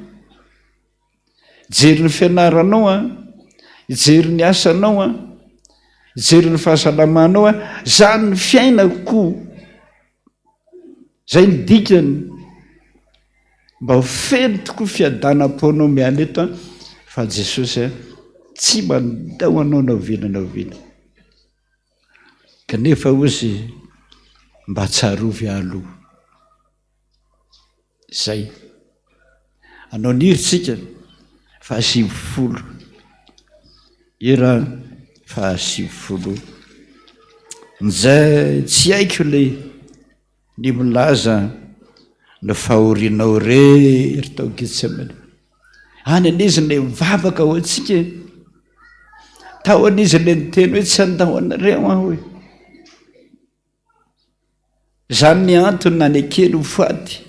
hijery ny fianaranao hijery ny asanao hijery ny fahasalamanao zany ny fiainako, zay ny dikany mba ho feno tokoa fiadanam-poanao miala eto fa Jesosy tsy mandao anao naovinanao vina kanefa ozy mba tsarovy aloha. Zay anao niritsika 50 era 50 nzay tsy haiko le ny milaza ny fahorinao rery tao Getsemane any anizy le mivavaka ho antsika tao anizy le niteny hoe tsy andao anareo aho hoe zany ny antony nanekely ho faty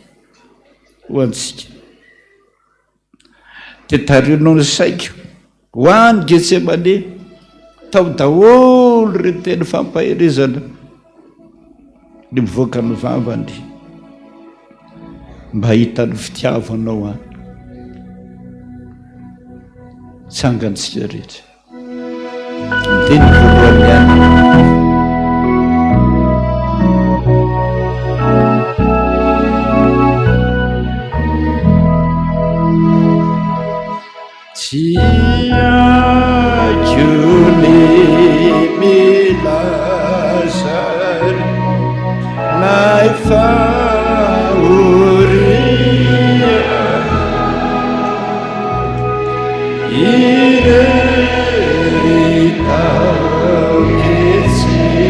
ho antsika. Dia tarinao ny saiko ho any Getsemane tao daholo ireny teny fampaherezana ny mivoaka ny vavany mba hitany fitiavanao any. Tsangantsika rehetra teny voalohany ihany. Tiakone milazary nay fahoria ireritao Getsemane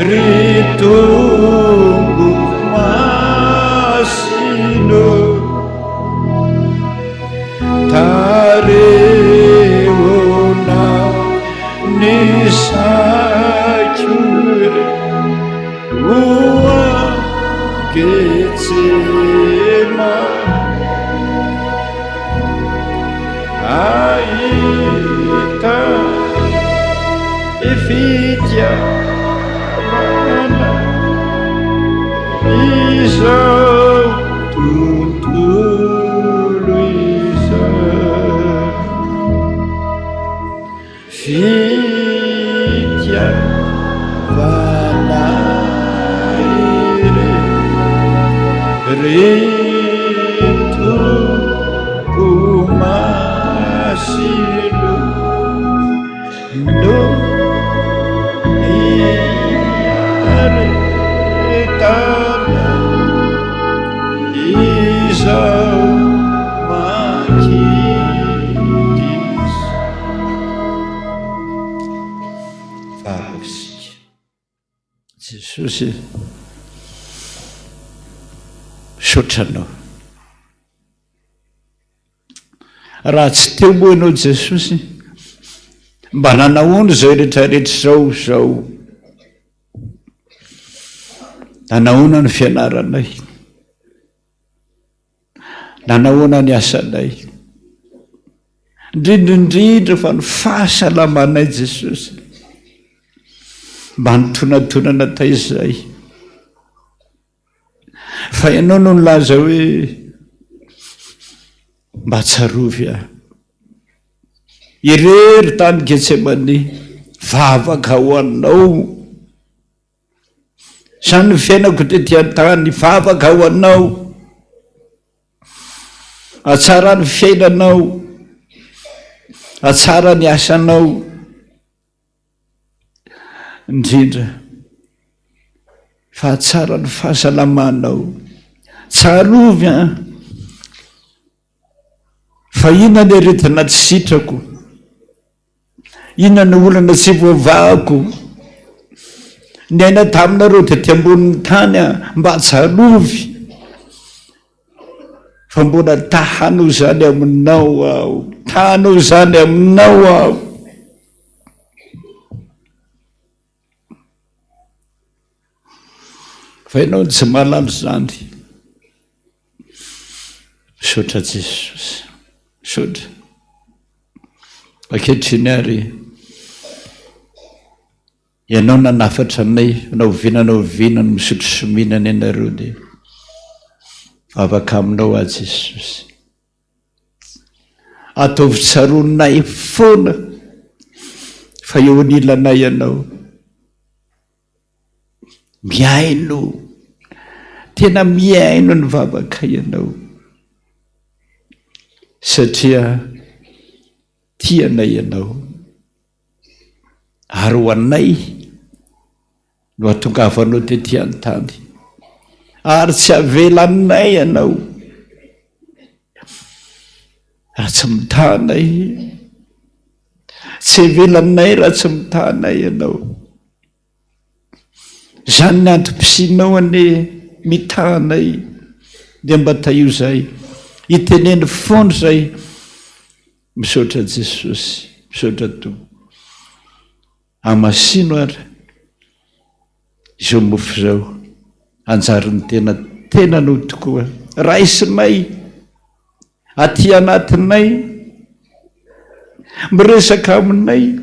ritongo masino tareona nisakure oa Getsemane ahita fitiavana izao tontolo izao fitiavana reto masilo no iaretana izao makidis vavasika. Jesosy sotranao raha tsy teo moa ianao Jesosy mba nanahoana zay rehetrarehetra zao nanahoana ny fianaranay, nanahoana ny asanay, indrindraindrindra fa ny fahasalamanay Jesosy mba nitonantonana taizay fa ianao no nilaza hoe mba tsarovy aho irery tany Getsemane vavaka ho anao sany ny fiainako tetỳ an-tany vavaka ho anao atsara ny fiainanao atsara ny asanao indrindra fa atsara ny fahasalamanao tsarovy a fa inona ny aretina tsy sitrako, inona ny olana tsy voavahako ny aina taminareo tetỳ ambonin'ny tany a mba tsarovy fa mbola tahanao zany aminao aho, tahanao zany aminao aho. Fa ianao tsy malalo zany. Misaotra Jesosy, misaotra ankehitriny ary ianao nanafatra anay naovinany misotro sy mihinana ianareo dia afaka aminao a Jesosy. Ataovy tsaronay foana fa eo anilanay ianao. Miaino, tena miaino ny vavaka ianao satria tianay ianao ary ho anay no atongavanao tetỳ an-tany ary tsy avelanay ianao raha tsy mitahanay, tsy avelanay raha tsy mitahanay ianao. Zany ny antom-pisinao ane mitahanay dia mba taio zay iteneny foana zay. Misaotra Jesosy, misaotra Tompo. Amasino ary izao mofo zao anjariny tena no tokoa raisinay aty anatinay miresaka aminay,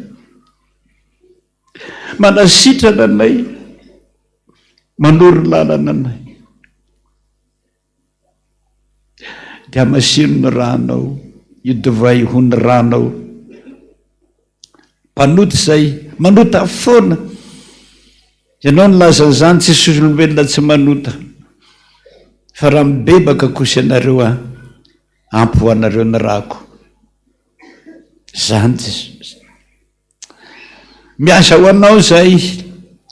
manasitrana anay, manoro lalana anay. Dia masino ny ranao, idovay ho ny ranao. Mpanoty zay, manota foana. Ianao ny lazan'izany tsisy olombelona tsy manota. Fa raha mibebaka kosa ianareo ampy ho anareo ny rako. Zany Jesosy. Miasa ho anao zay,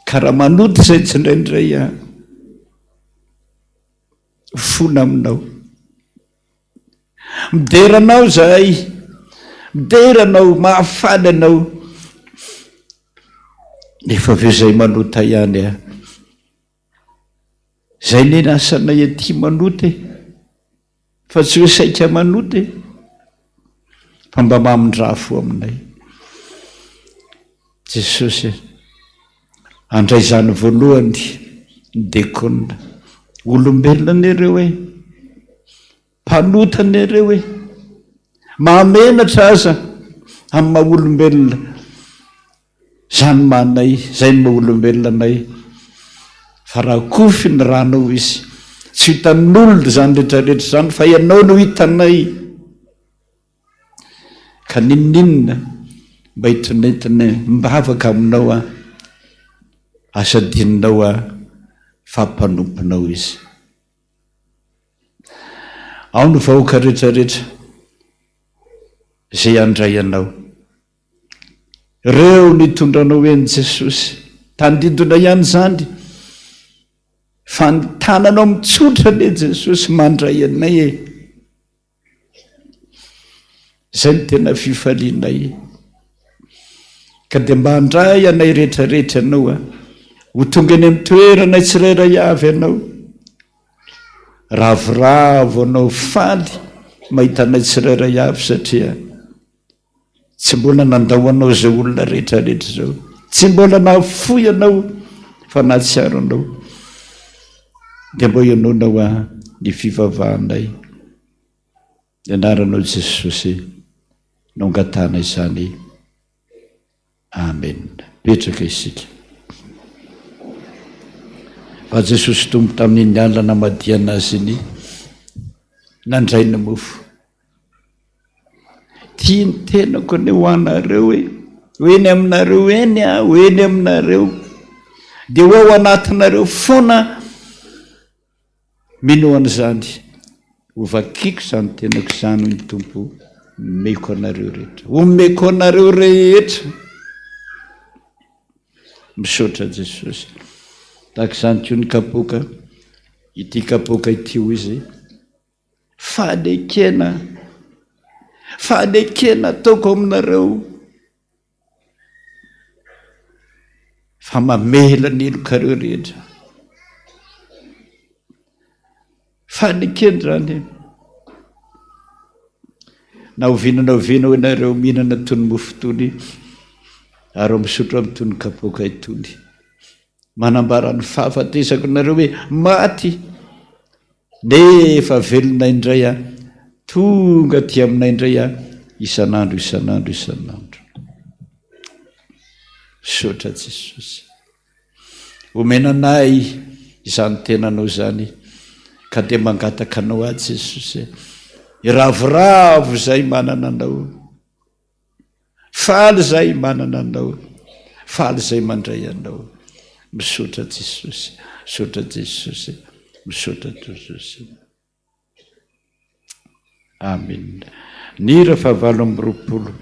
ka raha manoty zay tsy indraindray fona aminao. Mideranao zay, mideranao, mahafaly anao. Nefa avy zay manota ihany zay ne nasanay aty manoty, fa tsy hoe saika manoty, fa mba mamindrafo aminay. Jesosy andray zany voalohany dekona olombelona nereo mpanota nereo mahamenatra aza amin'ny maha olombelona. Zany manay, zay ny maha olombelona anay. Fa raha kofy ny ranao izy, tsy hitan'olona zany rehetrarehetra zany, fa ianao no hitanay. Ka ninninona mba hitonetiny mibavaka aminao asadinonao fampanopinao izy. Ao ny vahoaka rehetrarehetra zay andray anao, reo nitondranao eny Jesosy, tandidona ihany zany, fa ny tananao mitsotra ne Jesosy mandray anay zay ny tena fifalianay. Ka dia mba handray anay rehetrarehetra ianao ho tonga eny amin'ny toerana tsirairay avy ianao, ravoravo anao faly mahita anay tsirairay avy, satria tsy mbola nandao anao zay olona rehetrarehetra zao, tsy mbola nahafoy ianao fa nahatsiaro anao. Dia mba ianonao ny fivavahanay. Ianaranao Jesosy no angatana izany. Amen. Petraka isika. Fa Jesosy tombo tamin'iny alina namadiana azy iny, nandray ny mofo. Tia ny tenako ny ho anareo hoeny aminareo eny hoeny aminareo, dia ho ao anatinareo foana minoana zany. Hovakiako zany tenako izany ny Tompo, meko anareo rehetra, omeko anareo rehetra. Misaotra Jesosy. Tahaka izany koa ny kapoka, ity kapoka ity hoy izy, fanekena ataoko aminareo, fa mamela ny elokareo rehetra. Fanekena zany na oviana ianareo mihinana tony mofo tony ary misotro amin'ny tony kapoka itony, manambara ny fahafatesako nareo hoe maty nefa velona indray tonga ty aminay indray isan'andro. Misaotra Jesosy. Omenanay izany tenanao zany, ka dia mangataka anao Jesosy, iravoravo zay manana anao, faly zay manana anao, faly zay mandray anao. Misaotra Jesosy, misaotra Jesosy, misaotra Jesosy. Amen. Ny ra 7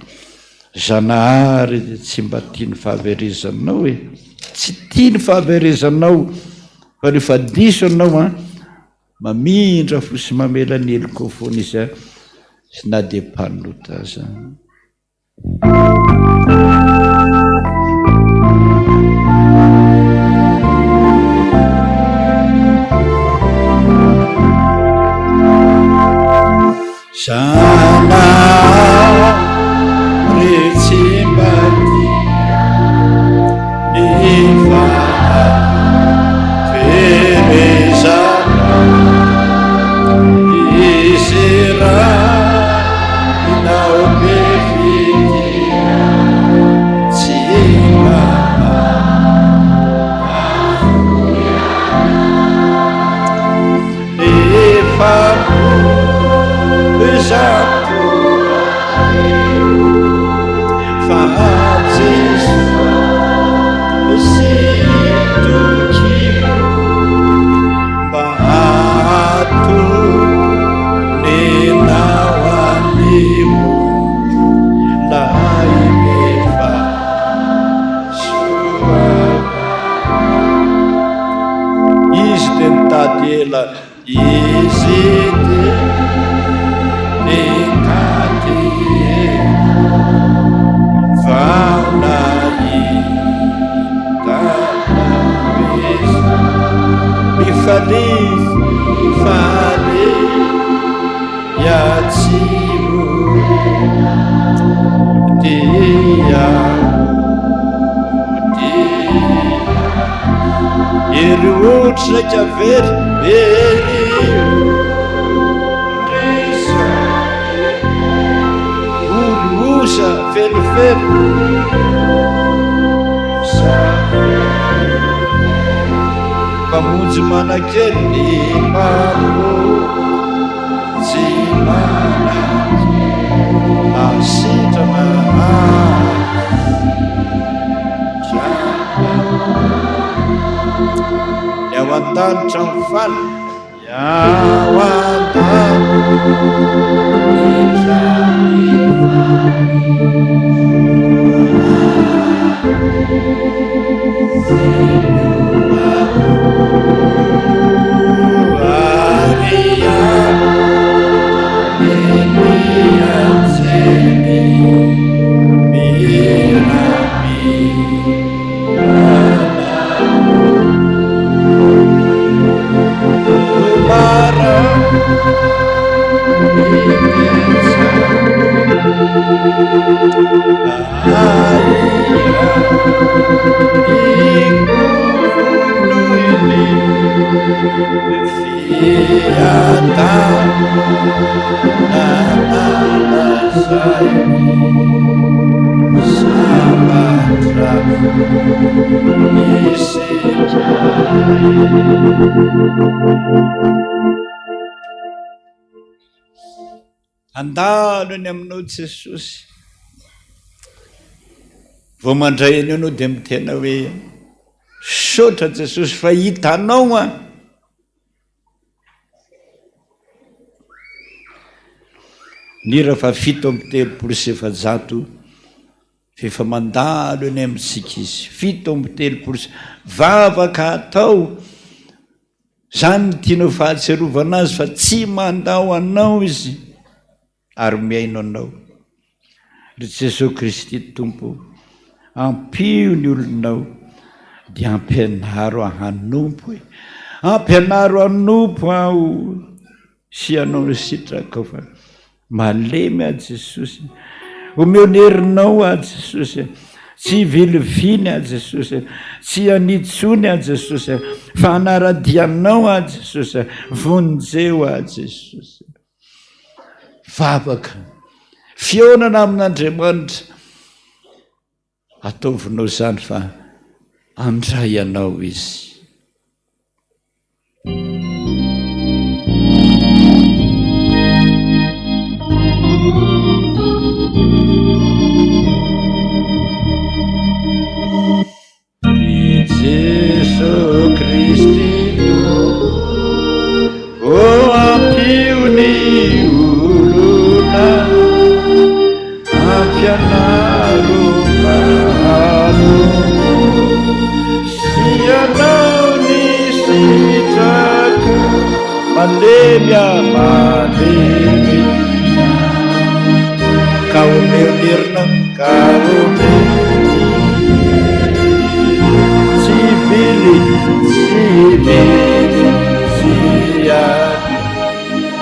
Zanahary tsy mba tia ny fahaverezanao tsy tia ny fahaverezanao, fa rehefa diso anao mamindra fo sy mamela ny eloko foana izy sy na dia mpanota aza. Zanahary tsy mba tia ny fahaverezanao, izy raha inao be fity izy ny kady vanahitanaeza mifalizy fale yatsiro dia ery otra kavery ery resa oriosa felifely mpamonjy manakely ny maro tsy manaky asitrana ao an-danitra mifany ao an-danitra andalony aminao Jesosy vao mandray any anao dia mitena hoe sotra Jesosy fa hitanao a nira fa 7:300 fefa mandalo eny amintsika izy 7:300 vavaka atao zany tianao fahatserovana azy fa tsy mandao anao izy ary miaino anao ry Jesosy Kristy Tompo ampio ny olonao dia ampianaro hanompo ampianaro hanompo aho sy anao sitraka fa malemy a Jesosy omeo ny herinao a Jesosy tsy viliviny a Jesosy tsy anitsony a Jesosy fa anaradianao a Jesosy vonjeo a Jesosy vavaka fionana amin'Andriamanitra ataovinao zany fa andray anao izy Jesosy Kristy o ampiony olona ampianaro mahalo sy anao ny sitraka malemy malemy ka omeo ny herinao ka omeo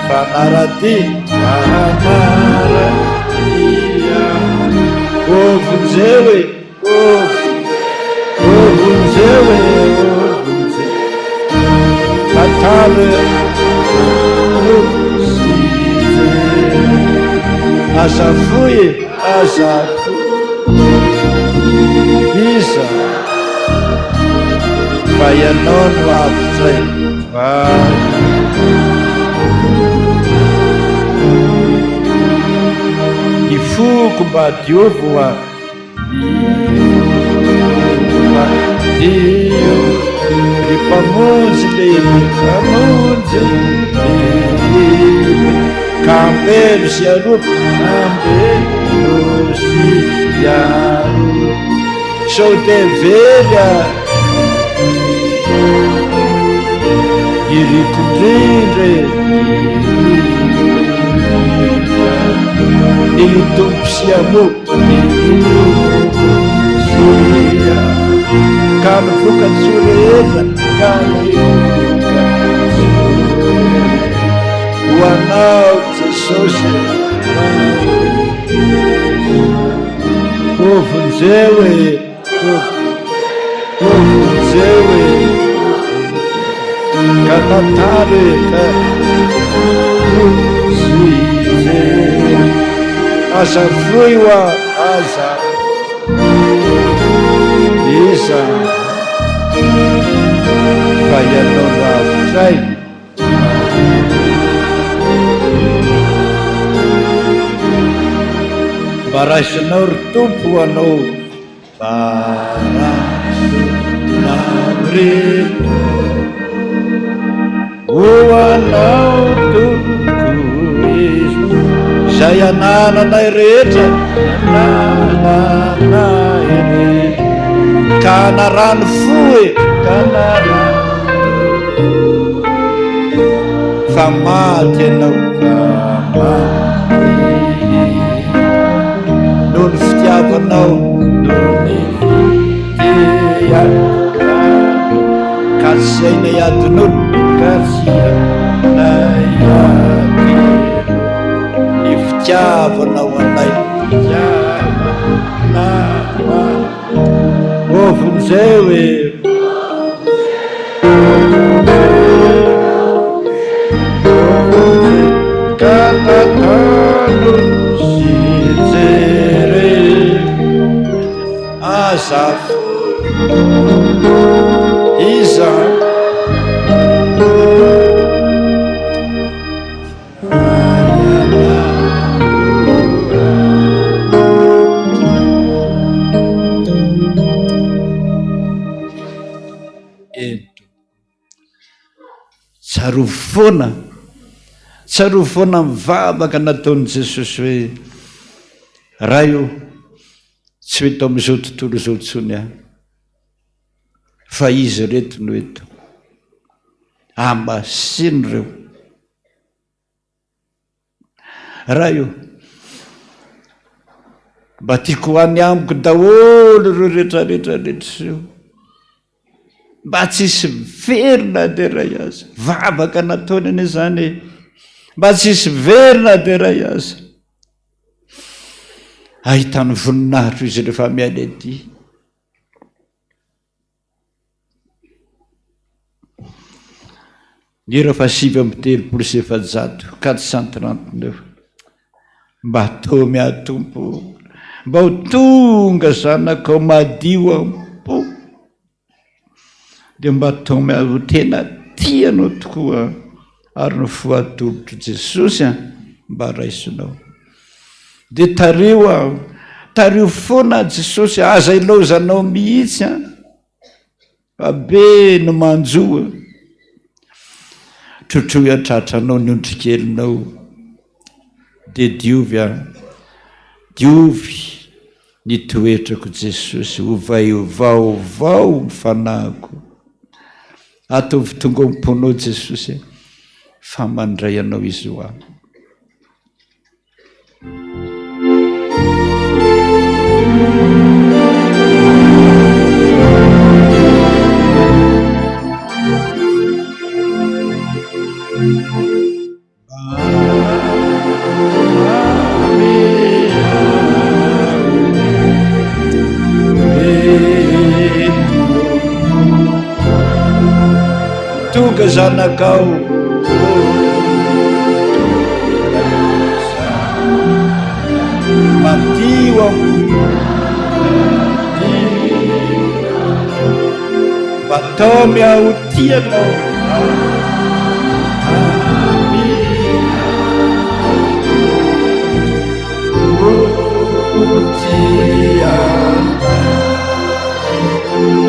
fanarady fanaradia ovonjewe ovonjewe atale azafoye azafo isa fa ianao no avitray ny foko mba diovo dio ry mpamonjy lehibe mpamonjy lehibe ka ambelo sy aropo ambelo sy aro sao de velha iritindrindre ny tompo siamo ka mivoka-tso rehetra ka ho anao Jesosy ovonjeo ka natare ka size aza voiwa aza iza fa ianao ravitray mba raisinao ry tompo anao barasona mreto ho anao tompo izy zay anananay rehetra nananay rehetra ka narano foe ka narano fa maty ianao ka maty noho ny fitiavanao noho ny fiteaka ka zay nay adin'olo ka zianay ady ny fitiavanao anay fitiavanao ovonjay hoe ka natano sijery azafo iza tsaro foana mivavaka nataon'i Jesosy hoe raha io tsy ho eto amin'izao tontolo izao ntsony aho fa izy reto no eto amasiny reo raha io mba tiako hoany amiko daholo reo rehetrarehetrarehetra io mba tsisy verina de ray aza vavaka nataony ane zany mba tsisy verina de ray aza ahitany voninahitro izy rehefa mialy aty ny ra fa 7:3 439 mba to miatompo mba ho tonga zanakao madio ampo de mba to miaho tena tianao tokoa ary no foatolotro Jesosy mba raisinao de tario foana Jesosy aza ilozanao mihitsy fa be no manjoa trotro hiatratranao ny ondrikelinao de diovy ny toetrako Jesosy ovaovao ny fanahiko atovy tonga amponao Jesosy fa mandray anao izy ho aho tonga zanakao madio batao miahotianao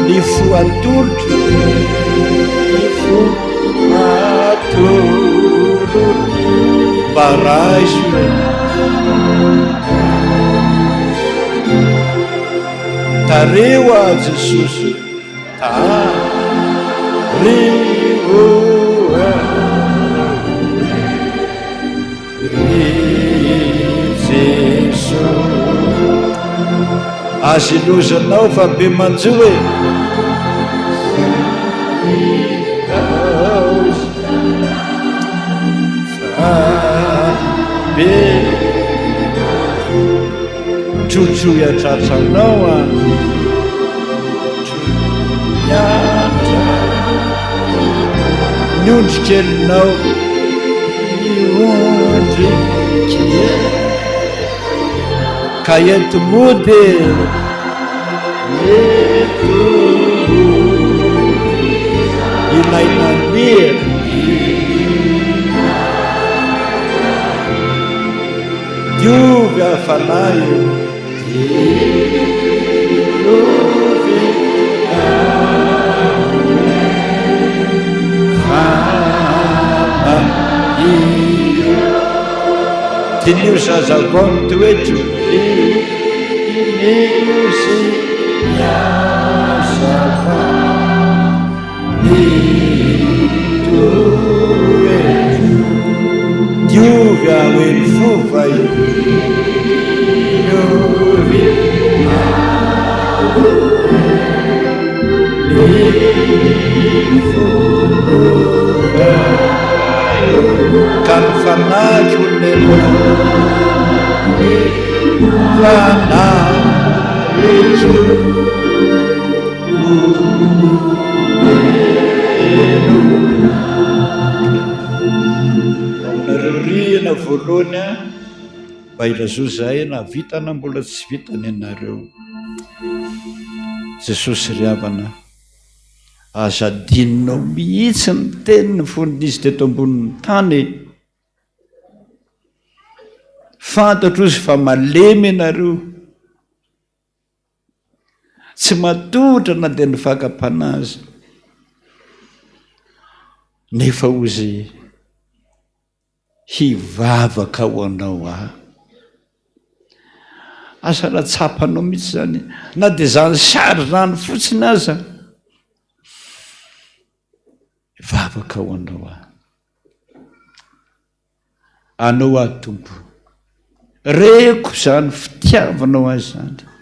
ny foatolotro baraiso tareo a Jesosy tareo azilozanao fa be manjo e be tsotsoy atratranao a miatra miondrikelinao miondrike ka ento mody eto ilainania diovy afanaio diovy fama tinio zazavony toetro iniozy miazava nitoetro diovy aoeny fova diovy ka ny fanaky olonelo fanaitro aminareo riana voalohany a mba ilazo zay na vitana mbola tsy vitany anareo jesosy ry havana azadininao mihitsy ny teniny foninizy teto ambonin'ny tany fantatro izy fa malemy ianareo tsy matotra na dia ny vakam-panazy nefa ozy hivavaka ho anao asa ratsapanao mihitsy zany na dia zany sary zany fotsiny aza hivavaka ho anao anao tompo reko zany fitiavanao azy zany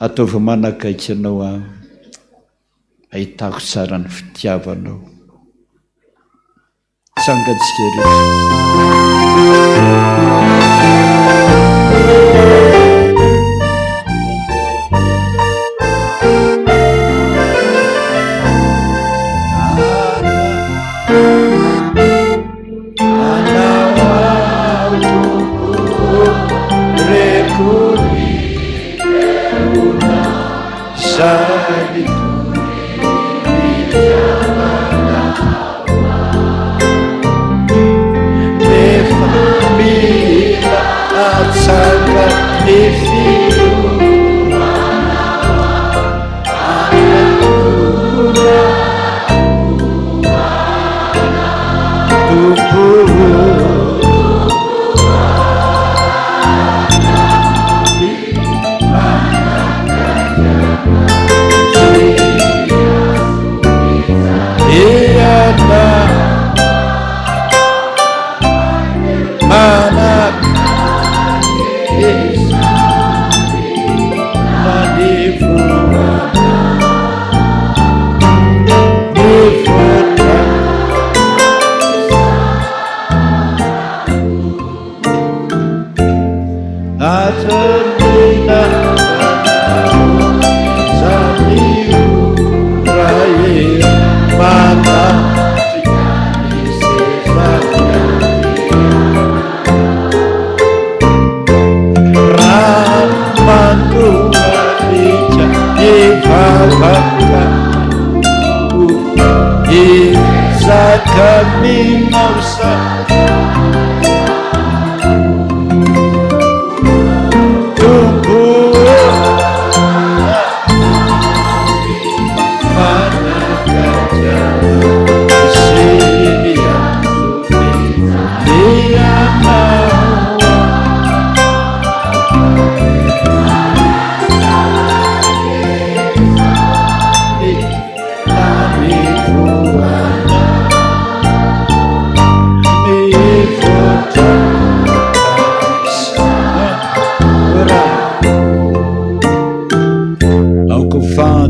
ataova manakaiky anao ahitako tsara ny fitiavanao sangatsika tumbuh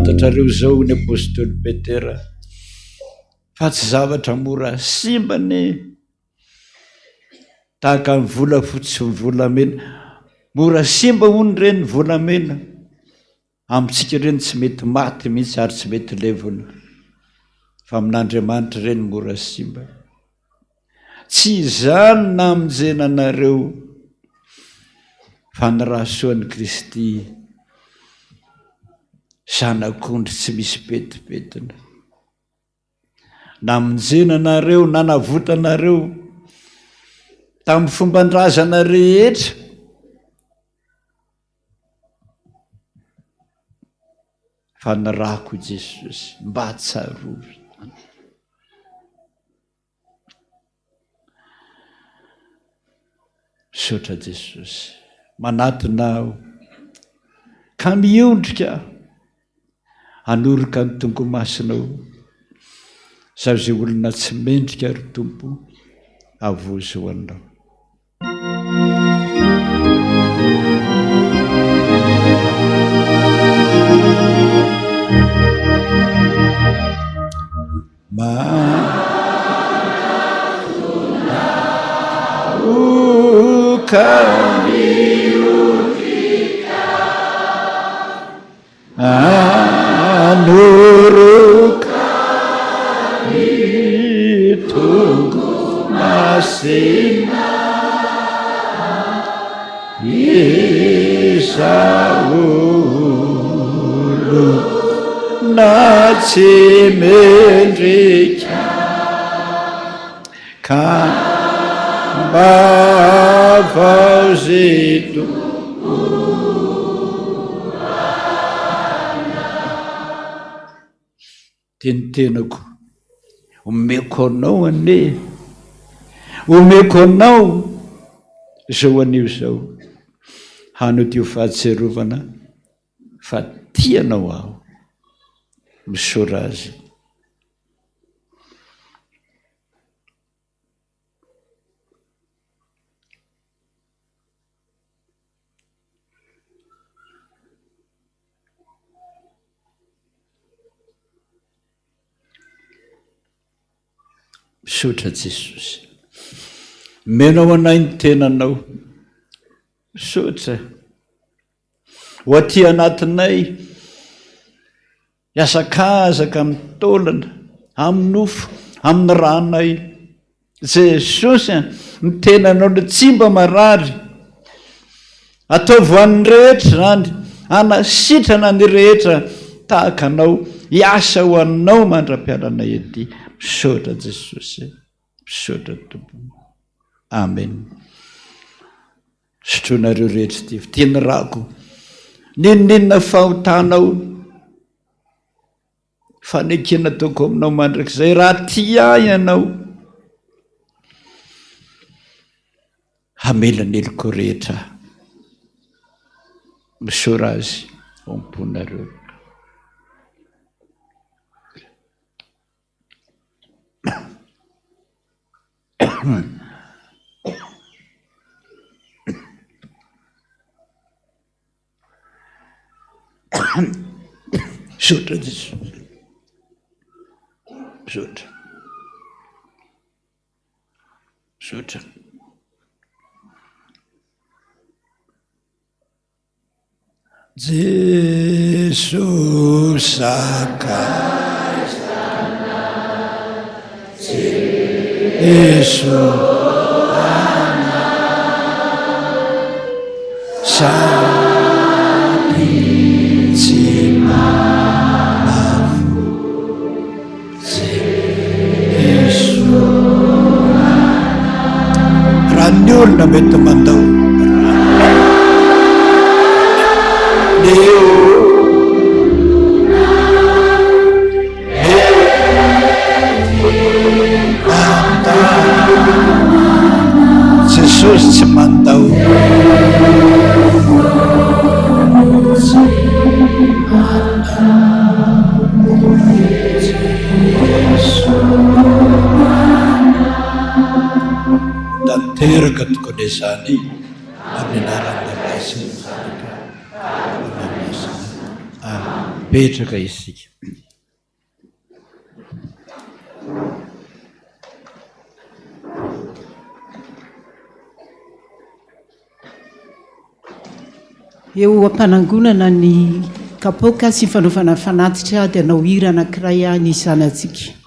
fantatrareo zao ny apôstôly Petera fa tsy zavatra mora simbany tahaka ny vola fotsy ny volamena. Mora simba hony reny volamena, amintsika reny tsy mety maty mihitsy ary tsy mety levona, fa amin'Andriamanitra reny mora simba. Tsy izany namonjena anareo fa ny rahasoan'i Kristy zanak'ondry tsy misy petipetina. Namonjena anareo, nanavota anareo tamin'ny fomban-drazana rehetra, fa ny rako Jesosy mba tsarovy. Misaotra Jesosy manatona aho ka miondrika hanoroka ny tongomasinao, sao zay olona tsy mendrika ry Tompo avozo ho anao. Anuruka itunggu masina Yesaulu natsimendrika kambavazitu tenitenako omeko anao ane, omeko anao zao anio zao, hanao tio fahatserovana fa tianao aho. Misaora azy. Misaotra Jesosy, menao anay ny tenanao. Misaotra ho aty anatinay hiasakazaka amin'ny taolana, amin'ny nofo, amin'ny ranay. Jesosy, ny tenanao no tsy mba marary. Ataovy an'ny rehetra zany, anasitrana ny rehetra tahaka anao, hiasa ho anao mandra-pialanay ety. Misaotra Jesosy, misaotra Tompo. Amen. Sotroanareo rehetra ty tiany rako, ninonina fahotanao, fanekena ataoko aminao mandrakizay, raha tia ianao hamelana heliko rehetra. Misaora azy omponareo. Misaotra Jesosy, misaotra, misaotra. Jesus sakastana, Jesus ana, sapi cimanafu, Jesus ana. Ranyol na mety mandao. Jesus tsy mandao. Tanteraka tokony izany amin'ny anaran'ny Lasy. Amen. mipetraka isika. eo ampanangonana ny kapoka sy fanaovana fanatitra dia anao hira anankiray ny izanantsika.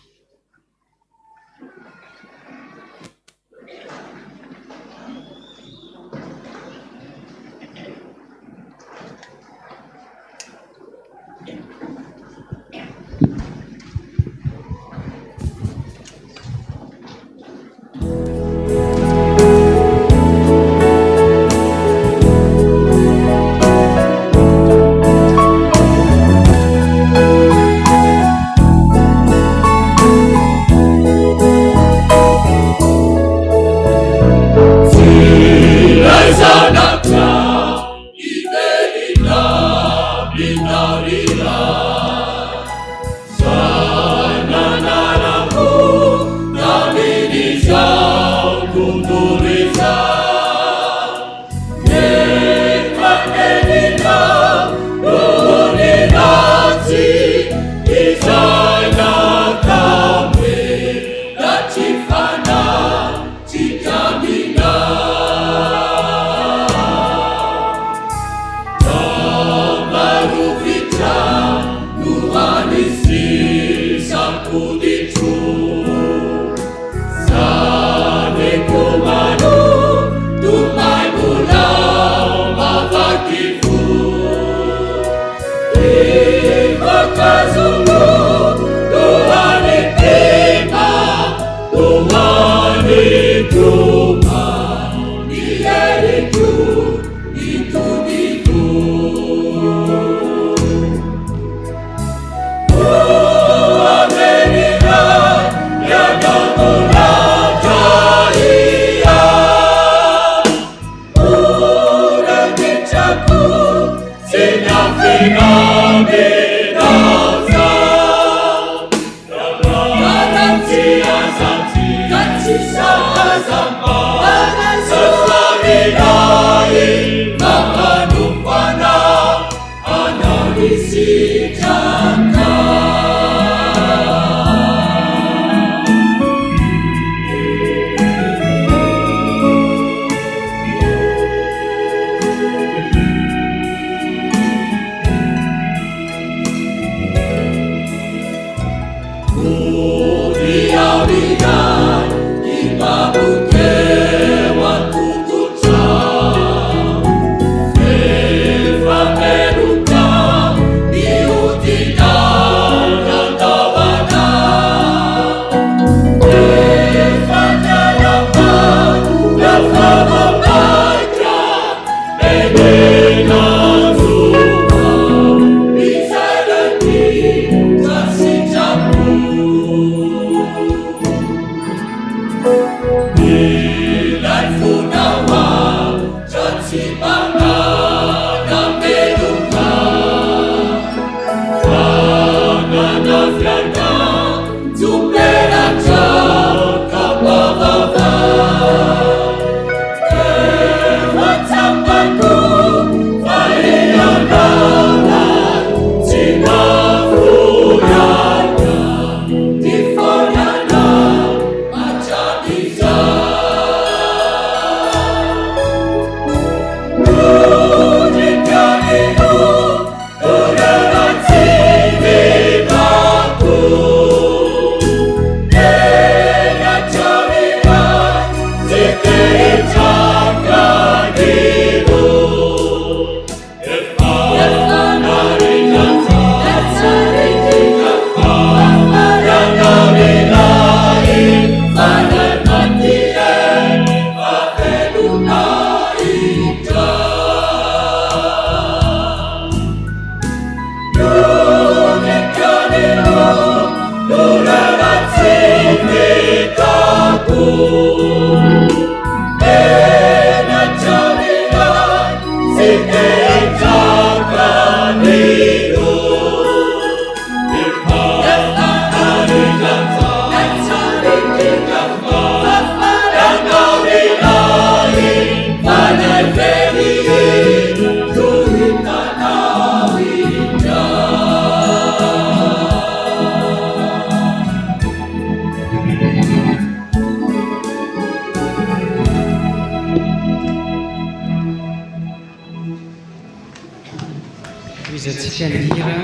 izatsika lira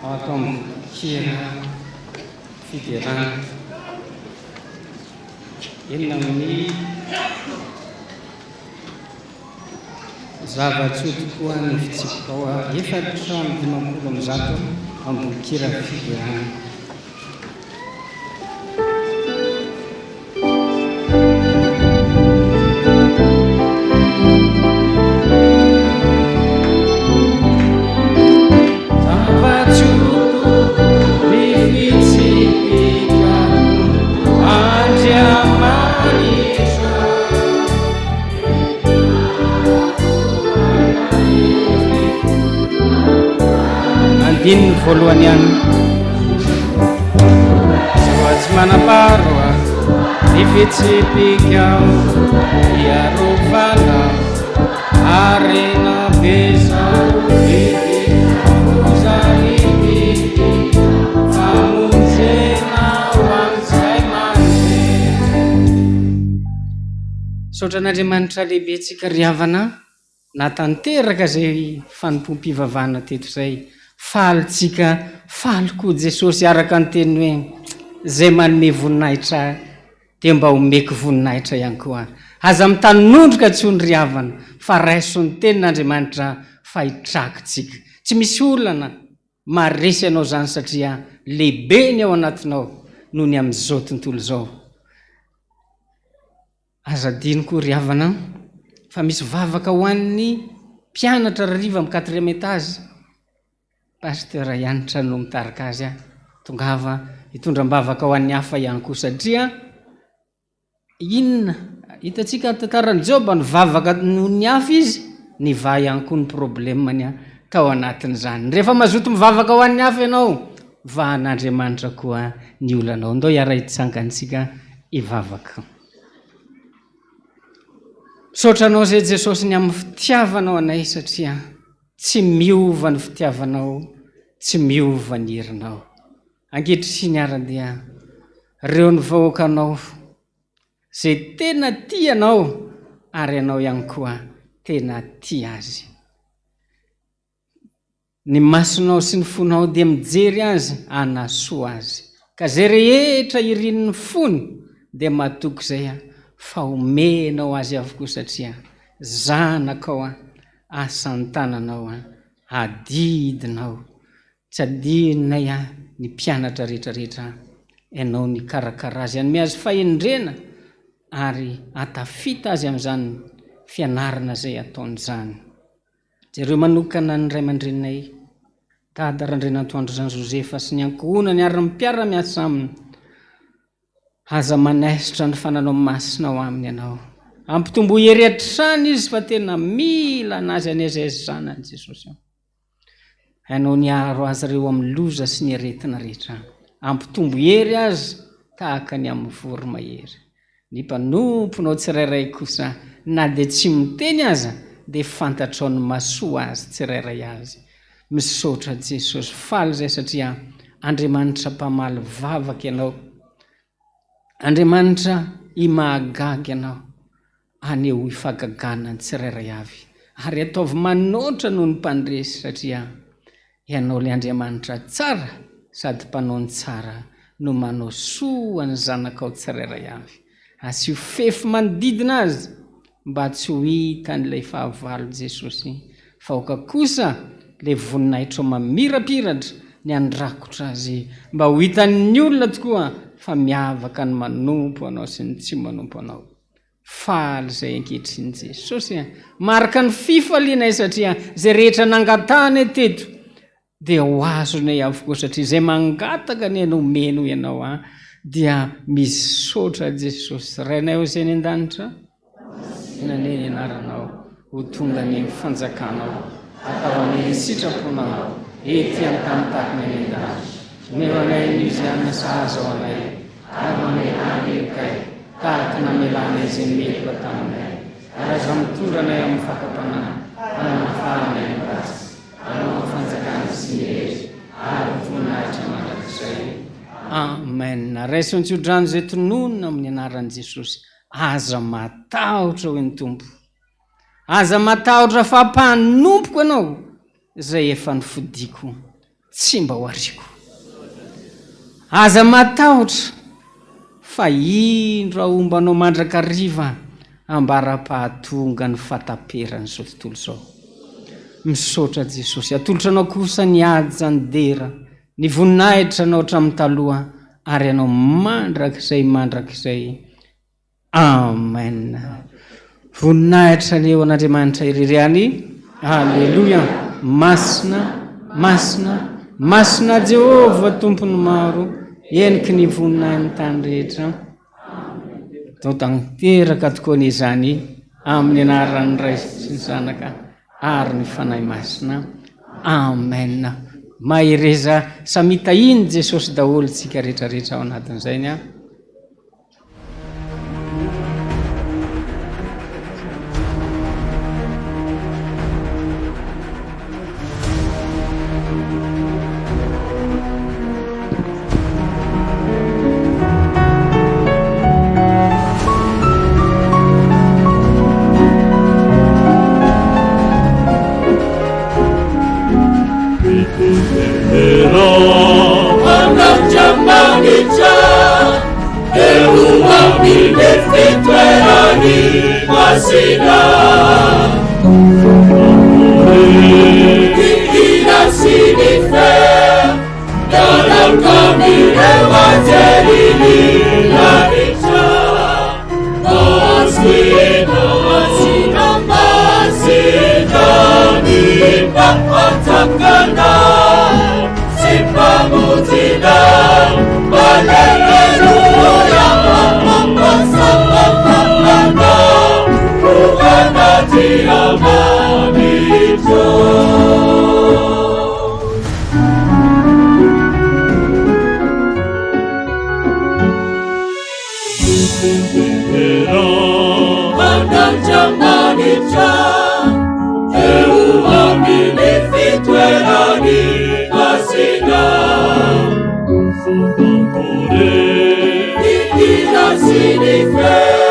ao atao amin'ny kera fiderana enina amin'ny zava-tsoto koa ny fitsipika ao 450 amin'ny kera fiderana. Andininy voalohany ihany tsy manaparoa ny fitsipikao iarovana arena bezao ozaribity famonjena hoan'izay mande. Sotran'Andriamanitra lehibe tsika ry havana natanteraka zay fanompoam-pivavahana teto zay. Falitsika faly koa Jesosy araka ny teny hoe zay manome voninahitra dia mba homeko voninahitra ihany koa. Aza mitanondroka tsy ho ny ry havana fa raison'ny tenin'Andriamanitra fa hitrakitsika. Tsy misy olana maresy anao zany satria lehibe ny ao anatinao noho ny amin'izao tontolo zao. Aza diny koa ry havana fa misy vavaka ho an'ny mpianatra rariva amin'ny 4e étage. Pasteur Yanitra no mitarika azy tongava hitondram-bavaka ho an'ny hafa ihany koa satria inona hitatsika tantaran'i Joba ny vavaka noho ny hafa izy ny va ihany koa ny problemany tao anatin'izany. Rehefa mazoto mivavaka ho an'ny hafa ianao va an'Andriamanitra koa ny olanao. Ndao hiara hitsangantsika hivavaka. Sotranao zay Jesosy ny amin'ny fitiavanao anay satria tsy miova ny fitiavanao, tsy miova ny herinao. Ankehitriny ara dia reo ny vahoakanao zay tena tianao ary ianao ihany koa tena tia azy. Ny masonao sy ny fonao dia mijery azy anasoa azy. Ka zay rehetra irinin'ny fony dia matoky zay fa omenao azy avokoa satria zanakao asan'ny tananao adidinao. Tsy adinay ny mpianatra rehetrarehetra ianao ny karakara azy anome azy fahendrena ary atafita azy amin'izany fianarana zay ataon'izany. Jereo manokana ny ray aman-dreninay Dada Randrenantoandro Jean Josefa sy ny ankohonany ara-mipiara-miasa aminy aza manaisitra ny fananao masina ao aminy ianao. Ampitombo hery hatrany izy fa tena mila anazy anezaizy zanany Jesosy. Hainao ny aro azy reo amin'ny loza sy ny aretina rehetra. Ampitombo hery azy tahaka ny amin'ny voromahery. Ny mpanomponao tsirairay kosa na dia tsy miteny aza dia fantatrao ny masoa azy tsirairay azy. Misaotra Jesosy faly zay satria Andriamanitra mpamaly vavaka ianao. Andriamanitra imahagaga ianao. Aneo ifagagana ny tsirairay avy. Ary ataovy manoatra noho ny mpandresy satria ianao le Andriamanitra tsara sady mpanao ny tsara no manao soa ny zanakao tsirairay avy. Asio fefy manodidina azy mba tsy ho hita n'ilay fahavalo Jesosy fa oka kosa le voninahitra mamirapiratra ny andrakotra azy mba ho hitan'ny olona tokoa fa miavaka ny manompo anao sy ny tsy manompo anao. Faly zay ankehitriny Jesosy maraka ny fifaliana satria zay rehetra nangatahany teto dia ho azonay avokoa satria zay mangataka ny nomeno ianao dia misaotra Jesosy. Rainay ho zay ny an-danitra nany anaranao ho tonga ny fanjakanao atao amin'ny sitraponao ety amin'ny tamitapiny ny an-danitra meo anay ny izy amin'ny sahaza ao anay ary mamelany kay tahaka namelana izay meloka taminay ary aza mitondranay amin'ny fakapanana anafahanay ny basy anao fanjakana sy ny hery ary voninahitra mandrakizay. Amen. Raisontsyodrano zay tononona amin'ny anaran'i Jesosy aza matahotra ho ny tompo aza matahotra fampanompoko ianao zay efa nifodiko tsy mba ho ariko. Aza matahotra fa indro aombanao mandrakariva ambara-pahatonga ny fataperan'izao tontolo izao. Misaotra Jesosy, atolotra anao kosa ny aja ny dera, ny voninahitra anao hatramin'ny taloha, ary anao mandrakizay. Amen. Voninahitra leo an'Andriamanitra ireryany. Halleluia. Masina Jehova tompony maro, eniky ny voninahiny tany rehetra. Tao tanteraka tokoa n'izany amin'ny anaran'ny Ray sy ny Zanaka ary ny fanahy masina. Amen. Mahereza samita iny Jesosy daholo tsika rehetrarehetra ao anatin'izay a. Sini fe